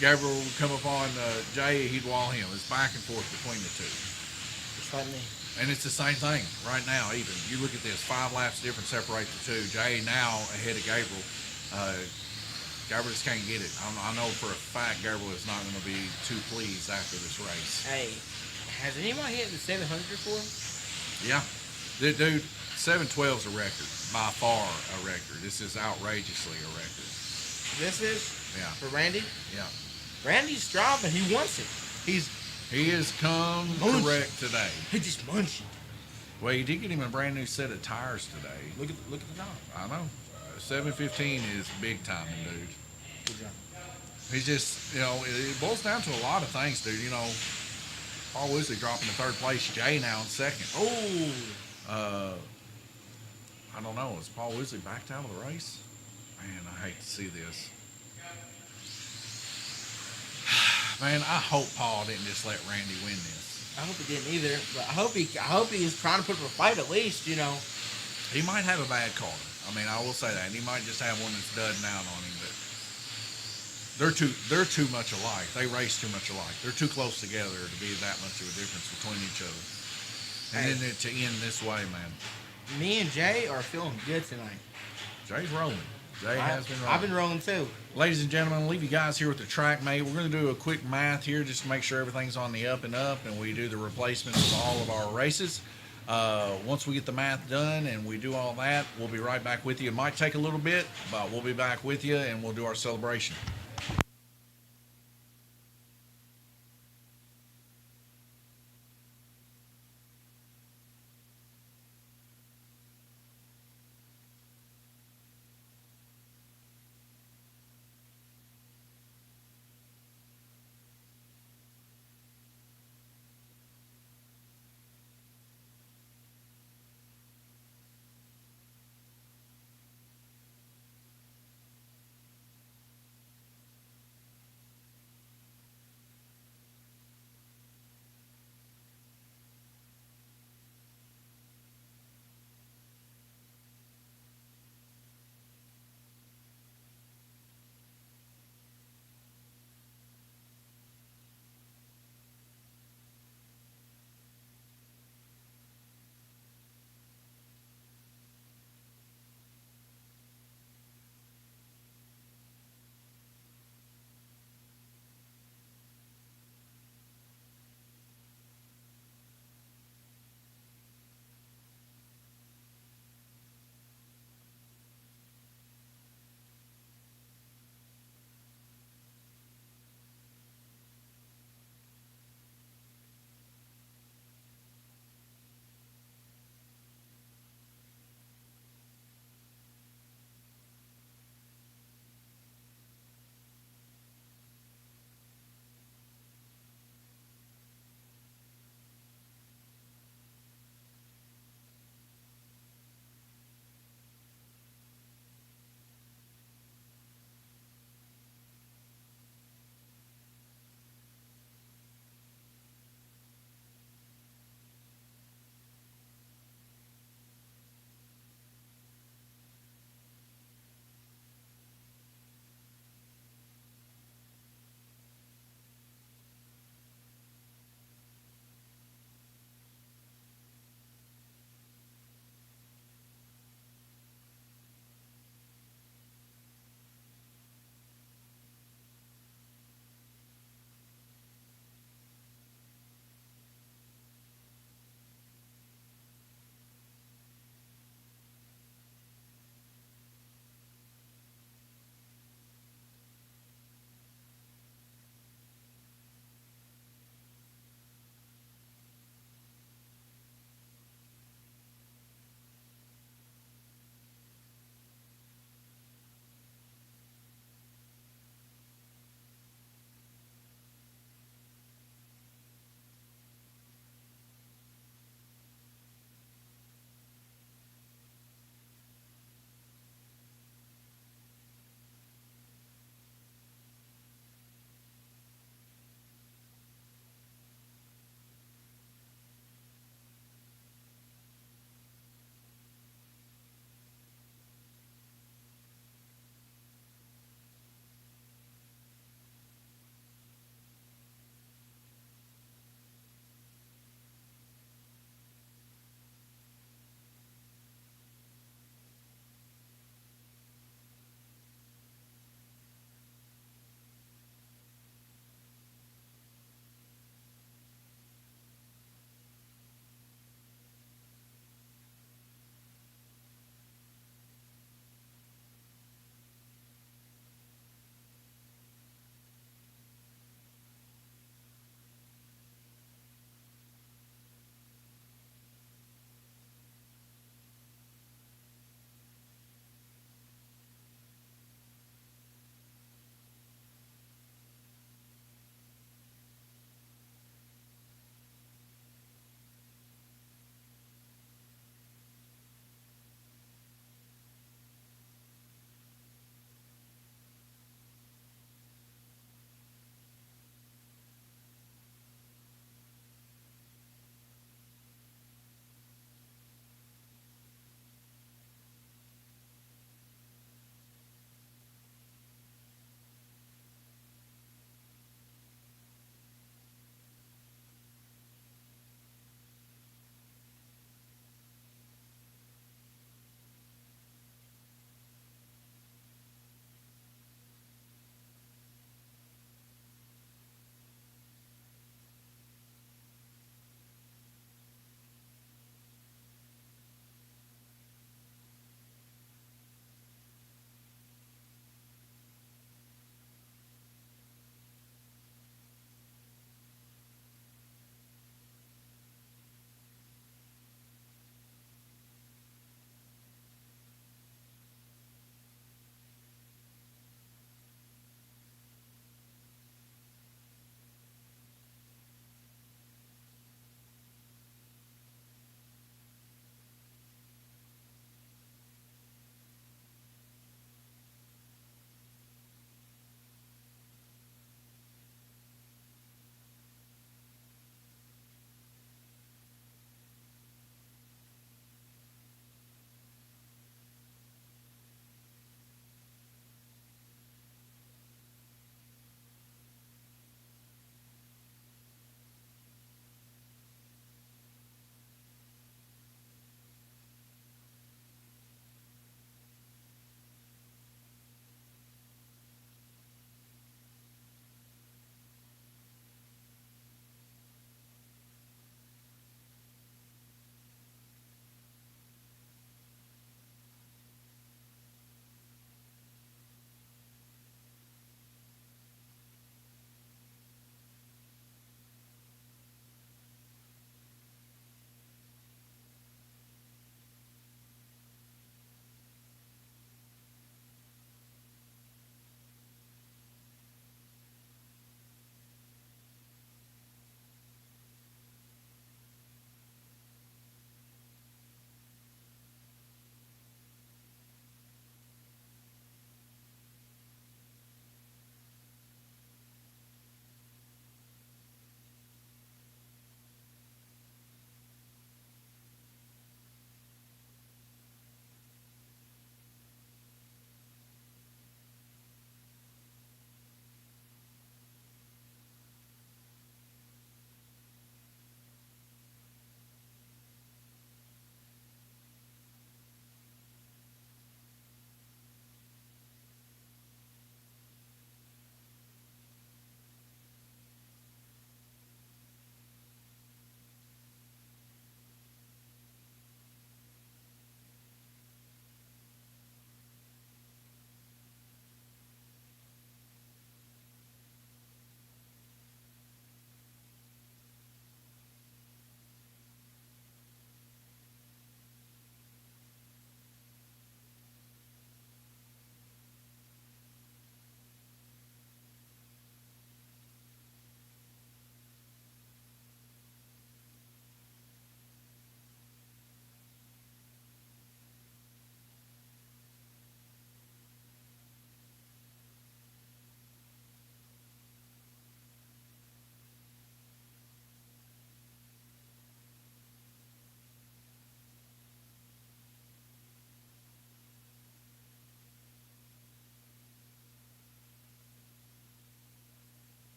Speaker 1: Gabriel would come up on Jay, he'd wall him. It's back and forth between the two.
Speaker 2: Just like me.
Speaker 1: And it's the same thing right now, even. You look at this, 5 laps difference separate the two. Jay now ahead of Gabriel. Gabriel just can't get it. I know for a fact Gabriel is not going to be too pleased after this race.
Speaker 2: Hey, has anybody hit the 700 before?
Speaker 1: Yeah. Dude, 712 is a record. By far a record. This is outrageously a record.
Speaker 2: This is?
Speaker 1: Yeah.
Speaker 2: For Randy?
Speaker 1: Yeah.
Speaker 2: Randy's driving. He wants it.
Speaker 1: He has come
Speaker 2: Munching.
Speaker 1: correct today.
Speaker 2: He just munching.
Speaker 1: Well, you did get him a brand new set of tires today.
Speaker 2: Look at the knob.
Speaker 1: I know. 715 is big timing, dude.
Speaker 2: Good job.
Speaker 1: He's just, you know, it boils down to a lot of things, dude. You know, Paul Woosley dropping to 3rd place. Jay now in 2nd.
Speaker 2: Oh.
Speaker 1: I don't know. Is Paul Woosley backed out of the race? Man, I hate to see this. Man, I hope Paul didn't just let Randy win this.
Speaker 2: I hope he didn't either. But I hope he is trying to put up a fight at least, you know.
Speaker 1: He might have a bad car. I mean, I will say that. And he might just have one that's dudding out on him. But they're too much alike. They race too much alike. They're too close together to be that much of a difference between each other. And then to end this way, man.
Speaker 2: Me and Jay are feeling good tonight.
Speaker 1: Jay's rolling. Jay has been rolling.
Speaker 2: I've been rolling too.
Speaker 1: Ladies and gentlemen, I'll leave you guys here with the track mate. We're going to do a quick math here just to make sure everything's on the up and up, and we do the replacements of all of our races. Once we get the math done and we do all that, we'll be right back with you. It might take a little bit, but we'll be back with you, and we'll do our celebration.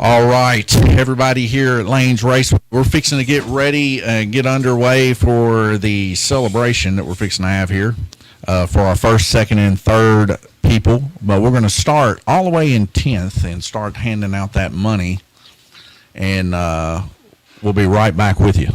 Speaker 1: All right, everybody here at Lane's Race, we're fixing to get ready and get underway for the celebration that we're fixing to have here for our first, second, and third people. But we're going to start all the way in 10th and start handing out that money, and we'll be right back with you.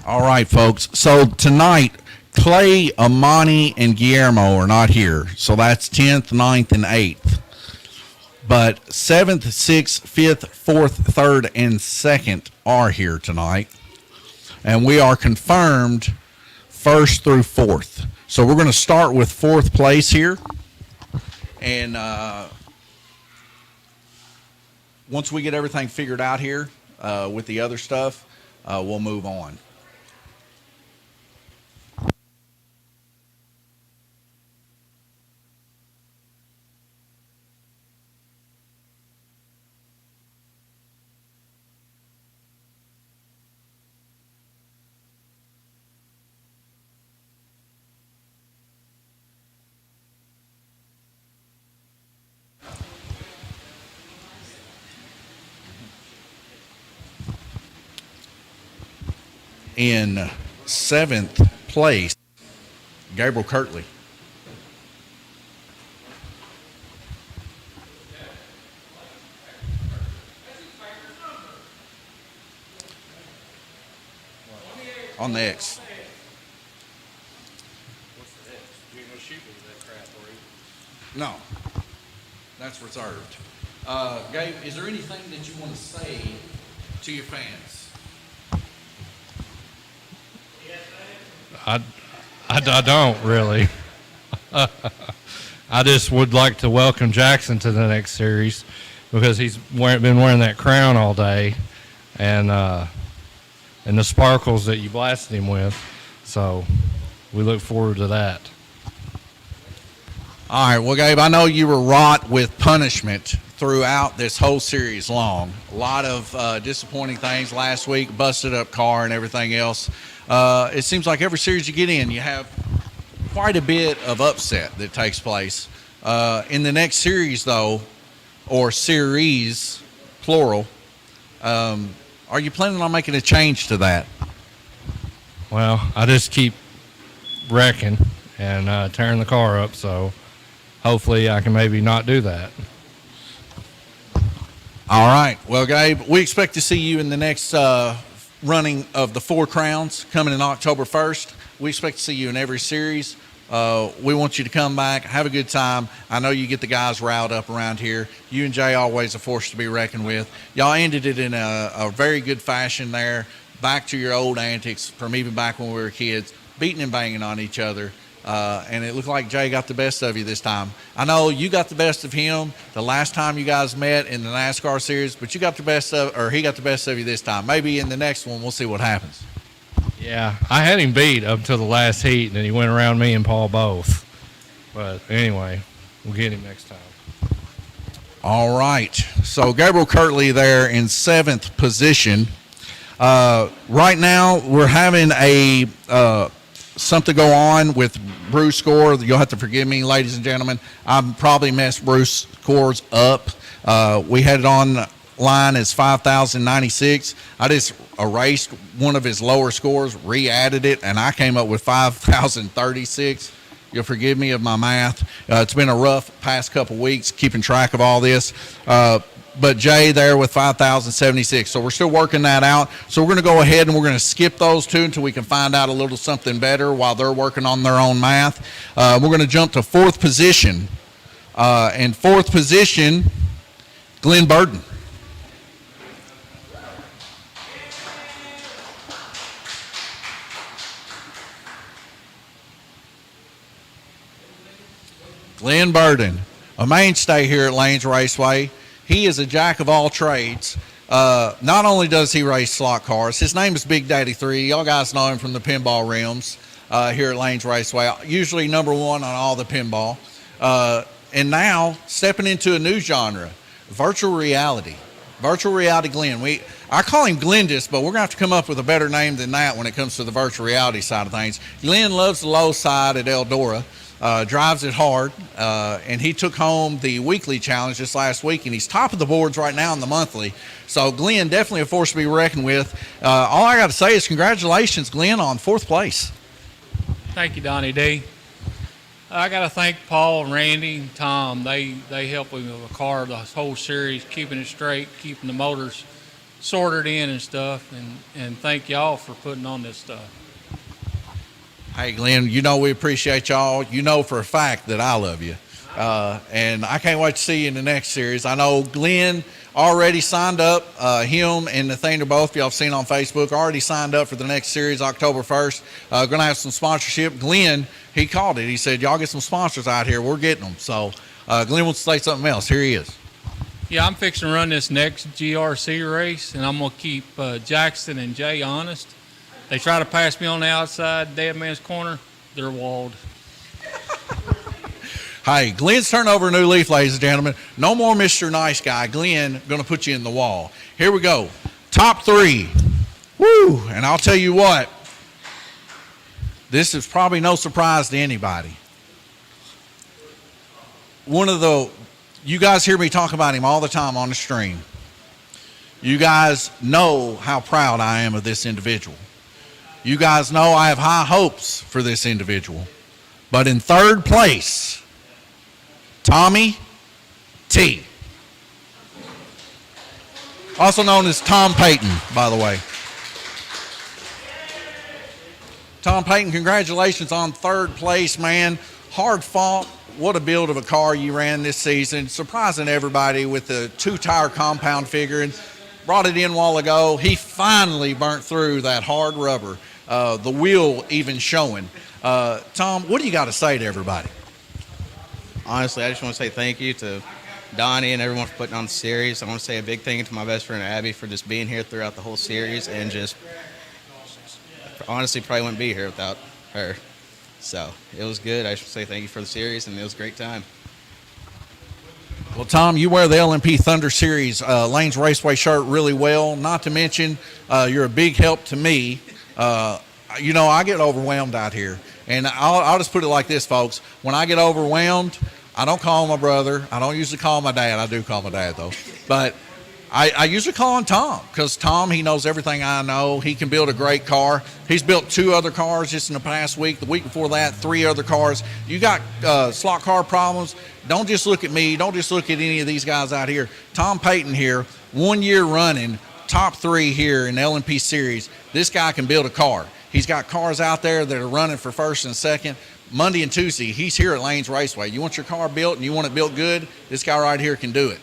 Speaker 1: All right, folks. So tonight, Clay, Amani, and Guillermo are not here. So that's 10th, 9th, and 8th. But 7th, 6th, 5th, 4th, 3rd, and 2nd are here tonight. And we are confirmed 1st through 4th. So we're going to start with 4th place here. And once we get everything figured out here with the other stuff, we'll move on. In 7th place, Gabriel Kirtley. On the X.
Speaker 4: What's the X? You ain't gonna shoot me with that crap, are you?
Speaker 1: No, that's reserved. Gabe, is there anything that you want to say to your fans?
Speaker 4: I don't really. I just would like to welcome Jackson to the next series because he's been wearing that crown all day, and the sparkles that you blasted him with. So we look forward to that.
Speaker 1: All right, well, Gabe, I know you were wrought with punishment throughout this whole series long. A lot of disappointing things last week, busted up car and everything else. It seems like every series you get in, you have quite a bit of upset that takes place. In the next series, though, or series, plural, are you planning on making a change to that?
Speaker 4: Well, I just keep wrecking and tearing the car up, so hopefully I can maybe not do that.
Speaker 1: All right. Well, Gabe, we expect to see you in the next running of the 4 Crowns coming in October 1st. We expect to see you in every series. We want you to come back, have a good time. I know you get the guys riled up around here. You and Jay always a force to be reckoned with. Y'all ended it in a very good fashion there, back to your old antics from even back when we were kids, beating and banging on each other. And it looked like Jay got the best of you this time. I know you got the best of him the last time you guys met in the NASCAR series, but you got the best of, or he got the best of you this time. Maybe in the next one, we'll see what happens.
Speaker 4: Yeah, I had him beat up until the last heat, and then he went around me and Paul both. But anyway, we'll get him next time.
Speaker 1: All right. So Gabriel Kirtley there in 7th position. Right now, we're having a something go on with Bruce score. You'll have to forgive me, ladies and gentlemen. I probably messed Bruce scores up. We had it on line as 5,096. I just erased one of his lower scores, re-added it, and I came up with 5,036. You'll forgive me of my math. It's been a rough past couple weeks keeping track of all this. But Jay there with 5,076. So we're still working that out. So we're going to go ahead and we're going to skip those two until we can find out a little something better while they're working on their own math. We're going to jump to 4th position. And fourth position, Glenn Burden. Glenn Burden, a mainstay here at Lanes Raceway. He is a jack of all trades. Not only does he race slot cars, his name is Big Daddy 3. Y'all guys know him from the pinball rims here at Lanes Raceway, usually number one on all the pinball. And now stepping into a new genre, virtual reality. Virtual reality Glenn. I call him Glendis, but we're going to have to come up with a better name than that when it comes to the virtual reality side of things. Glenn loves the low side at Eldora. Drives it hard, and he took home the weekly challenge this last week, and he's top of the boards right now in the monthly. So Glenn, definitely a force to be reckoned with. All I got to say is congratulations, Glenn, on fourth place.
Speaker 5: Thank you, Donnie D. I got to thank Paul, Randy, and Tom. They helped me with the car the whole series, keeping it straight, keeping the motors sorted in and stuff, and thank y'all for putting on this stuff.
Speaker 1: Hey, Glenn, you know we appreciate y'all. You know for a fact that I love you. And I can't wait to see you in the next series. I know Glenn already signed up. Him and Nathaniel, both y'all have seen on Facebook, already signed up for the next series, October 1st. Going to have some sponsorship. Glenn, he called it. He said, y'all get some sponsors out here. We're getting them. So Glenn wants to say something else. Here he is.
Speaker 5: Yeah, I'm fixing to run this next GRC race, and I'm going to keep Jackson and Jay honest. They try to pass me on the outside, dead man's corner, they're walled.
Speaker 1: Hey, Glenn's turning over a new leaf, ladies and gentlemen. No more Mr. Nice Guy. Glenn going to put you in the wall. Here we go. Top three. Woo! And I'll tell you what, this is probably no surprise to anybody. You guys hear me talk about him all the time on the stream. You guys know how proud I am of this individual. You guys know I have high hopes for this individual. But in third place, Tommy T. Also known as Tom Payton, by the way. Tom Payton, congratulations on third place, man. Hard fought. What a build of a car you ran this season. Surprising everybody with the 2-tire compound figure. And brought it in a while ago. He finally burnt through that hard rubber. The wheel even showing. Tom, what do you got to say to everybody?
Speaker 6: Honestly, I just want to say thank you to Donnie and everyone for putting on the series. I want to say a big thank you to my best friend Abby for just being here throughout the whole series, and just honestly probably wouldn't be here without her. So it was good. I just want to say thank you for the series, and it was a great time.
Speaker 1: Well, Tom, you wear the LMP Thunder Series Lanes Raceway shirt really well. Not to mention, you're a big help to me. I get overwhelmed out here. And I'll just put it like this, folks. When I get overwhelmed, I don't call my brother. I don't usually call my dad. I do call my dad, though. But I usually call on Tom, because Tom, he knows everything I know. He can build a great car. He's built 2 other cars just in the past week. The week before that, 3 other cars. You got slot car problems, don't just look at me. Don't just look at any of these guys out here. Tom Payton here, 1 year running, top 3 here in the LMP Series. This guy can build a car. He's got cars out there that are running for first and second. Monday and Tuesday, he's here at Lanes Raceway. You want your car built and you want it built good, this guy right here can do it.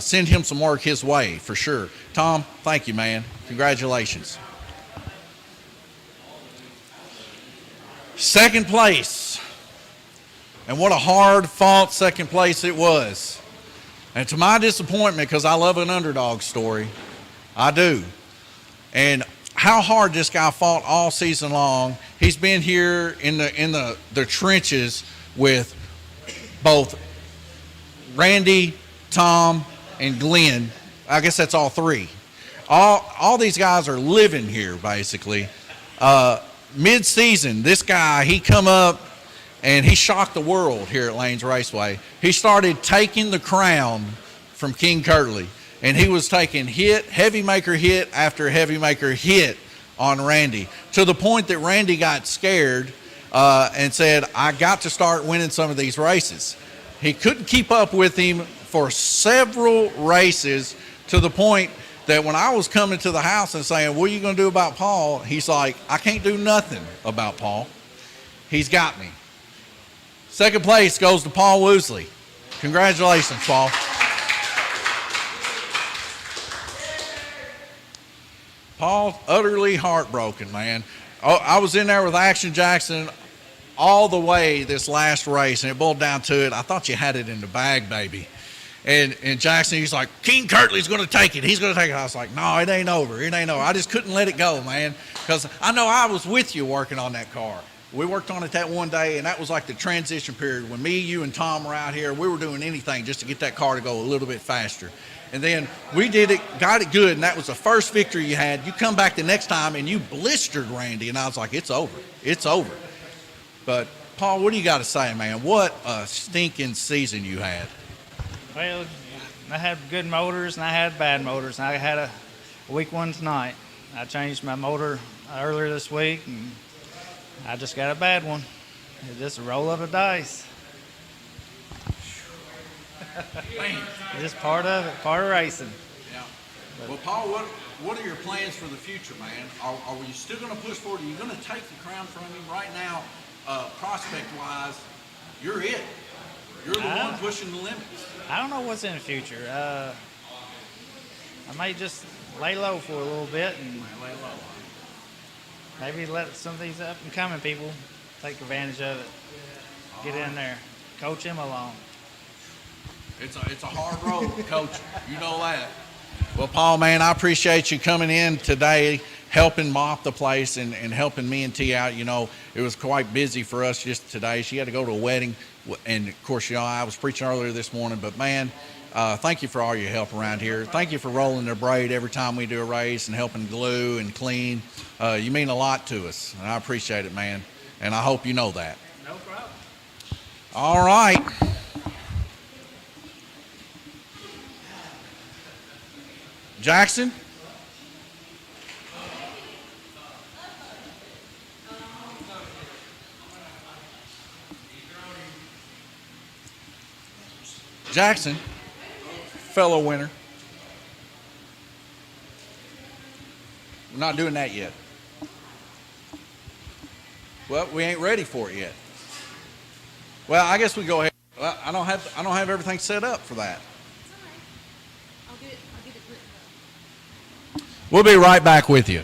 Speaker 1: Send him some work his way for sure. Tom, thank you, man. Congratulations. Second place. And what a hard-fought second place it was. And to my disappointment, because I love an underdog story, I do. And how hard this guy fought all season long. He's been here in the trenches with both Randy, Tom, and Glenn. I guess that's all 3. All these guys are living here, basically. Mid-season, this guy, he come up and he shocked the world here at Lanes Raceway. He started taking the crown from King Kirtley, and he was taking heavy maker hit after heavy maker hit on Randy, to the point that Randy got scared and said, I got to start winning some of these races. He couldn't keep up with him for several races, to the point that when I was coming to the house and saying, what are you going to do about Paul? He's like, I can't do nothing about Paul. He's got me. Second place goes to Paul Woosley. Congratulations, Paul. Paul, utterly heartbroken, man. Oh, I was in there with Action Jackson all the way this last race, and it boiled down to it. I thought you had it in the bag, baby. And Jackson, he's like, King Kirtley's going to take it. He's going to take it. I was like, no, it ain't over. It ain't over. I just couldn't let it go, man, because I know I was with you working on that car. We worked on it that one day, and that was like the transition period. When me, you, and Tom were out here, we were doing anything just to get that car to go a little bit faster. And then we did it, got it good, and that was the first victory you had. You come back the next time, and you blistered Randy, and I was like, it's over. It's over. But, Paul, what do you got to say, man? What a stinking season you had.
Speaker 7: Well, I had good motors, and I had bad motors. I had a weak one tonight. I changed my motor earlier this week, and I just got a bad one. It's just a roll of the dice. It's just part of it, part of racing.
Speaker 1: Yeah. Well, Paul, what are your plans for the future, man? Are you still going to push forward? Are you going to take the crown from him right now? Prospect-wise, you're it. You're the one pushing the limits.
Speaker 7: I don't know what's in the future. I might just lay low for a little bit and maybe let some of these up-and-coming people take advantage of it. Get in there, coach him along.
Speaker 1: It's a hard road, coach. You know that. Well, Paul, man, I appreciate you coming in today, helping mop the place and helping me and T out. You know, it was quite busy for us just today. She had to go to a wedding. And, of course, you know, I was preaching earlier this morning. But, man, thank you for all your help around here. Thank you for rolling the braid every time we do a race and helping glue and clean. You mean a lot to us, and I appreciate it, man. And I hope you know that.
Speaker 7: No problem.
Speaker 1: All right. Jackson? Jackson, fellow winner. We're not doing that yet. Well, we ain't ready for it yet. Well, I guess we go ahead. Well, I don't have everything set up for that.
Speaker 3: I'll get it written up.
Speaker 1: We'll be right back with you.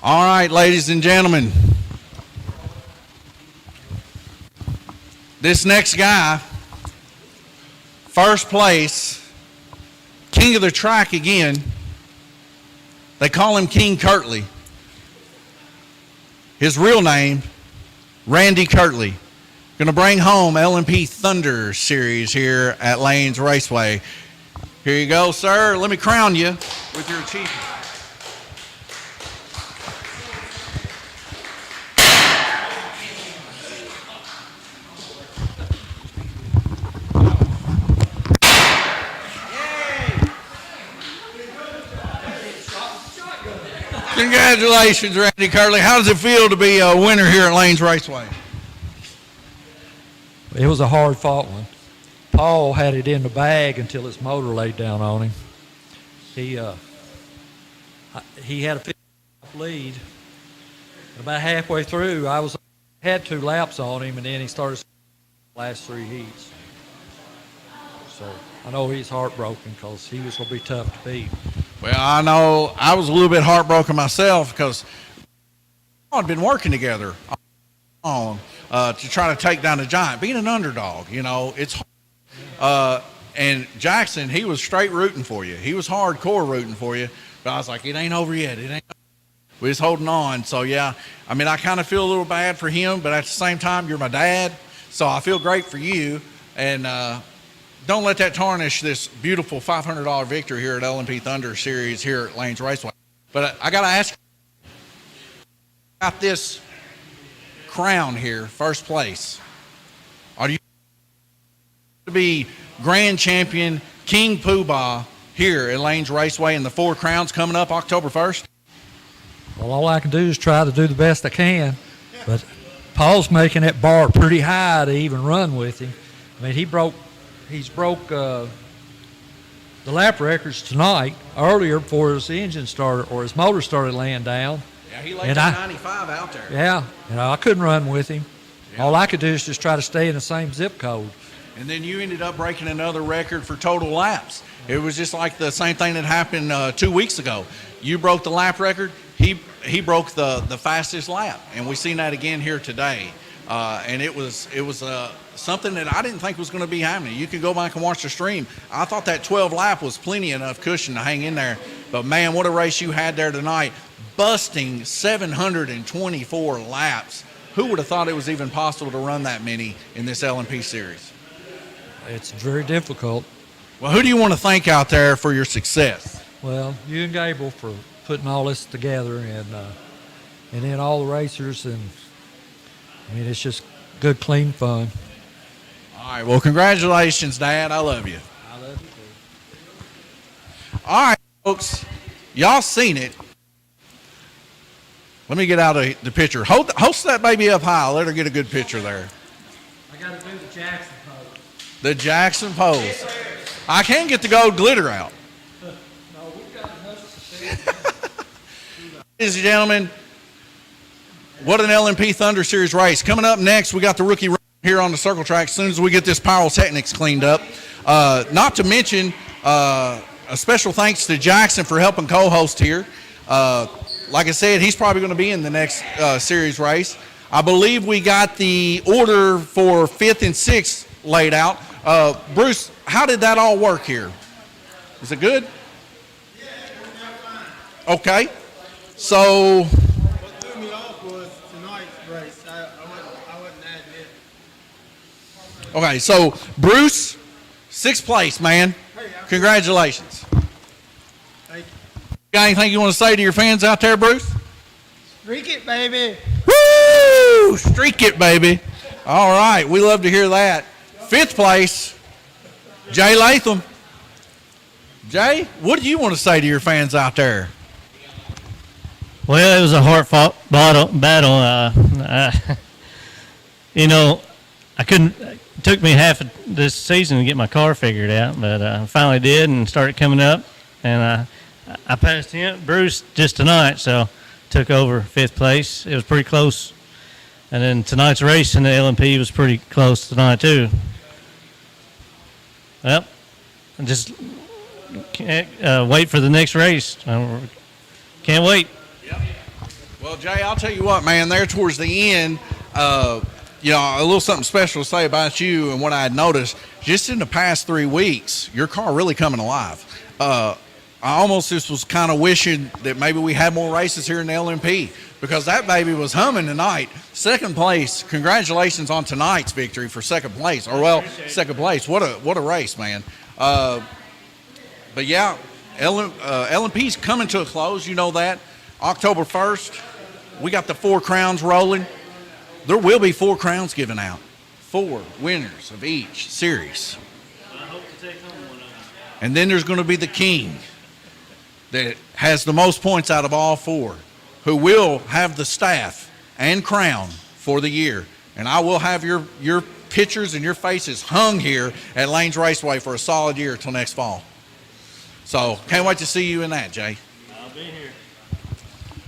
Speaker 1: All right, ladies and gentlemen. This next guy, first place, king of the track again. They call him King Kirtley. His real name, Randy Kirtley. Going to bring home LMP Thunder Series here at Lanes Raceway. Here you go, sir. Let me crown you with your achievement. Congratulations, Randy Kirtley. How does it feel to be a winner here at Lanes Raceway?
Speaker 8: It was a hard-fought one. Paul had it in the bag until his motor laid down on him. He had a 50 lead. About halfway through, had 2 laps on him, and then he started the last 3 heats. So I know he's heartbroken because he was going to be tough to beat.
Speaker 1: Well, I know I was a little bit heartbroken myself because I'd been working together on to try to take down the Giant. Being an underdog, it's hard. And Jackson, he was straight rooting for you. He was hardcore rooting for you. But I was like, it ain't over yet. We're just holding on. So, yeah, I kind of feel a little bad for him, but at the same time, you're my dad. So I feel great for you. And don't let that tarnish this beautiful $500 victory here at LMP Thunder Series here at Lanes Raceway. But I got to ask you about this crown here, first place. Are you to be grand champion King Poobah here at Lanes Raceway and the 4 crowns coming up October 1st?
Speaker 8: Well, all I can do is try to do the best I can. But Paul's making that bar pretty high to even run with him. He's broke the lap records tonight earlier before his engine started or his motor started laying down.
Speaker 1: Yeah, he laid 95 out there.
Speaker 8: Yeah, I couldn't run with him. Yeah. All I could do is just try to stay in the same zip code.
Speaker 1: And then you ended up breaking another record for total laps. It was just like the same thing that happened 2 weeks ago. You broke the lap record. He broke the fastest lap, and we've seen that again here today. And it was something that I didn't think was going to be happening. You can go back and watch the stream. I thought that 12 lap was plenty enough cushion to hang in there. But, man, what a race you had there tonight, busting 724 laps. Who would have thought it was even possible to run that many in this LMP series?
Speaker 8: It's very difficult.
Speaker 1: Well, who do you want to thank out there for your success?
Speaker 8: Well, you and Gable for putting all this together, and then all the racers, and it's just good, clean fun.
Speaker 1: All right, well, congratulations, Dad. I love you.
Speaker 8: I love you too.
Speaker 1: All right, folks, y'all seen it. Let me get out of the picture. Host that baby up high. Let her get a good picture there.
Speaker 8: I got to do the Jackson pose.
Speaker 1: The Jackson pose. I can get the gold glitter out.
Speaker 8: No, we've got enough.
Speaker 1: Ladies and gentlemen, what an LMP Thunder Series race. Coming up next, we got the rookie here on the circle track as soon as we get this pyrotechnics cleaned up. Not to mention a special thanks to Jackson for helping co-host here. Like I said, he's probably going to be in the next series race. I believe we got the order for 5th and 6th laid out. Bruce, how did that all work here? Is it good?
Speaker 9: Yeah, it worked out fine.
Speaker 1: Okay. So
Speaker 9: What threw me off was tonight's race. I wasn't that good.
Speaker 1: okay, so Bruce, 6th place, man. Congratulations.
Speaker 9: Thank you.
Speaker 1: Got anything you want to say to your fans out there, Bruce?
Speaker 9: Streak it, baby.
Speaker 1: Woo! Streak it, baby. All right, we love to hear that. 5th place, Jay Latham. Jay, what do you want to say to your fans out there?
Speaker 10: Well, it was a hard-fought battle. I couldn't. It took me half of this season to get my car figured out, but I finally did and started coming up. And I passed him, Bruce, just tonight, so took over 5th place. It was pretty close. And then tonight's race in the LMP was pretty close tonight too. Well, I just can't wait for the next race. Can't wait.
Speaker 1: Well, Jay, I'll tell you what, man. There towards the end, you know, a little something special to say about you and what I had noticed. Just in the past 3 weeks, your car really coming alive. I almost just was kind of wishing that maybe we had more races here in the LMP because that baby was humming tonight. Second place. Congratulations on tonight's victory for second place. Or, well, second place. What a race, man. But, yeah, LMP's coming to a close. You know that. October 1st, we got the 4 crowns rolling. There will be 4 crowns given out. 4 winners of each series.
Speaker 10: I hope to take home one of them.
Speaker 1: And then there's going to be the king that has the most points out of all 4, who will have the staff and crown for the year. And I will have your pictures and your faces hung here at Lanes Raceway for a solid year till next fall. So can't wait to see you in that, Jay.
Speaker 10: I'll be here.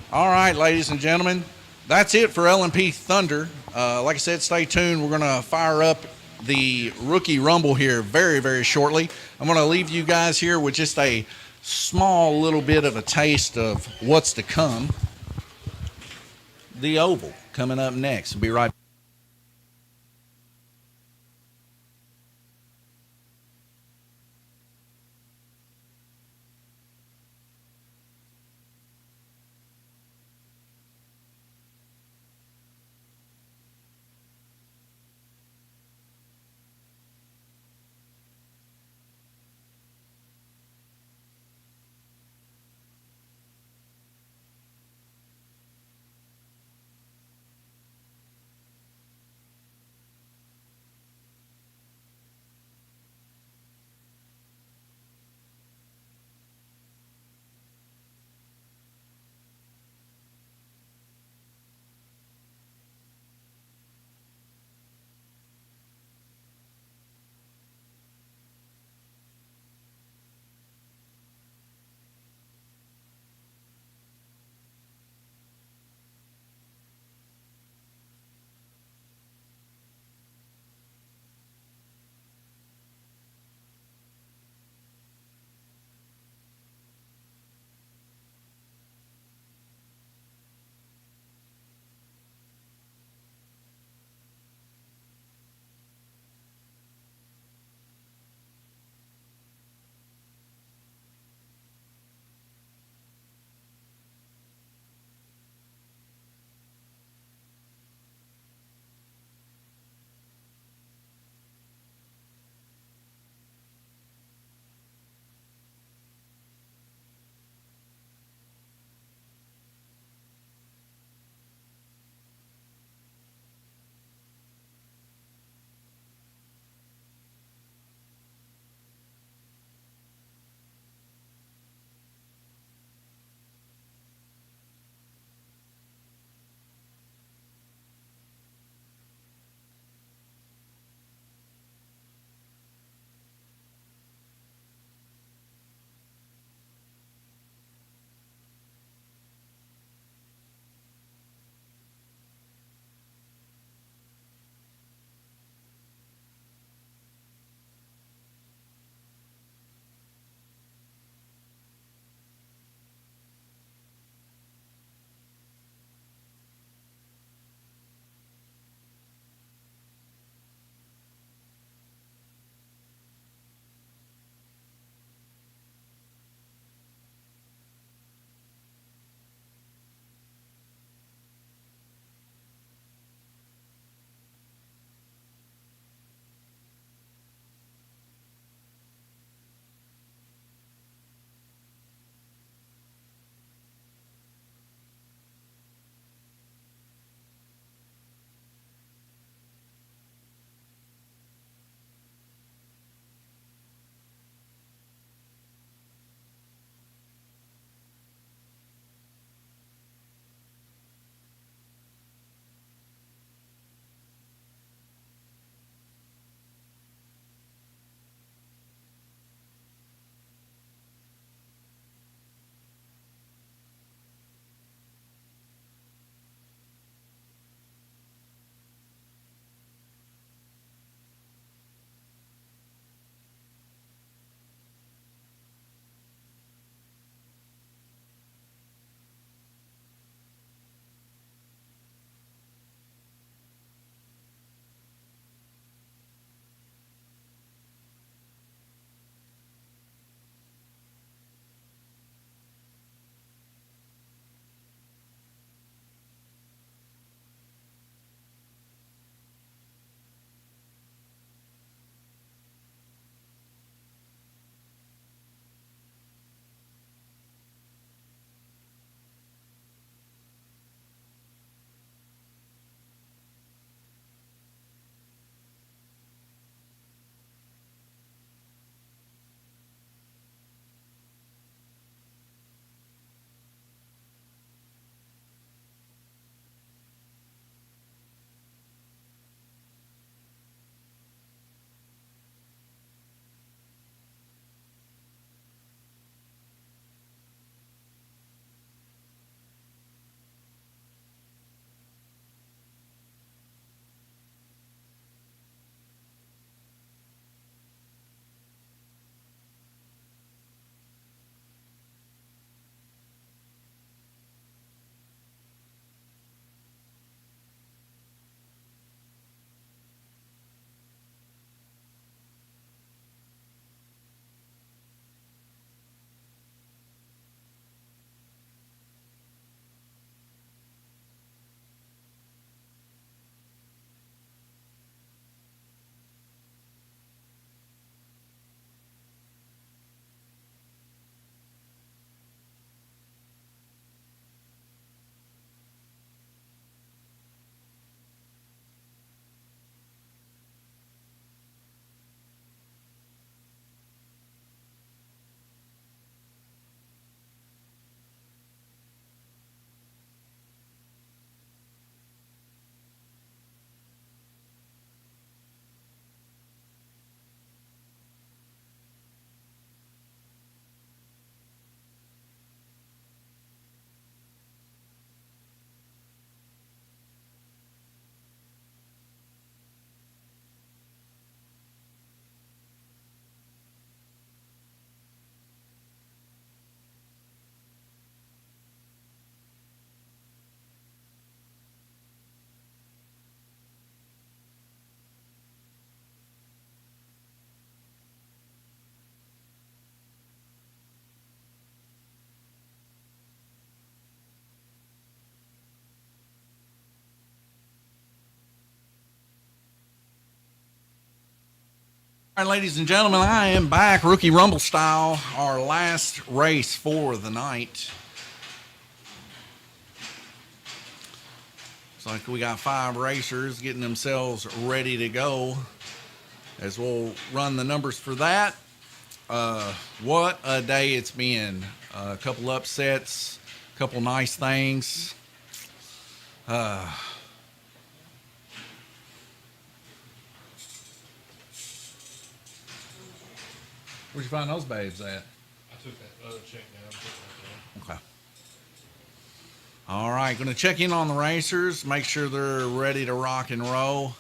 Speaker 1: All right, ladies and gentlemen, that's it for LMP Thunder. Like I said, stay tuned. We're going to fire up the Rookie Rumble here very, very shortly. I'm going to leave you guys here with just a small little bit of a taste of what's to come. The Oval coming up next. We'll be right back. All right, ladies and gentlemen, I am back, Rookie Rumble style, our last race for the night. Looks like we got 5 racers getting themselves ready to go as we'll run the numbers for that. What a day it's been. A couple upsets, a couple nice things. Where'd you find those babes at?
Speaker 4: I took that other check down.
Speaker 1: Okay. All right, going to check in on the racers, make sure they're ready to rock and roll,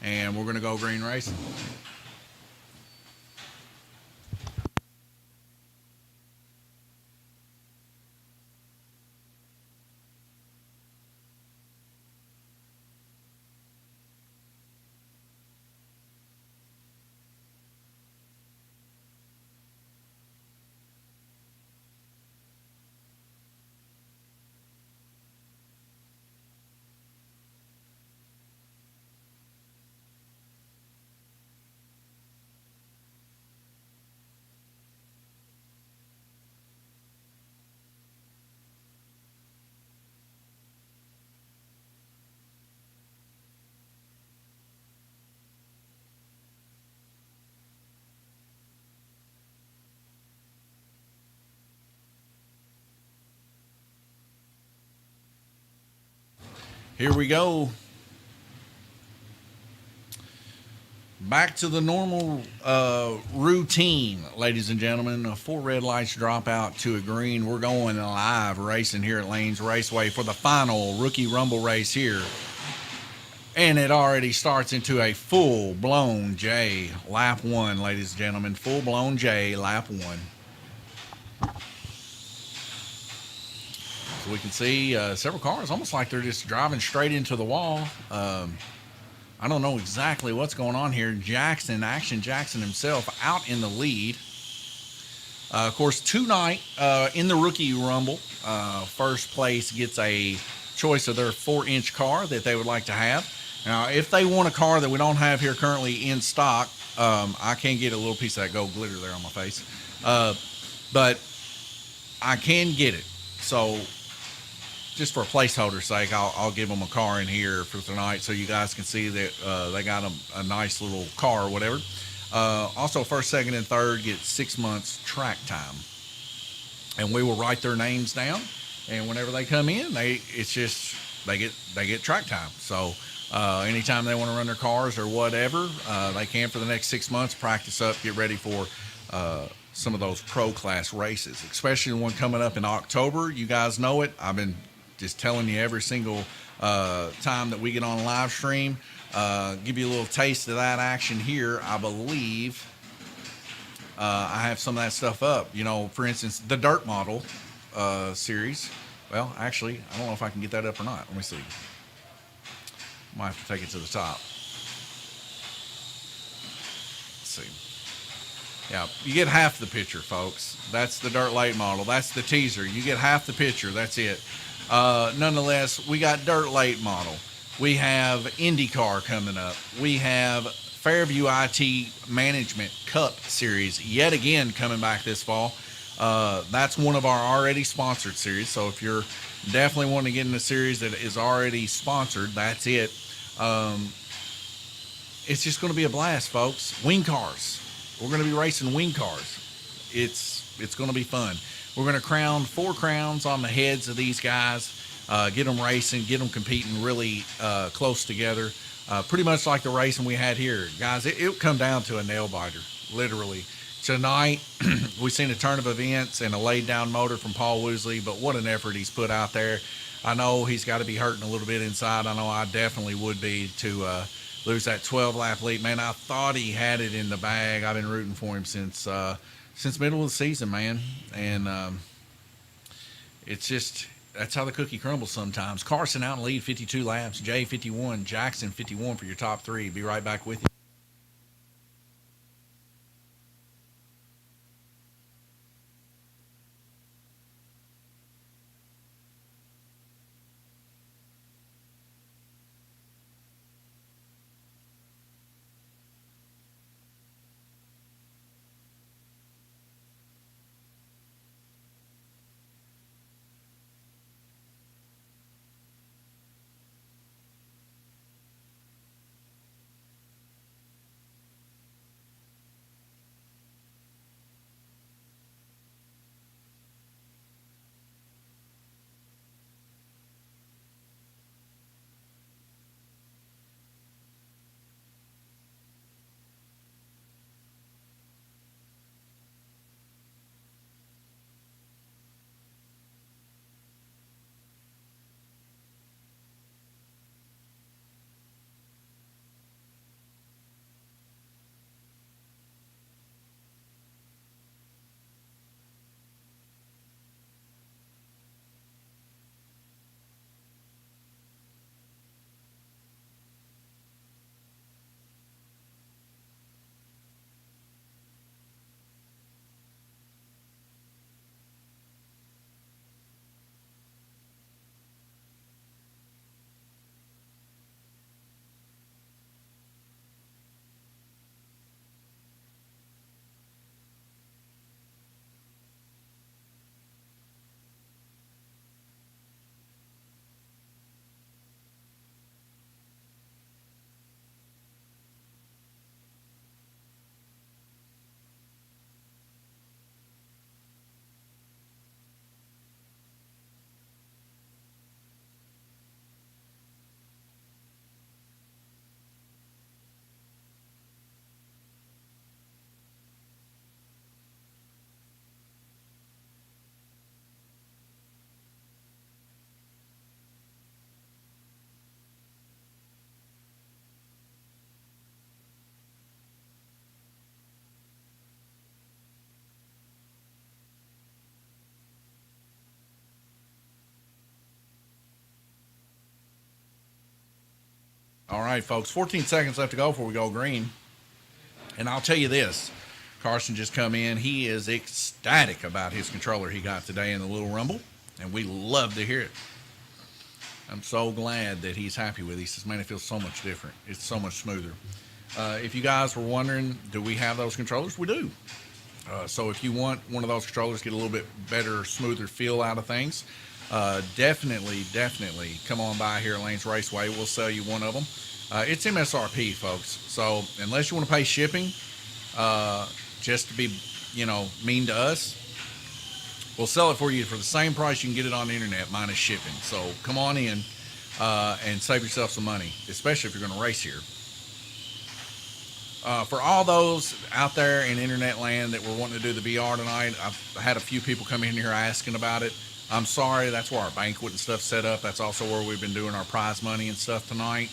Speaker 1: and we're going to go green racing. Here we go. Back to the normal routine, ladies and gentlemen. 4 red lights drop out to a green. We're going live racing here at Lanes Raceway for the final Rookie Rumble race here. And it already starts into a full-blown J, lap 1, ladies and gentlemen. Full-blown J, lap 1. So we can see several cars, almost like they're just driving straight into the wall. I don't know exactly what's going on here. Action Jackson himself out in the lead. Of course, tonight in the Rookie Rumble, first place gets a choice of their 4-inch car that they would like to have. Now, if they want a car that we don't have here currently in stock, I can get a little piece of that gold glitter there on my face. But I can get it. So just for a placeholder's sake, I'll give them a car in here for tonight so you guys can see that they got a nice little car or whatever. Also, first, second, and third get 6 months track time. And we will write their names down. And whenever they come in, they get track time. So anytime they want to run their cars or whatever, they can for the next 6 months, practice up, get ready for some of those pro class races, especially the one coming up in October. You guys know it. I've been just telling you every single time that we get on a live stream. Give you a little taste of that action here. I believe I have some of that stuff up. You know, for instance, the Dirt Model series. Well, actually, I don't know if I can get that up or not. Let me see. Might have to take it to the top. Let's see. Yeah, you get half the picture, folks. That's the Dirt Late Model. That's the teaser. You get half the picture. That's it. Nonetheless, we got Dirt Late Model. We have IndyCar coming up. We have Fairview IT Management Cup Series yet again coming back this fall. That's one of our already sponsored series. So if you're definitely wanting to get in a series that is already sponsored, that's it. It's just going to be a blast, folks. Wing cars. We're going to be racing wing cars. It's going to be fun. We're going to crown 4 crowns on the heads of these guys, get them racing, get them competing really close together. Pretty much like the racing we had here. Guys, it'll come down to a nail biter, literally. Tonight, we've seen a turn of events and a laid-down motor from Paul Woosley, but what an effort he's put out there. I know he's got to be hurting a little bit inside. I know I definitely would be to lose that 12-lap lead. Man, I thought he had it in the bag. I've been rooting for him since middle of the season, man. And it's just, that's how the cookie crumbles sometimes. Carson out in lead, 52 laps. Jay, 51. Jackson, 51 for your top 3. Be right back with you. All right, folks, 14 seconds left to go before we go green. And I'll tell you this, Carson just come in. He is ecstatic about his controller he got today in the Little Rumble, and we love to hear it. I'm so glad that he's happy with it. He says, man, it feels so much different. It's so much smoother. If you guys were wondering, do we have those controllers? We do. So if you want one of those controllers, get a little bit better, smoother feel out of things, definitely come on by here at Lanes Raceway. We'll sell you one of them. It's MSRP, folks. So unless you want to pay shipping, just to be, mean to us, we'll sell it for you for the same price you can get it on the internet minus shipping. So come on in and save yourself some money, especially if you're going to race here. For all those out there in internet land that were wanting to do the VR tonight, I've had a few people come in here asking about it. I'm sorry, that's where our banquet and stuff set up. That's also where we've been doing our prize money and stuff tonight.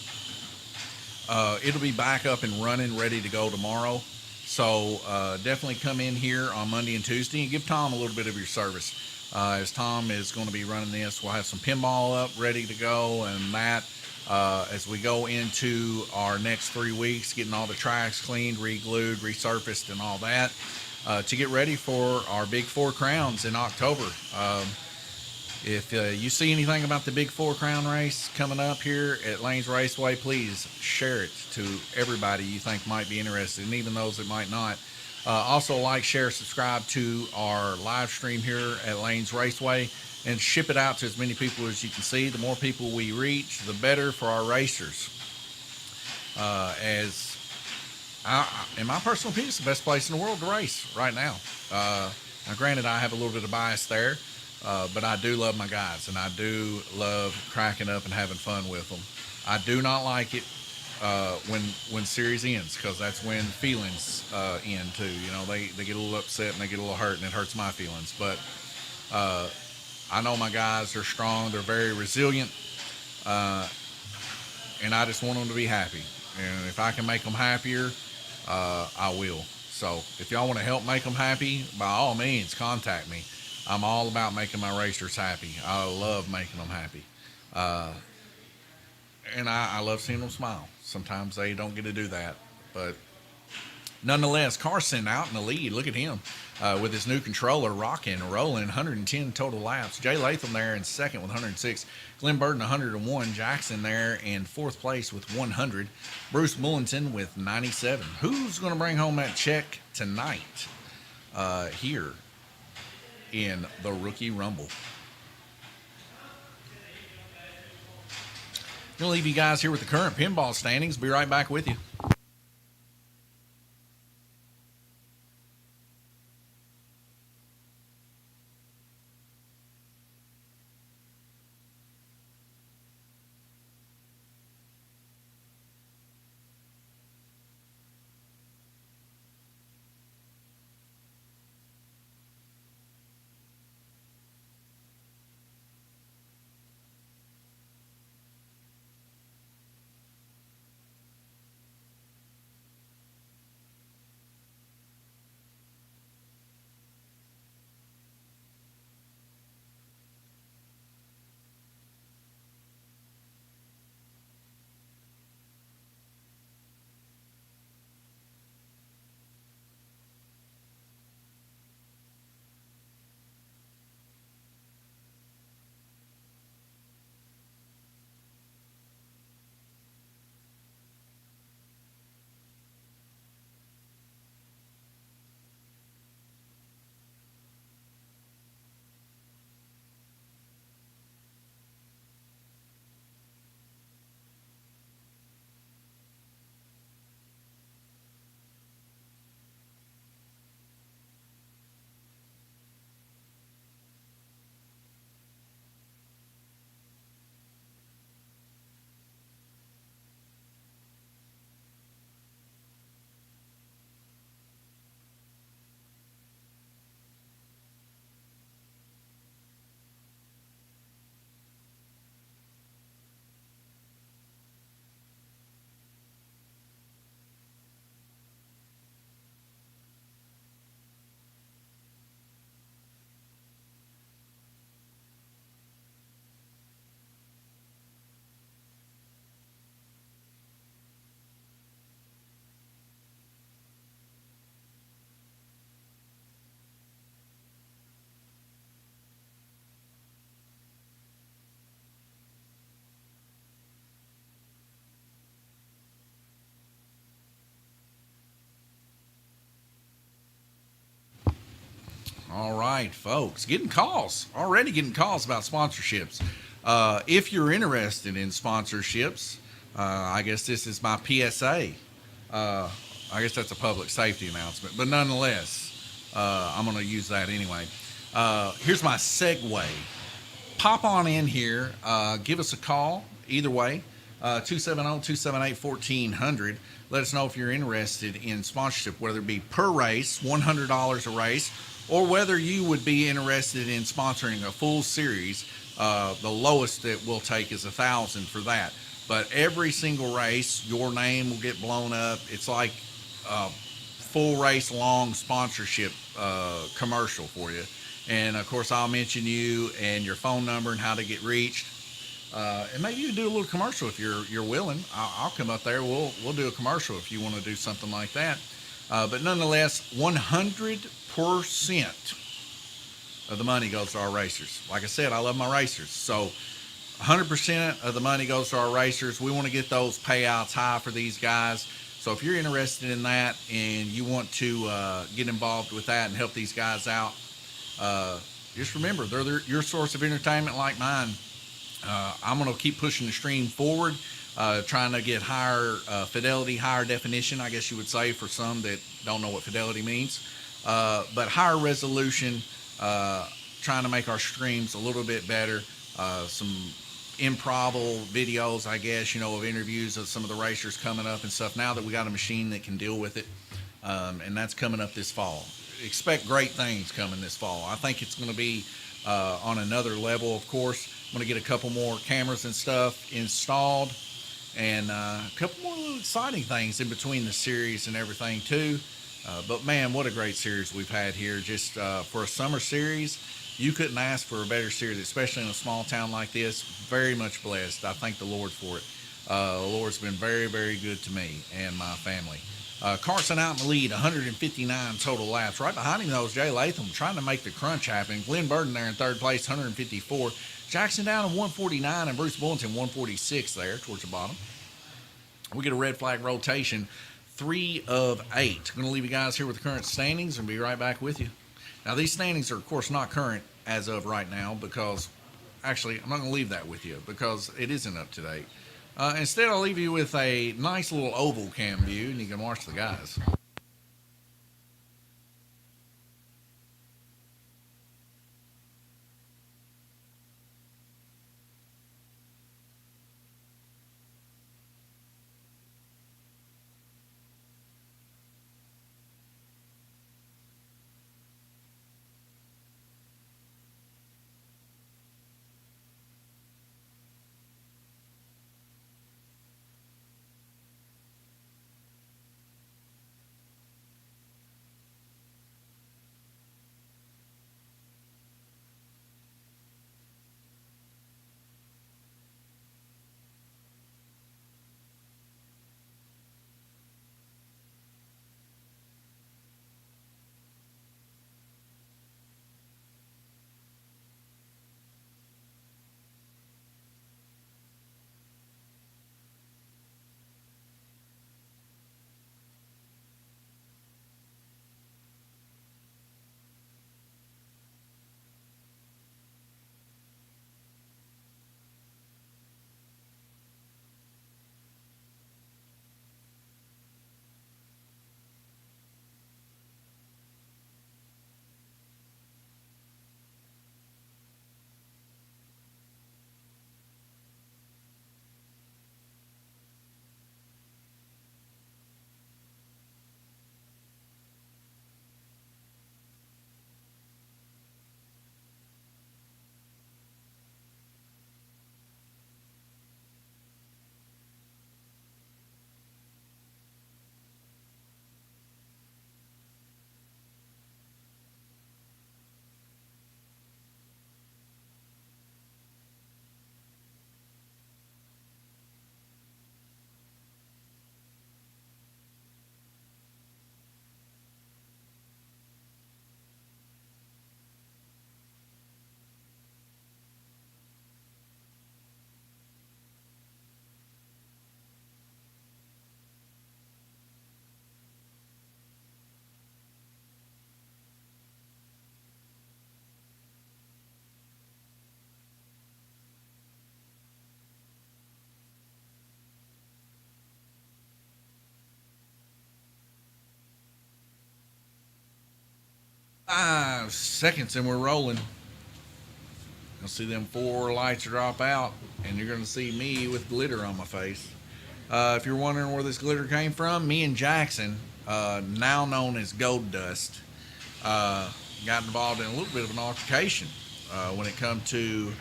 Speaker 1: It'll be back up and running, ready to go tomorrow. So definitely come in here on Monday and Tuesday and give Tom a little bit of your service. As Tom is going to be running this, we'll have some pinball up, ready to go, and that. As we go into our next 3 weeks, getting all the tracks cleaned, re-glued, resurfaced, and all that, to get ready for our Big Four Crowns in October. If you see anything about the Big Four Crown race coming up here at Lanes Raceway, please share it to everybody you think might be interested, and even those that might not. Also, like, share, subscribe to our live stream here at Lanes Raceway, and ship it out to as many people as you can see. The more people we reach, the better for our racers. In my personal opinion, it's the best place in the world to race right now. Now, granted, I have a little bit of bias there, but I do love my guys, and I do love cracking up and having fun with them. I do not like it when series ends, because that's when feelings end too. They get a little upset and they get a little hurt, and it hurts my feelings. But I know my guys are strong. They're very resilient. And I just want them to be happy. And if I can make them happier, I will. So if y'all want to help make them happy, by all means, contact me. I'm all about making my racers happy. I love making them happy. And I love seeing them smile. Sometimes they don't get to do that. But nonetheless, Carson out in the lead. Look at him with his new controller, rocking, rolling, 110 total laps. Jay Latham there in second with 106. Glenn Burton, 101. Jackson there in fourth place with 100. Bruce Mullington with 97. Who's going to bring home that check tonight here in the Rookie Rumble? I'm going to leave you guys here with the current pinball standings. Be right back with you. All right, folks. Already getting calls about sponsorships. If you're interested in sponsorships, I guess this is my PSA. I guess that's a public safety announcement, but nonetheless, I'm going to use that anyway. Here's my segue. Pop on in here. Give us a call. Either way, 270-278-1400. Let us know if you're interested in sponsorship, whether it be per race, $100 a race, or whether you would be interested in sponsoring a full series. The lowest that we'll take is $1,000 for that. But every single race, your name will get blown up. It's like a full race long sponsorship commercial for you. And of course, I'll mention you and your phone number and how to get reached. And maybe you can do a little commercial if you're willing. I'll come up there. We'll do a commercial if you want to do something like that. But nonetheless, 100% of the money goes to our racers. Like I said, I love my racers. So 100% of the money goes to our racers. We want to get those payouts high for these guys. So if you're interested in that and you want to get involved with that and help these guys out, just remember, they're your source of entertainment like mine. I'm going to keep pushing the stream forward, trying to get higher fidelity, higher definition, I guess you would say, for some that don't know what fidelity means. But higher resolution, trying to make our streams a little bit better. Some improv videos, I guess, of interviews of some of the racers coming up and stuff, now that we got a machine that can deal with it. And that's coming up this fall. Expect great things coming this fall. I think it's going to be on another level, of course. I'm going to get a couple more cameras and stuff installed, and a couple more little exciting things in between the series and everything too. But man, what a great series we've had here. Just for a summer series, you couldn't ask for a better series, especially in a small town like this. Very much blessed. I thank the Lord for it. The Lord's been very, very good to me and my family. Carson out in the lead, 159 total laps. Right behind him, though, is Jay Latham trying to make the crunch happen. Glenn Burden there in third place, 154. Jackson down in 149 and Bruce Bullington 146 there towards the bottom. We get a red flag rotation, 3 of 8. I'm going to leave you guys here with the current standings and be right back with you. Now, these standings are, of course, not current as of right now because, actually, I'm not going to leave that with you because it isn't up to date. Instead, I'll leave you with a nice little oval cam view, and you can watch the guys. 5 seconds and we're rolling. You'll see them 4 lights drop out, and you're going to see me with glitter on my face. If you're wondering where this glitter came from, me and Jackson, now known as Gold Dust, got involved in a little bit of an altercation when it come to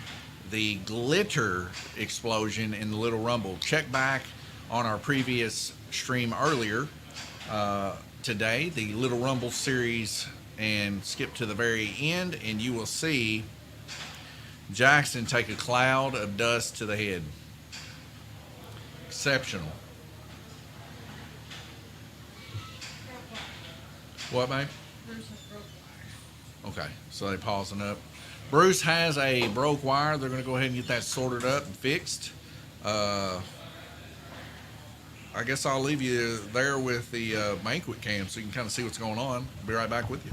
Speaker 1: the glitter explosion in the Little Rumble. Check back on our previous stream earlier today, the Little Rumble series, and skip to the very end, and you will see Jackson take a cloud of dust to the head. Exceptional. What, mate? Okay, so they're pausing up. Bruce has a broke wire. They're going to go ahead and get that sorted up and fixed. I guess I'll leave you there with the banquet cam so you can kind of see what's going on. I'll be right back with you.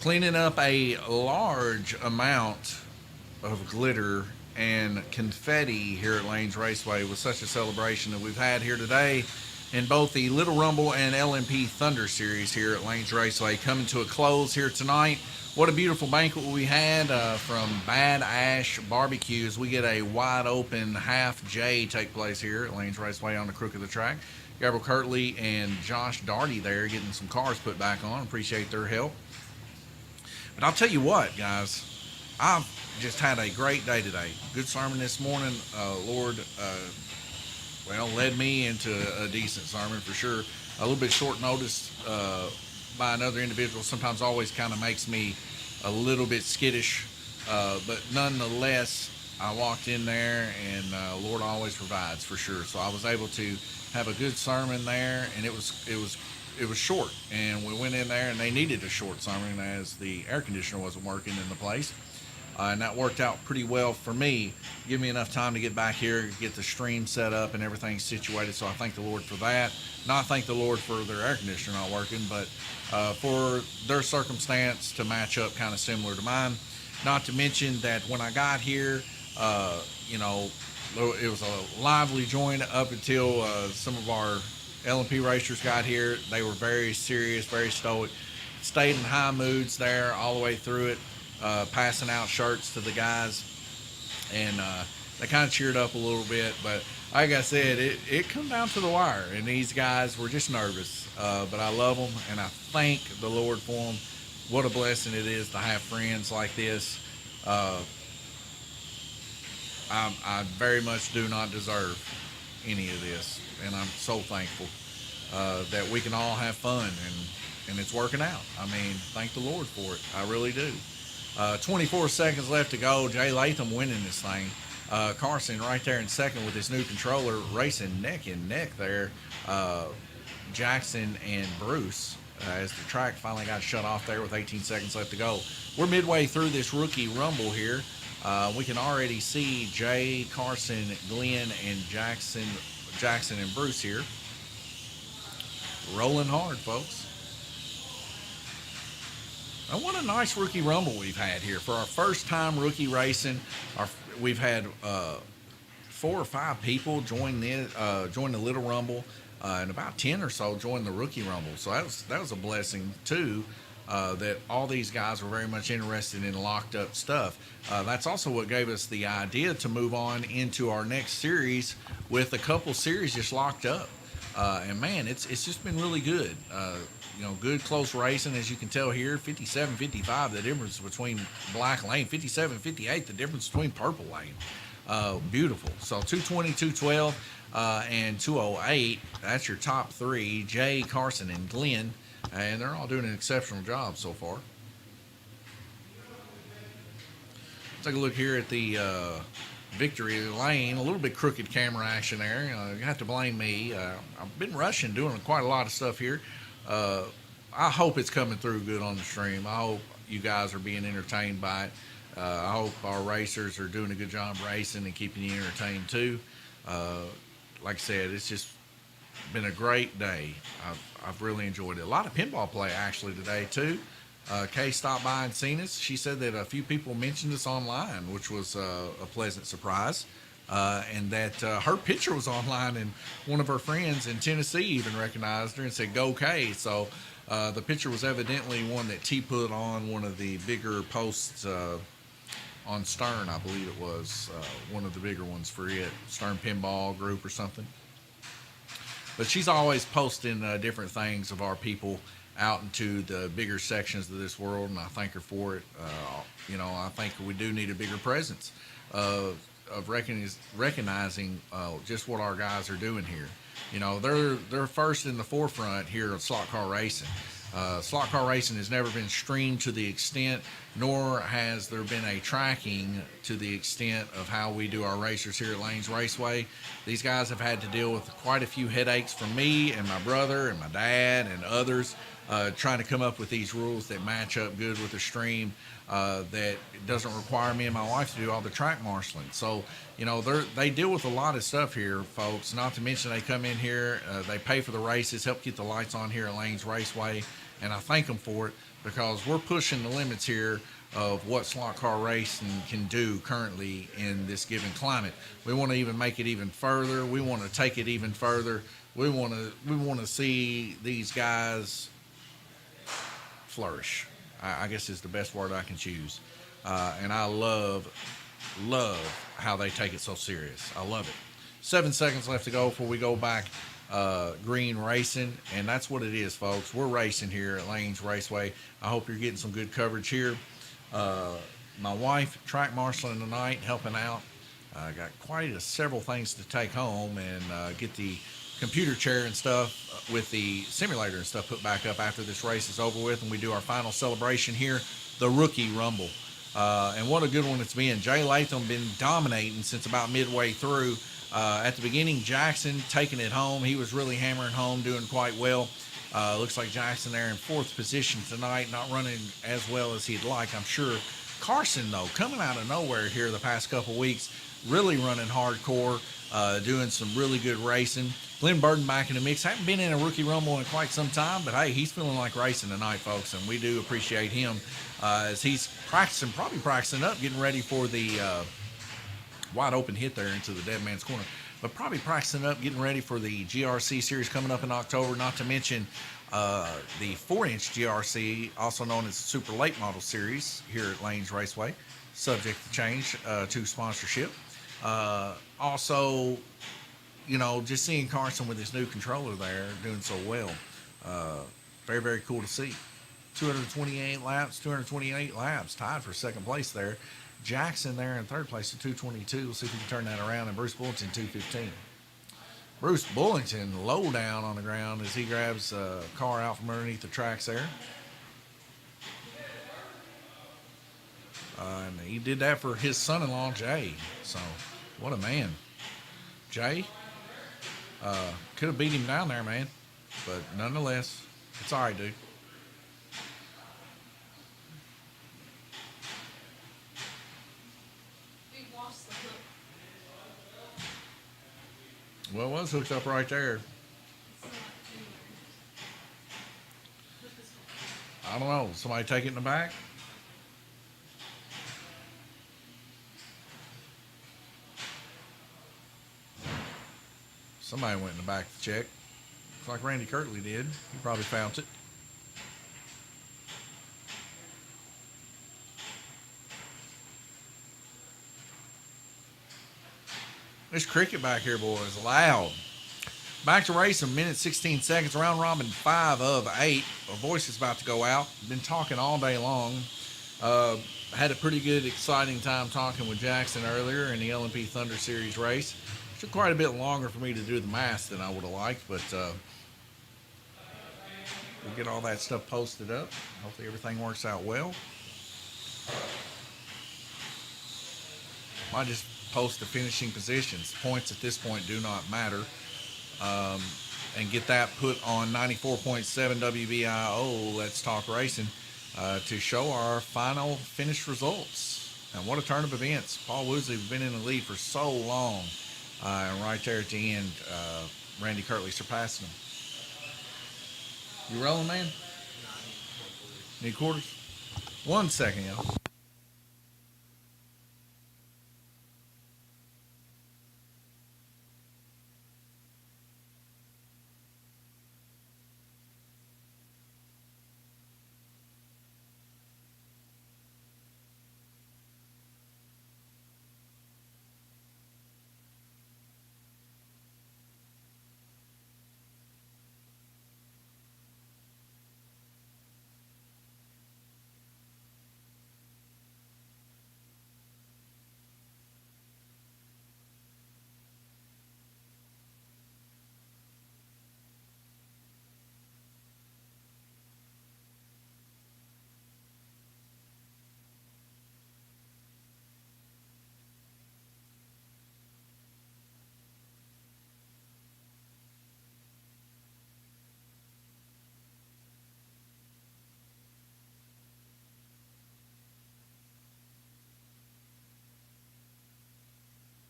Speaker 1: Cleaning up a large amount of glitter and confetti here at Lanes Raceway with such a celebration that we've had here today in both the Little Rumble and LMP Thunder Series here at Lanes Raceway, coming to a close here tonight. What a beautiful banquet we had from Bad Ash Barbecues. We get a wide open half J take place here at Lanes Raceway on the crook of the track. Gabriel Kirtley and Josh Darty there getting some cars put back on. Appreciate their help. But I'll tell you what, guys, I've just had a great day today. Good sermon this morning. Lord, led me into a decent sermon for sure. A little bit short notice by another individual sometimes always kind of makes me a little bit skittish. But nonetheless, I walked in there and Lord always provides for sure. So I was able to have a good sermon there, and it was short, and we went in there and they needed a short sermon as the air conditioner wasn't working in the place, and that worked out pretty well for me. Give me enough time to get back here, get the stream set up and everything situated, so I thank the Lord for that. Not thank the Lord for their air conditioner not working, but for their circumstance to match up kind of similar to mine. Not to mention that when I got here, it was a lively joint up until some of our LMP racers got here. They were very serious, very stoic, stayed in high moods there all the way through it, passing out shirts to the guys, and they kind of cheered up a little bit. But like I said, it come down to the wire, and these guys were just nervous. But I love them, and I thank the Lord for them. What a blessing it is to have friends like this. I very much do not deserve any of this, and I'm so thankful that we can all have fun, and it's working out. I mean, thank the Lord for it. I really do. 24 seconds left to go. Jay Latham winning this thing. Carson right there in second with his new controller, racing neck and neck there. Jackson and Bruce as the track finally got shut off there with 18 seconds left to go. We're midway through this rookie rumble here. We can already see Jay, Carson, Glenn, and Jackson and Bruce here. Rolling hard, folks. And what a nice rookie rumble we've had here. For our first time rookie racing, we've had 4 or 5 people join the Little Rumble. and about 10 or so joined the Rookie Rumble. So that was a blessing too. That all these guys were very much interested in locked up stuff. That's also what gave us the idea to move on into our next series with a couple series just locked up. And man, it's just been really good. Good close racing, as you can tell here. 57, 55, the difference between black lane. 57, 58, the difference between purple lane. Beautiful. So 220, 212, and 208. That's your top three: Jay, Carson, and Glenn. And they're all doing an exceptional job so far. Take a look here at the victory lane. A little bit crooked camera action there. You have to blame me. I've been rushing, doing quite a lot of stuff here. I hope it's coming through good on the stream. I hope you guys are being entertained by it. I hope our racers are doing a good job racing and keeping you entertained too. Like I said, it's just been a great day. I've really enjoyed it. A lot of pinball play actually today too. Kay stopped by and seen us. She said that a few people mentioned us online, which was a pleasant surprise. And that her picture was online, and one of her friends in Tennessee even recognized her and said, "Go Kay." So the picture was evidently one that T put on one of the bigger posts on Stern, I believe it was, one of the bigger ones for it, Stern Pinball Group or something. But she's always posting different things of our people out into the bigger sections of this world, and I thank her for it. I think we do need a bigger presence of recognizing just what our guys are doing here. They're first in the forefront here of slot car racing. Slot car racing has never been streamed to the extent, nor has there been a tracking to the extent of how we do our racers here at Lanes Raceway. These guys have had to deal with quite a few headaches from me and my brother and my dad and others, trying to come up with these rules that match up good with the stream, that doesn't require me and my wife to do all the track marshaling. So, they deal with a lot of stuff here, folks. Not to mention they come in here, they pay for the races, help keep the lights on here at Lanes Raceway, and I thank them for it, because we're pushing the limits here of what slot car racing can do currently in this given climate. We want to even make it even further. We want to take it even further. We want to see these guys flourish, I guess is the best word I can choose. And I love how they take it so serious. I love it. 7 seconds left to go before we go back green racing, and that's what it is, folks. We're racing here at Lanes Raceway. I hope you're getting some good coverage here. My wife track marshaling tonight, helping out. Got quite several things to take home and get the computer chair and stuff with the simulator and stuff put back up after this race is over with, and we do our final celebration here, the Rookie Rumble. And what a good one it's been. Jay Latham been dominating since about midway through. At the beginning, Jackson taking it home. He was really hammering home, doing quite well. Looks like Jackson there in 4th position tonight, not running as well as he'd like, I'm sure. Carson, though, coming out of nowhere here the past couple weeks, really running hardcore, doing some really good racing. Glenn Burden back in the mix. Haven't been in a Rookie Rumble in quite some time, but hey, he's feeling like racing tonight, folks, and we do appreciate him as he's probably practicing up, getting ready for the wide open hit there into the dead man's corner, but probably practicing up, getting ready for the GRC series coming up in October, not to mention the 4-inch GRC, also known as Super Late Model Series here at Lanes Raceway, subject to change to sponsorship. Also, just seeing Carson with his new controller there doing so well, very, very cool to see. 228 laps, tied for second place there. Jackson there in third place at 222. We'll see if we can turn that around. And Bruce Bullington, 215. Bruce Bullington low down on the ground as he grabs a car out from underneath the tracks there. And he did that for his son-in-law, Jay. So, what a man. Jay could have beat him down there, man. But nonetheless, it's all right, dude. Well, it was hooked up right there. I don't know. Somebody take it in the back? Somebody went in the back to check. Looks like Randy Kirtley did. He probably found it. This cricket back here, boys, loud. Back to racing, minute 16 seconds, round robin 5 of 8. Our voice is about to go out. Been talking all day long. Had a pretty good, exciting time talking with Jackson earlier in the LMP Thunder Series race. Took quite a bit longer for me to do the math than I would have liked, but we'll get all that stuff posted up. Hopefully everything works out well. Might just post the finishing positions. Points at this point do not matter. And get that put on 94.7 WBIO, Let's Talk Racing, to show our final finish results. And what a turn of events. Paul Woodsley has been in the lead for so long. And right there at the end, Randy Kirtley surpassing him. You rolling, man? Need quarters? 1 second, y'all.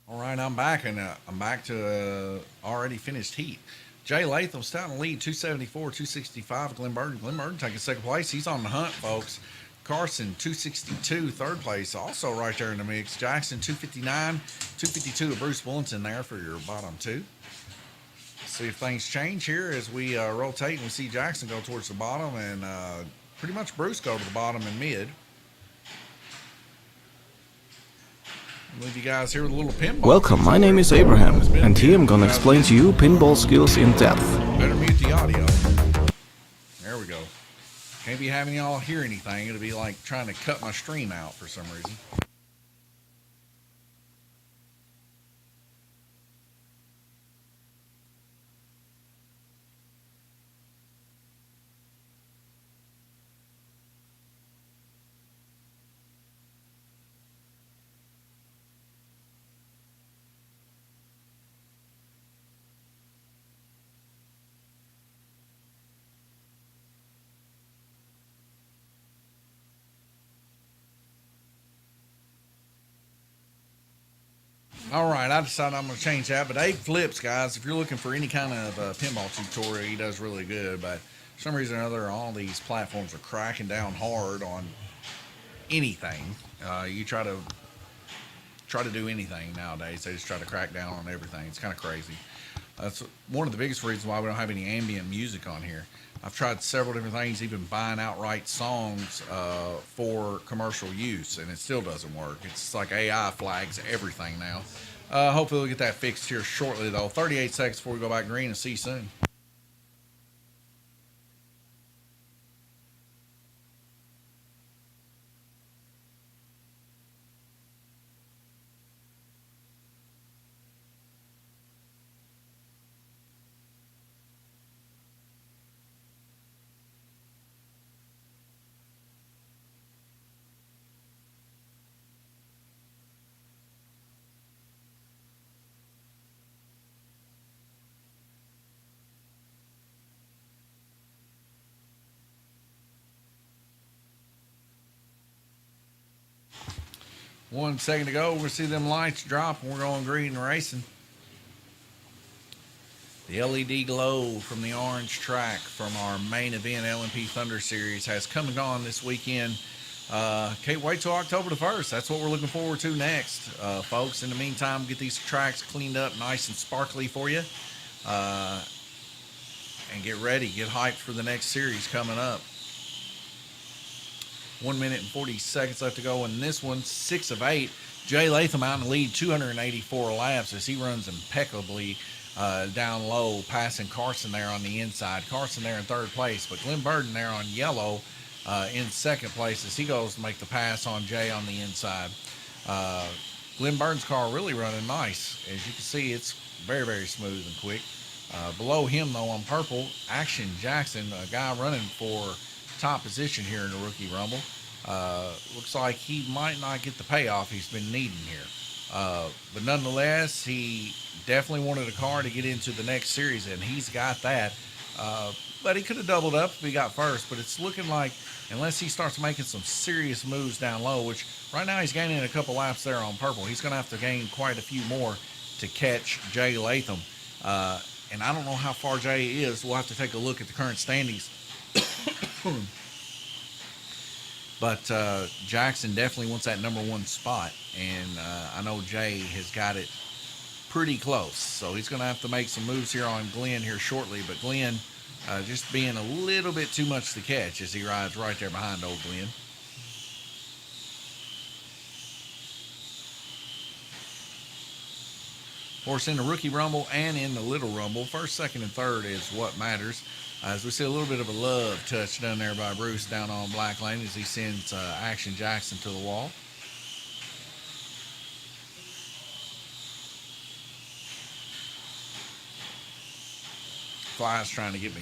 Speaker 1: All right, I'm back, and I'm back to already finished heat. Jay Latham's down in the lead, 274, 265. Glenn Burton taking second place. He's on the hunt, folks. Carson, 262, third place, also right there in the mix. Jackson, 259, 252 to Bruce Bulletin there for your bottom two. See if things change here as we rotate and we see Jackson go towards the bottom and pretty much Bruce go to the bottom and mid. I'll leave you guys here with a little pinball.
Speaker 11: Welcome, my name is Abraham, and here I'm gonna explain to you pinball skills in depth.
Speaker 1: Better mute the audio. There we go. Can't be having y'all hear anything. It'll be like trying to cut my stream out for some reason. All right, I decided I'm going to change that. But Abe Flips, guys, if you're looking for any kind of pinball tutorial, he does really good. But for some reason or other, all these platforms are cracking down hard on anything. You try to do anything nowadays. They just try to crack down on everything. It's kind of crazy. That's one of the biggest reasons why we don't have any ambient music on here. I've tried several different things, even buying outright songs for commercial use, and it still doesn't work. It's like AI flags everything now. Hopefully we'll get that fixed here shortly, though. 38 seconds before we go back green, and see you soon. One second to go. We're going to see them lights drop, and we're going green and racing. The LED glow from the orange track from our main event LMP Thunder Series has come and gone this weekend. Can't wait till October the 1st. That's what we're looking forward to next, folks. In the meantime, get these tracks cleaned up nice and sparkly for you. and get ready, get hyped for the next series coming up. 1 minute and 40 seconds left to go in this one. 6 of 8. Jay Latham out in the lead, 284 laps as he runs impeccably down low, passing Carson there on the inside. Carson there in third place, but Glenn Burden there on yellow in second place as he goes to make the pass on Jay on the inside. Glenn Burden's car really running nice. As you can see, it's very, very smooth and quick. Below him, though, on purple, Action Jackson, a guy running for top position here in the Rookie Rumble. Looks like he might not get the payoff he's been needing here. But nonetheless, he definitely wanted a car to get into the next series, and he's got that. But he could have doubled up if he got first, but it's looking like unless he starts making some serious moves down low, which right now he's gaining a couple laps there on purple. He's going to have to gain quite a few more to catch Jay Latham. And I don't know how far Jay is. We'll have to take a look at the current standings. But Jackson definitely wants that number 1 spot. And I know Jay has got it pretty close. So he's going to have to make some moves here on Glenn here shortly. But Glenn just being a little bit too much to catch as he rides right there behind old Glenn. Of course, in the Rookie Rumble and in the Little Rumble, first, second, and third is what matters. As we see a little bit of a love touch done there by Bruce down on Black Lane as he sends Action Jackson to the wall. Fly's trying to get me.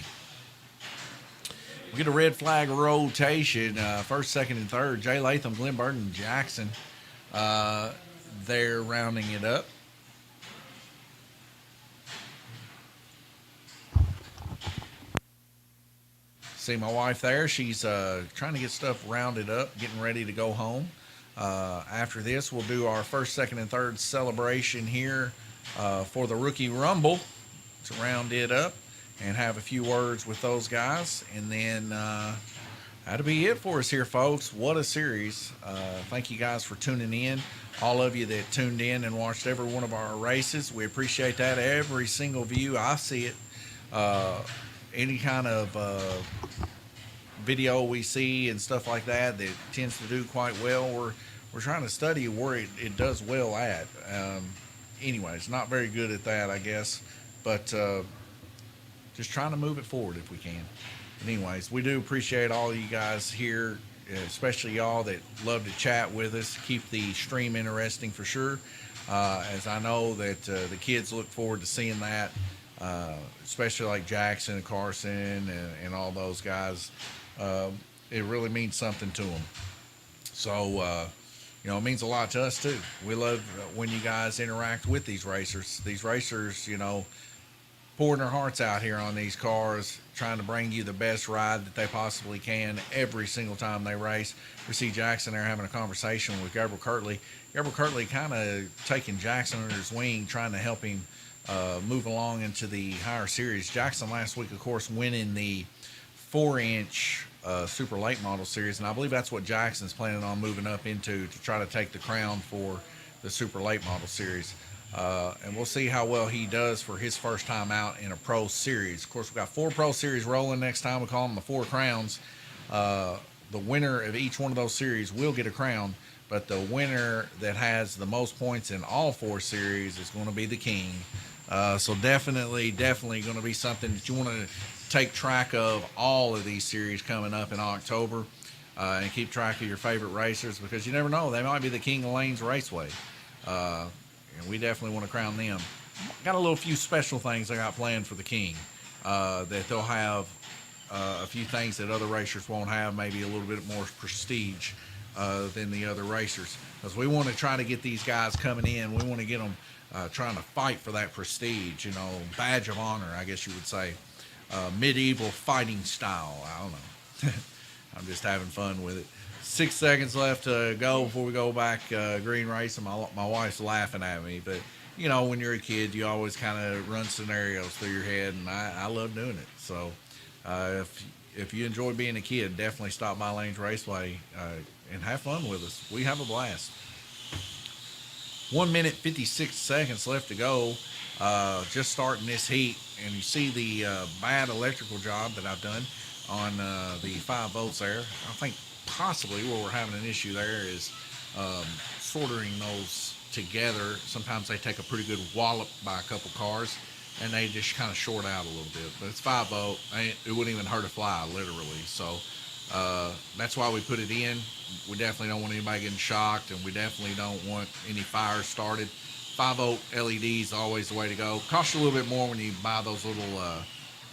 Speaker 1: We get a red flag rotation. First, second, and third. Jay Latham, Glenn Burden, Jackson. They're rounding it up. See my wife there. She's trying to get stuff rounded up, getting ready to go home. After this, we'll do our first, second, and third celebration here for the Rookie Rumble to round it up and have a few words with those guys. And then that'll be it for us here, folks. What a series. Thank you guys for tuning in. All of you that tuned in and watched every one of our races. We appreciate that. Every single view. I see it. Any kind of video we see and stuff like that tends to do quite well. We're trying to study where it does well at. Anyways, not very good at that, I guess. But just trying to move it forward if we can. But anyways, we do appreciate all you guys here, especially y'all that love to chat with us. Keep the stream interesting for sure. As I know that the kids look forward to seeing that. Especially like Jackson and Carson and all those guys. It really means something to them. So, it means a lot to us too. We love when you guys interact with these racers. These racers, pouring their hearts out here on these cars, trying to bring you the best ride that they possibly can every single time they race. We see Jackson there having a conversation with Gabriel Kirtley. Gabriel Kirtley kind of taking Jackson under his wing, trying to help him move along into the higher series. Jackson last week, of course, winning the 4-inch Super Late Model Series, and I believe that's what Jackson's planning on moving up into to try to take the crown for the Super Late Model Series. And we'll see how well he does for his first time out in a Pro Series. Of course, we've got 4 Pro Series rolling next time. We call them the 4 crowns. The winner of each one of those series will get a crown, but the winner that has the most points in all 4 series is going to be the king. So definitely going to be something that you want to take track of all of these series coming up in October and keep track of your favorite racers because you never know. They might be the king of Lanes Raceway. And we definitely want to crown them. Got a little few special things I got planned for the king that they'll have a few things that other racers won't have, maybe a little bit more prestige than the other racers. Because we want to try to get these guys coming in. We want to get them trying to fight for that prestige, badge of honor, I guess you would say. Medieval fighting style. I don't know. I'm just having fun with it. 6 seconds left to go before we go back green racing. My wife's laughing at me, but when you're a kid, you always kind of run scenarios through your head, and I love doing it. So if you enjoy being a kid, definitely stop by Lanes Raceway and have fun with us. We have a blast. 1 minute 56 seconds left to go. Just starting this heat, and you see the bad electrical job that I've done on the 5 volts there. I think possibly where we're having an issue there is soldering those together. Sometimes they take a pretty good wallop by a couple cars, and they just kind of short out a little bit. But it's 5 volt. It wouldn't even hurt a fly, literally. So that's why we put it in. We definitely don't want anybody getting shocked, and we definitely don't want any fires started. 5 volt LEDs always the way to go. Costs you a little bit more when you buy those little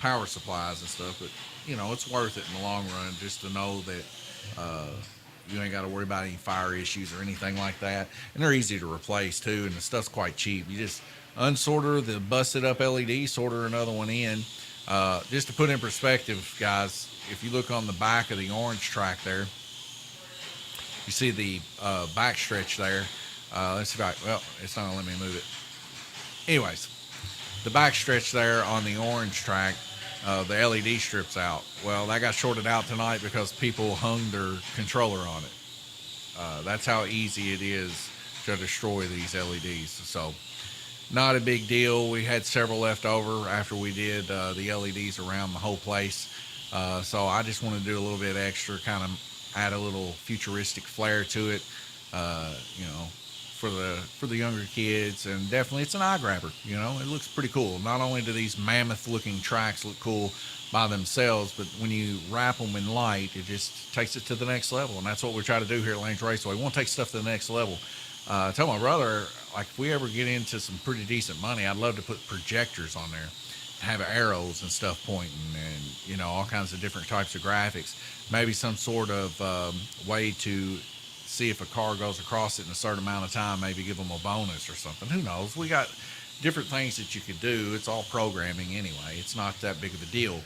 Speaker 1: power supplies and stuff, but you know, it's worth it in the long run just to know that you ain't got to worry about any fire issues or anything like that. And they're easy to replace too, and the stuff's quite cheap. You just unsolder the busted up LED, solder another one in. Just to put in perspective, guys, if you look on the back of the orange track there, you see the back stretch there. Let's see if well, it's not gonna let me move it. Anyways, the back stretch there on the orange track, the LED strips out. Well, that got shorted out tonight because people hung their controller on it. That's how easy it is to destroy these LEDs. So, not a big deal. We had several left over after we did the LEDs around the whole place. So I just want to do a little bit extra, kind of add a little futuristic flair to it. You know, for the younger kids, and definitely it's an eye grabber. You know, it looks pretty cool. Not only do these mammoth looking tracks look cool by themselves, but when you wrap them in light, it just takes it to the next level. And that's what we try to do here at Lanes Raceway. We want to take stuff to the next level. I tell my brother, like, if we ever get into some pretty decent money, I'd love to put projectors on there, have arrows and stuff pointing, and you know, all kinds of different types of graphics. Maybe some sort of way to see if a car goes across it in a certain amount of time, maybe give them a bonus or something. Who knows? We got different things that you could do. It's all programming anyway. It's not that big of a deal.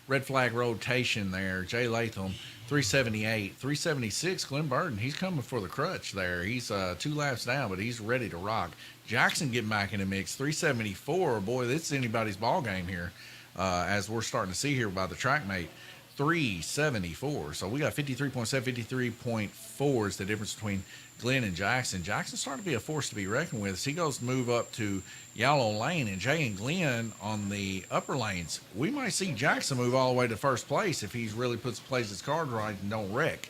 Speaker 1: Red flag rotation there. Jay Latham, 378. 376, Glenn Burton. He's coming for the crutch there. He's 2 laps down, but he's ready to rock. Jackson getting back in the mix. 374. Boy, this is anybody's ball game here, as we're starting to see here by the track mate. 374. So we got 53.7, 53.4 is the difference between Glenn and Jackson. Jackson's starting to be a force to be reckoned with. As he goes to move up to yellow lane, and Jay and Glenn on the upper lanes. We might see Jackson move all the way to first place if he really plays his card right and don't wreck.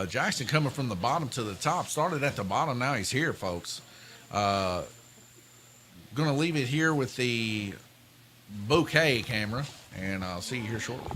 Speaker 1: Jackson coming from the bottom to the top. Started at the bottom, now he's here, folks. Gonna leave it here with the bouquet camera, and I'll see you here shortly.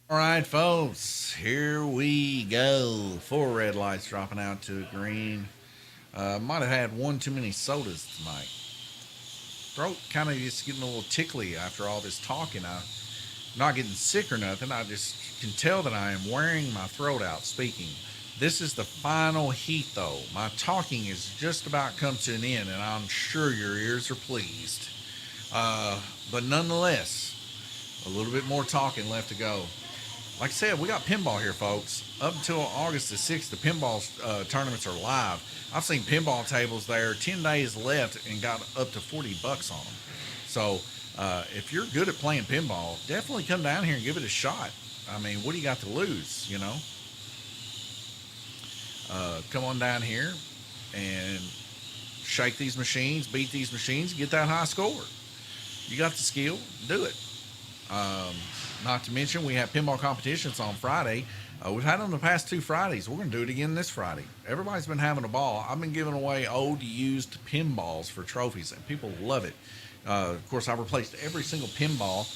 Speaker 1: All right, folks, here we go. 4 red lights dropping out to green. Might have had one too many sodas tonight. Throat kind of just getting a little tickly after all this talking. I'm not getting sick or nothing. I just can tell that I am wearing my throat out speaking. This is the final heat, though. My talking is just about come to an end, and I'm sure your ears are pleased. But nonetheless, a little bit more talking left to go. Like I said, we got pinball here, folks. Up until August the 6th, the pinball tournaments are live. I've seen pinball tables there, 10 days left, and got up to $40 on them. So if you're good at playing pinball, definitely come down here and give it a shot. I mean, what do you got to lose, you know? Come on down here and shake these machines, beat these machines, get that high score. You got the skill, do it. Not to mention, we have pinball competitions on Friday. We've had them the past 2 Fridays. We're going to do it again this Friday. Everybody's been having a ball. I've been giving away old used pinballs for trophies, and people love it. Of course, I've replaced every single pinball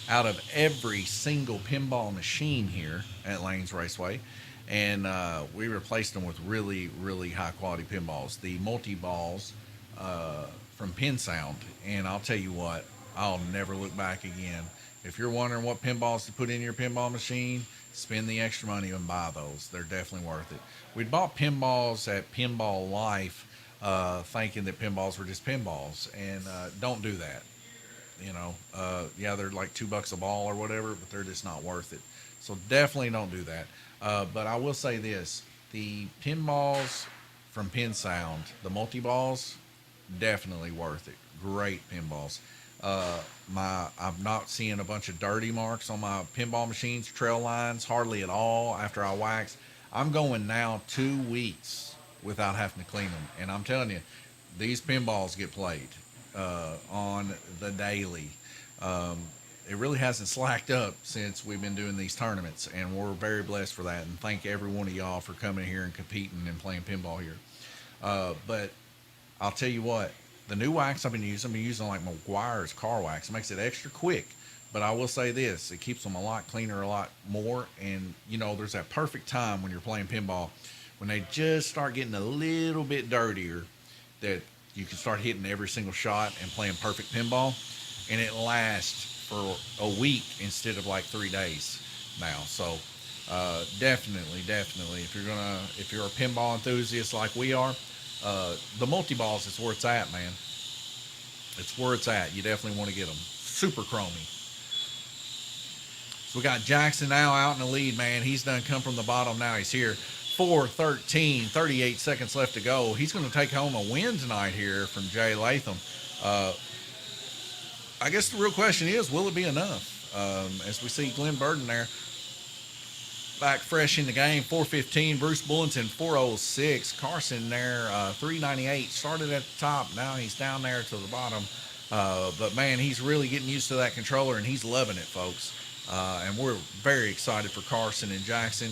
Speaker 1: out of every single pinball machine here at Lanes Raceway, and we replaced them with really, really high-quality pinballs. The multi-balls from Pin Sound, and I'll tell you what, I'll never look back again. If you're wondering what pinballs to put in your pinball machine, spend the extra money and buy those. They're definitely worth it. We bought pinballs at Pinball Life, thinking that pinballs were just pinballs, and don't do that. You know, yeah, they're like $2 a ball or whatever, but they're just not worth it. So definitely don't do that. But I will say this: the pinballs from Pin Sound, the multi-balls, definitely worth it. Great pinballs. I'm not seeing a bunch of dirty marks on my pinball machines, trail lines, hardly at all after I wax. I'm going now 2 weeks without having to clean them. And I'm telling you, these pinballs get played on the daily. It really hasn't slacked up since we've been doing these tournaments, and we're very blessed for that. And thank every one of y'all for coming here and competing and playing pinball here. But I'll tell you what, the new wax I've been using like McGuire's car wax. It makes it extra quick. But I will say this, it keeps them a lot cleaner, a lot more. And, you know, there's that perfect time when you're playing pinball, when they just start getting a little bit dirtier, that you can start hitting every single shot and playing perfect pinball. And it lasts for a week instead of like 3 days now. So definitely, if you're a pinball enthusiast like we are, the multi-balls is where it's at, man. It's where it's at. You definitely want to get them. Super chromy. So we got Jackson now out in the lead, man. He's done come from the bottom now. He's here. 4:13, 38 seconds left to go. He's going to take home a win tonight here from Jay Latham. I guess the real question is, will it be enough? As we see Glenn Burden there, back fresh in the game, 4:15. Bruce Bullington, 4:06. Carson there, 3:98. Started at the top. Now he's down there to the bottom. But, man, he's really getting used to that controller, and he's loving it, folks. And we're very excited for Carson and Jackson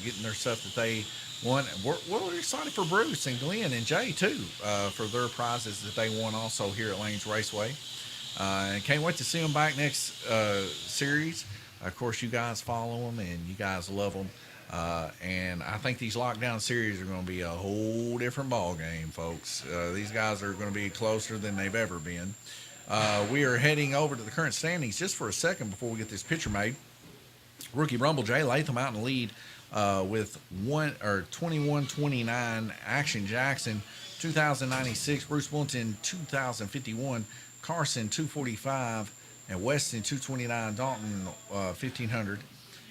Speaker 1: getting their stuff that they won. We're excited for Bruce and Glenn and Jay, too, for their prizes that they won also here at Lanes Raceway. And can't wait to see them back next series. Of course, you guys follow them, and you guys love them. And I think these lockdown series are going to be a whole different ball game, folks. These guys are going to be closer than they've ever been. We are heading over to the current standings just for a second before we get this picture made. Rookie Rumble, Jay Latham out in the lead with 21-29. Action Jackson, 2,096. Bruce Bullington, 2,051. Carson, 245. And Weston, 229, Dalton, 1,500.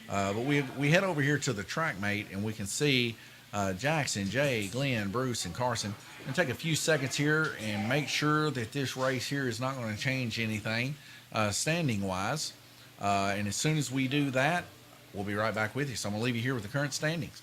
Speaker 1: But we head over here to the track mate, and we can see Jackson, Jay, Glenn, Bruce, and Carson. And take a few seconds here and make sure that this race here is not going to change anything standing-wise. And as soon as we do that, we'll be right back with you. So I'm going to leave you here with the current standings.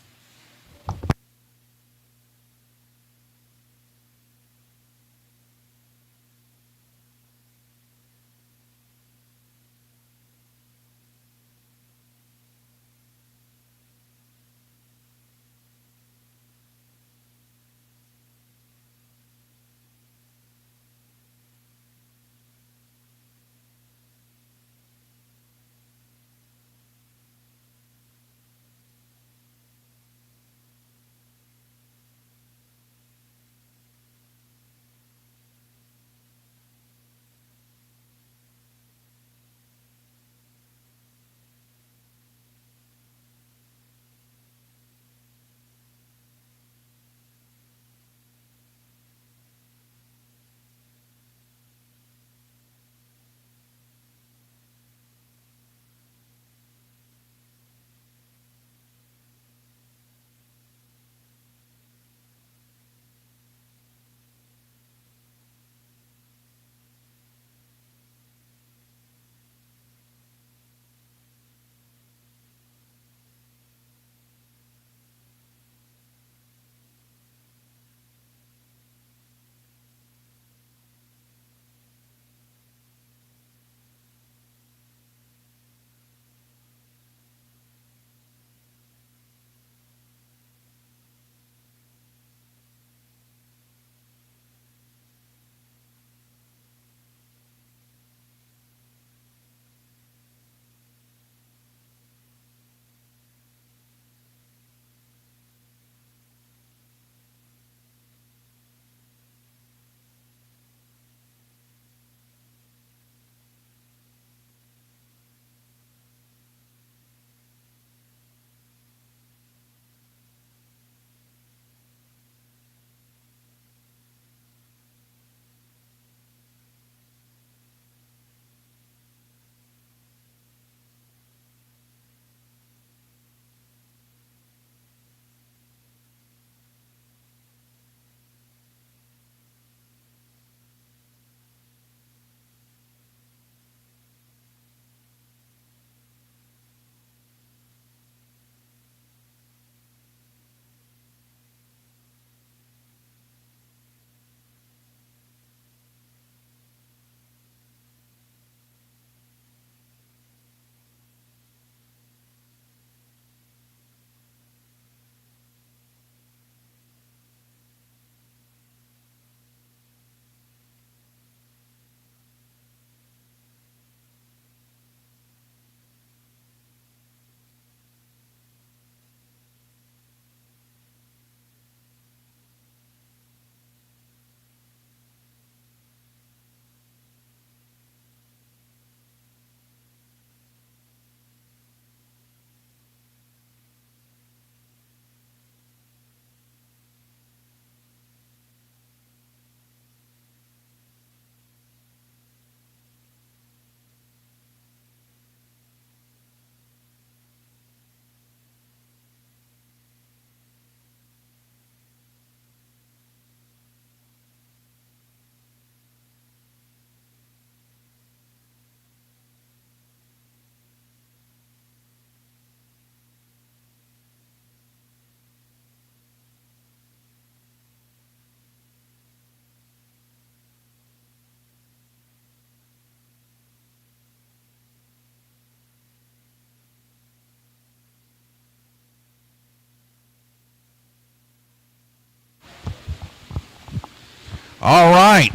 Speaker 1: All right.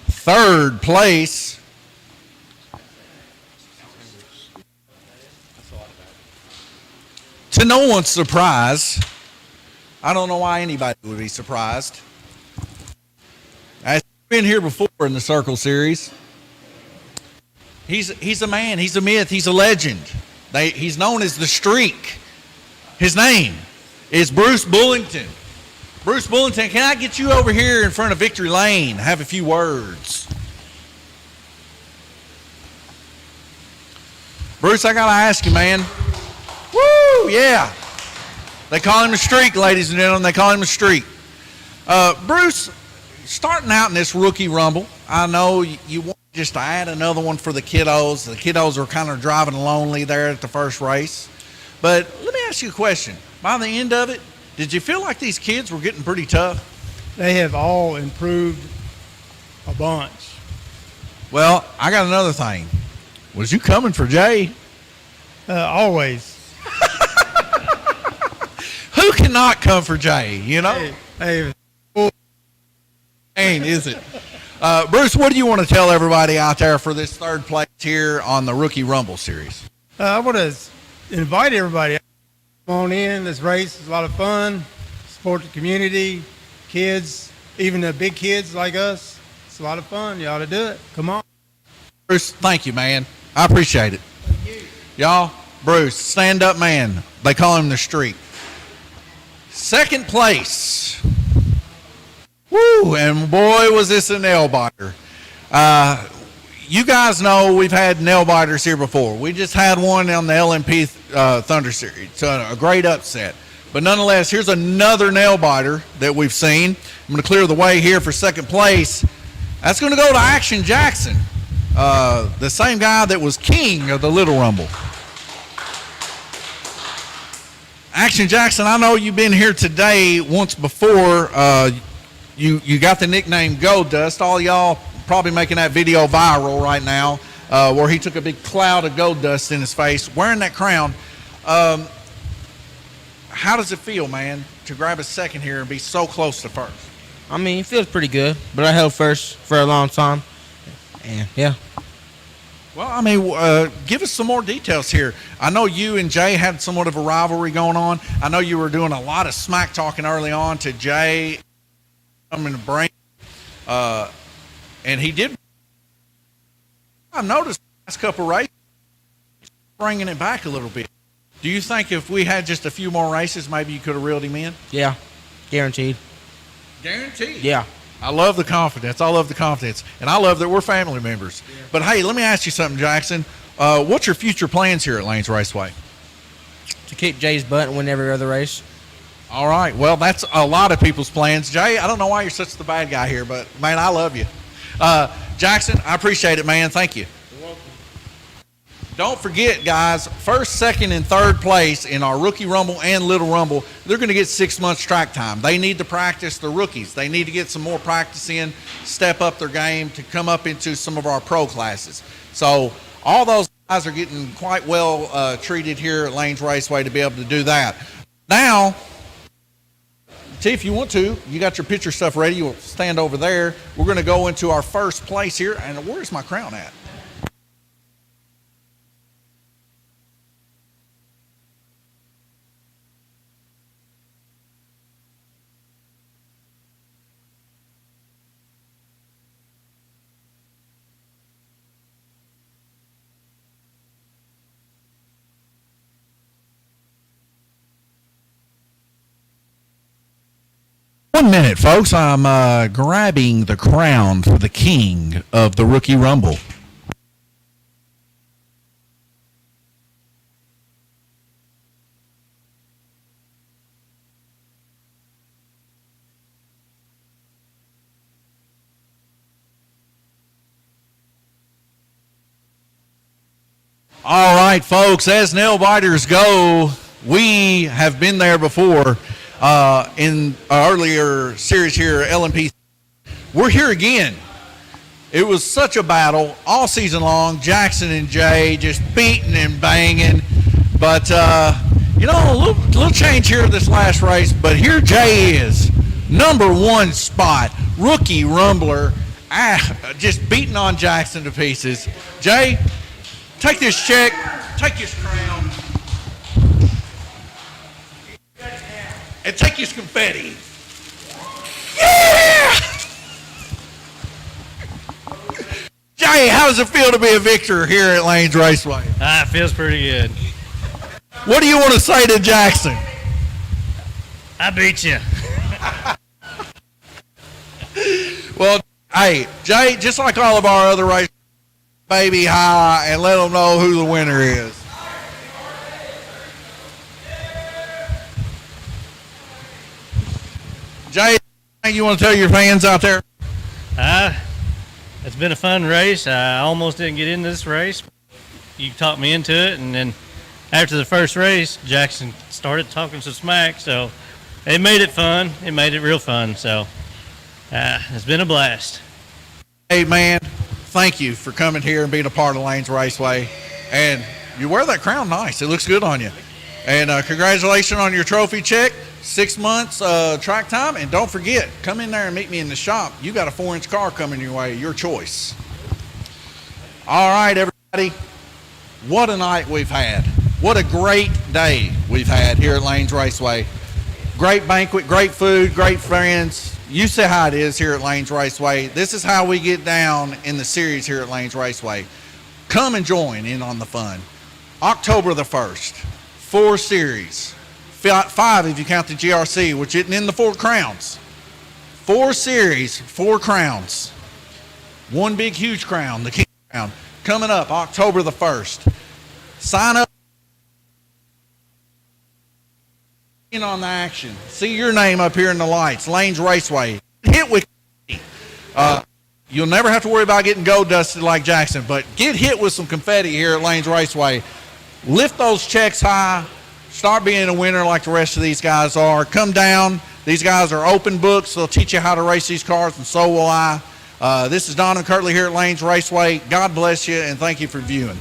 Speaker 1: Third place. To no one's surprise, I don't know why anybody would be surprised. I've been here before in the Circle Series. He's a man. He's a myth. He's a legend. He's known as the Streak. His name is Bruce Bullington. Bruce Bullington, can I get you over here in front of Victory Lane? Have a few words. Bruce, I got to ask you, man. Woo, yeah. They call him a Streak, ladies and gentlemen. They call him a Streak. Bruce, starting out in this rookie rumble, I know you want just to add another one for the kiddos. The kiddos are kind of driving lonely there at the first race. But let me ask you a question. By the end of it, did you feel like these kids were getting pretty tough?
Speaker 9: They have all improved a bunch.
Speaker 1: Well, I got another thing. Was you coming for Jay?
Speaker 9: Always.
Speaker 1: Who cannot come for Jay, you know?
Speaker 9: Hey,
Speaker 1: ain't, is it? Bruce, what do you want to tell everybody out there for this third place here on the Rookie Rumble Series?
Speaker 9: I want to invite everybody. Come on in. This race is a lot of fun. Support the community, kids, even the big kids like us. It's a lot of fun. You ought to do it. Come on.
Speaker 1: Bruce, thank you, man. I appreciate it.
Speaker 9: Thank you.
Speaker 1: Y'all, Bruce, stand-up man. They call him the Streak. Second place. Woo, and boy, was this a nail biter. You guys know we've had nail biters here before. We just had one on the LMP Thunder Series. It's a great upset. But nonetheless, here's another nail biter that we've seen. I'm going to clear the way here for second place. That's going to go to Action Jackson, the same guy that was king of the Little Rumble. Action Jackson, I know you've been here today once before. You got the nickname Gold Dust. All y'all probably making that video viral right now where he took a big cloud of gold dust in his face wearing that crown. How does it feel, man, to grab a second here and be so close to first?
Speaker 2: I mean, it feels pretty good, but I held first for a long time. And, yeah.
Speaker 1: Well, I mean, give us some more details here. I know you and Jay had somewhat of a rivalry going on. I know you were doing a lot of smack talking early on to Jay. Coming to bring, and he did. I've noticed the last couple races bringing it back a little bit. Do you think if we had just a few more races, maybe you could have reeled him in?
Speaker 2: Yeah, guaranteed.
Speaker 1: Guaranteed?
Speaker 2: Yeah.
Speaker 1: I love the confidence. I love the confidence. And I love that we're family members. Yeah. But, hey, let me ask you something, Jackson. What's your future plans here at Lanes Raceway?
Speaker 2: To kick Jay's butt and win every other race.
Speaker 1: All right. Well, that's a lot of people's plans. Jay, I don't know why you're such the bad guy here, but, man, I love you. Jackson, I appreciate it, man. Thank you.
Speaker 9: You're welcome.
Speaker 1: Don't forget, guys, first, second, and third place in our Rookie Rumble and Little Rumble, they're going to get 6 months track time. They need to practice. The rookies. They need to get some more practice in, step up their game to come up into some of our pro classes. So all those guys are getting quite well treated here at Lanes Raceway to be able to do that. Now, T, if you want to, you got your picture stuff ready. You'll stand over there. We're going to go into our first place here. And where's my crown at? One minute, folks. I'm grabbing the crown for the king of the Rookie Rumble. All right, folks, as nail biters go, we have been there before. In our earlier series here, LMP, we're here again. It was such a battle all season long. Jackson and Jay just beating and banging. But, a little change here this last race. But here Jay is #1 spot, rookie rumbler, just beating on Jackson to pieces. Jay, take this check, take this crown, and take his confetti. Yeah! Jay, how does it feel to be a victor here at Lanes Raceway?
Speaker 10: It feels pretty good.
Speaker 1: What do you want to say to Jackson?
Speaker 10: I beat you.
Speaker 1: Well, hey, Jay, just like all of our other races, baby high and let them know who the winner is. Jay, you want to tell your fans out there?
Speaker 10: It's been a fun race. I almost didn't get into this race. You talked me into it, and then after the first race, Jackson started talking some smack, so it made it fun. It made it real fun, so it's been a blast.
Speaker 1: Hey, man, thank you for coming here and being a part of Lanes Raceway. And you wear that crown nice. It looks good on you. And congratulations on your trophy check. 6 months track time. And don't forget, come in there and meet me in the shop. You got a 4-inch car coming your way, your choice. All right, everybody. What a night we've had. What a great day we've had here at Lanes Raceway. Great banquet, great food, great friends. You see how it is here at Lanes Raceway. This is how we get down in the series here at Lanes Raceway. Come and join in on the fun. October the 1st, 4 series. 5 if you count the GRC, which isn't in the 4 crowns. 4 series, 4 crowns. 1 big, huge crown, the King Crown. Coming up October the 1st. Sign up in on the action. See your name up here in the lights. Lanes Raceway. Hit with you'll never have to worry about getting gold dusted like Jackson, but get hit with some confetti here at Lanes Raceway. Lift those checks high. Start being a winner like the rest of these guys are. Come down. These guys are open books. They'll teach you how to race these cars, and so will I. This is Don and Kirtley here at Lanes Raceway. God bless you, and thank you for viewing.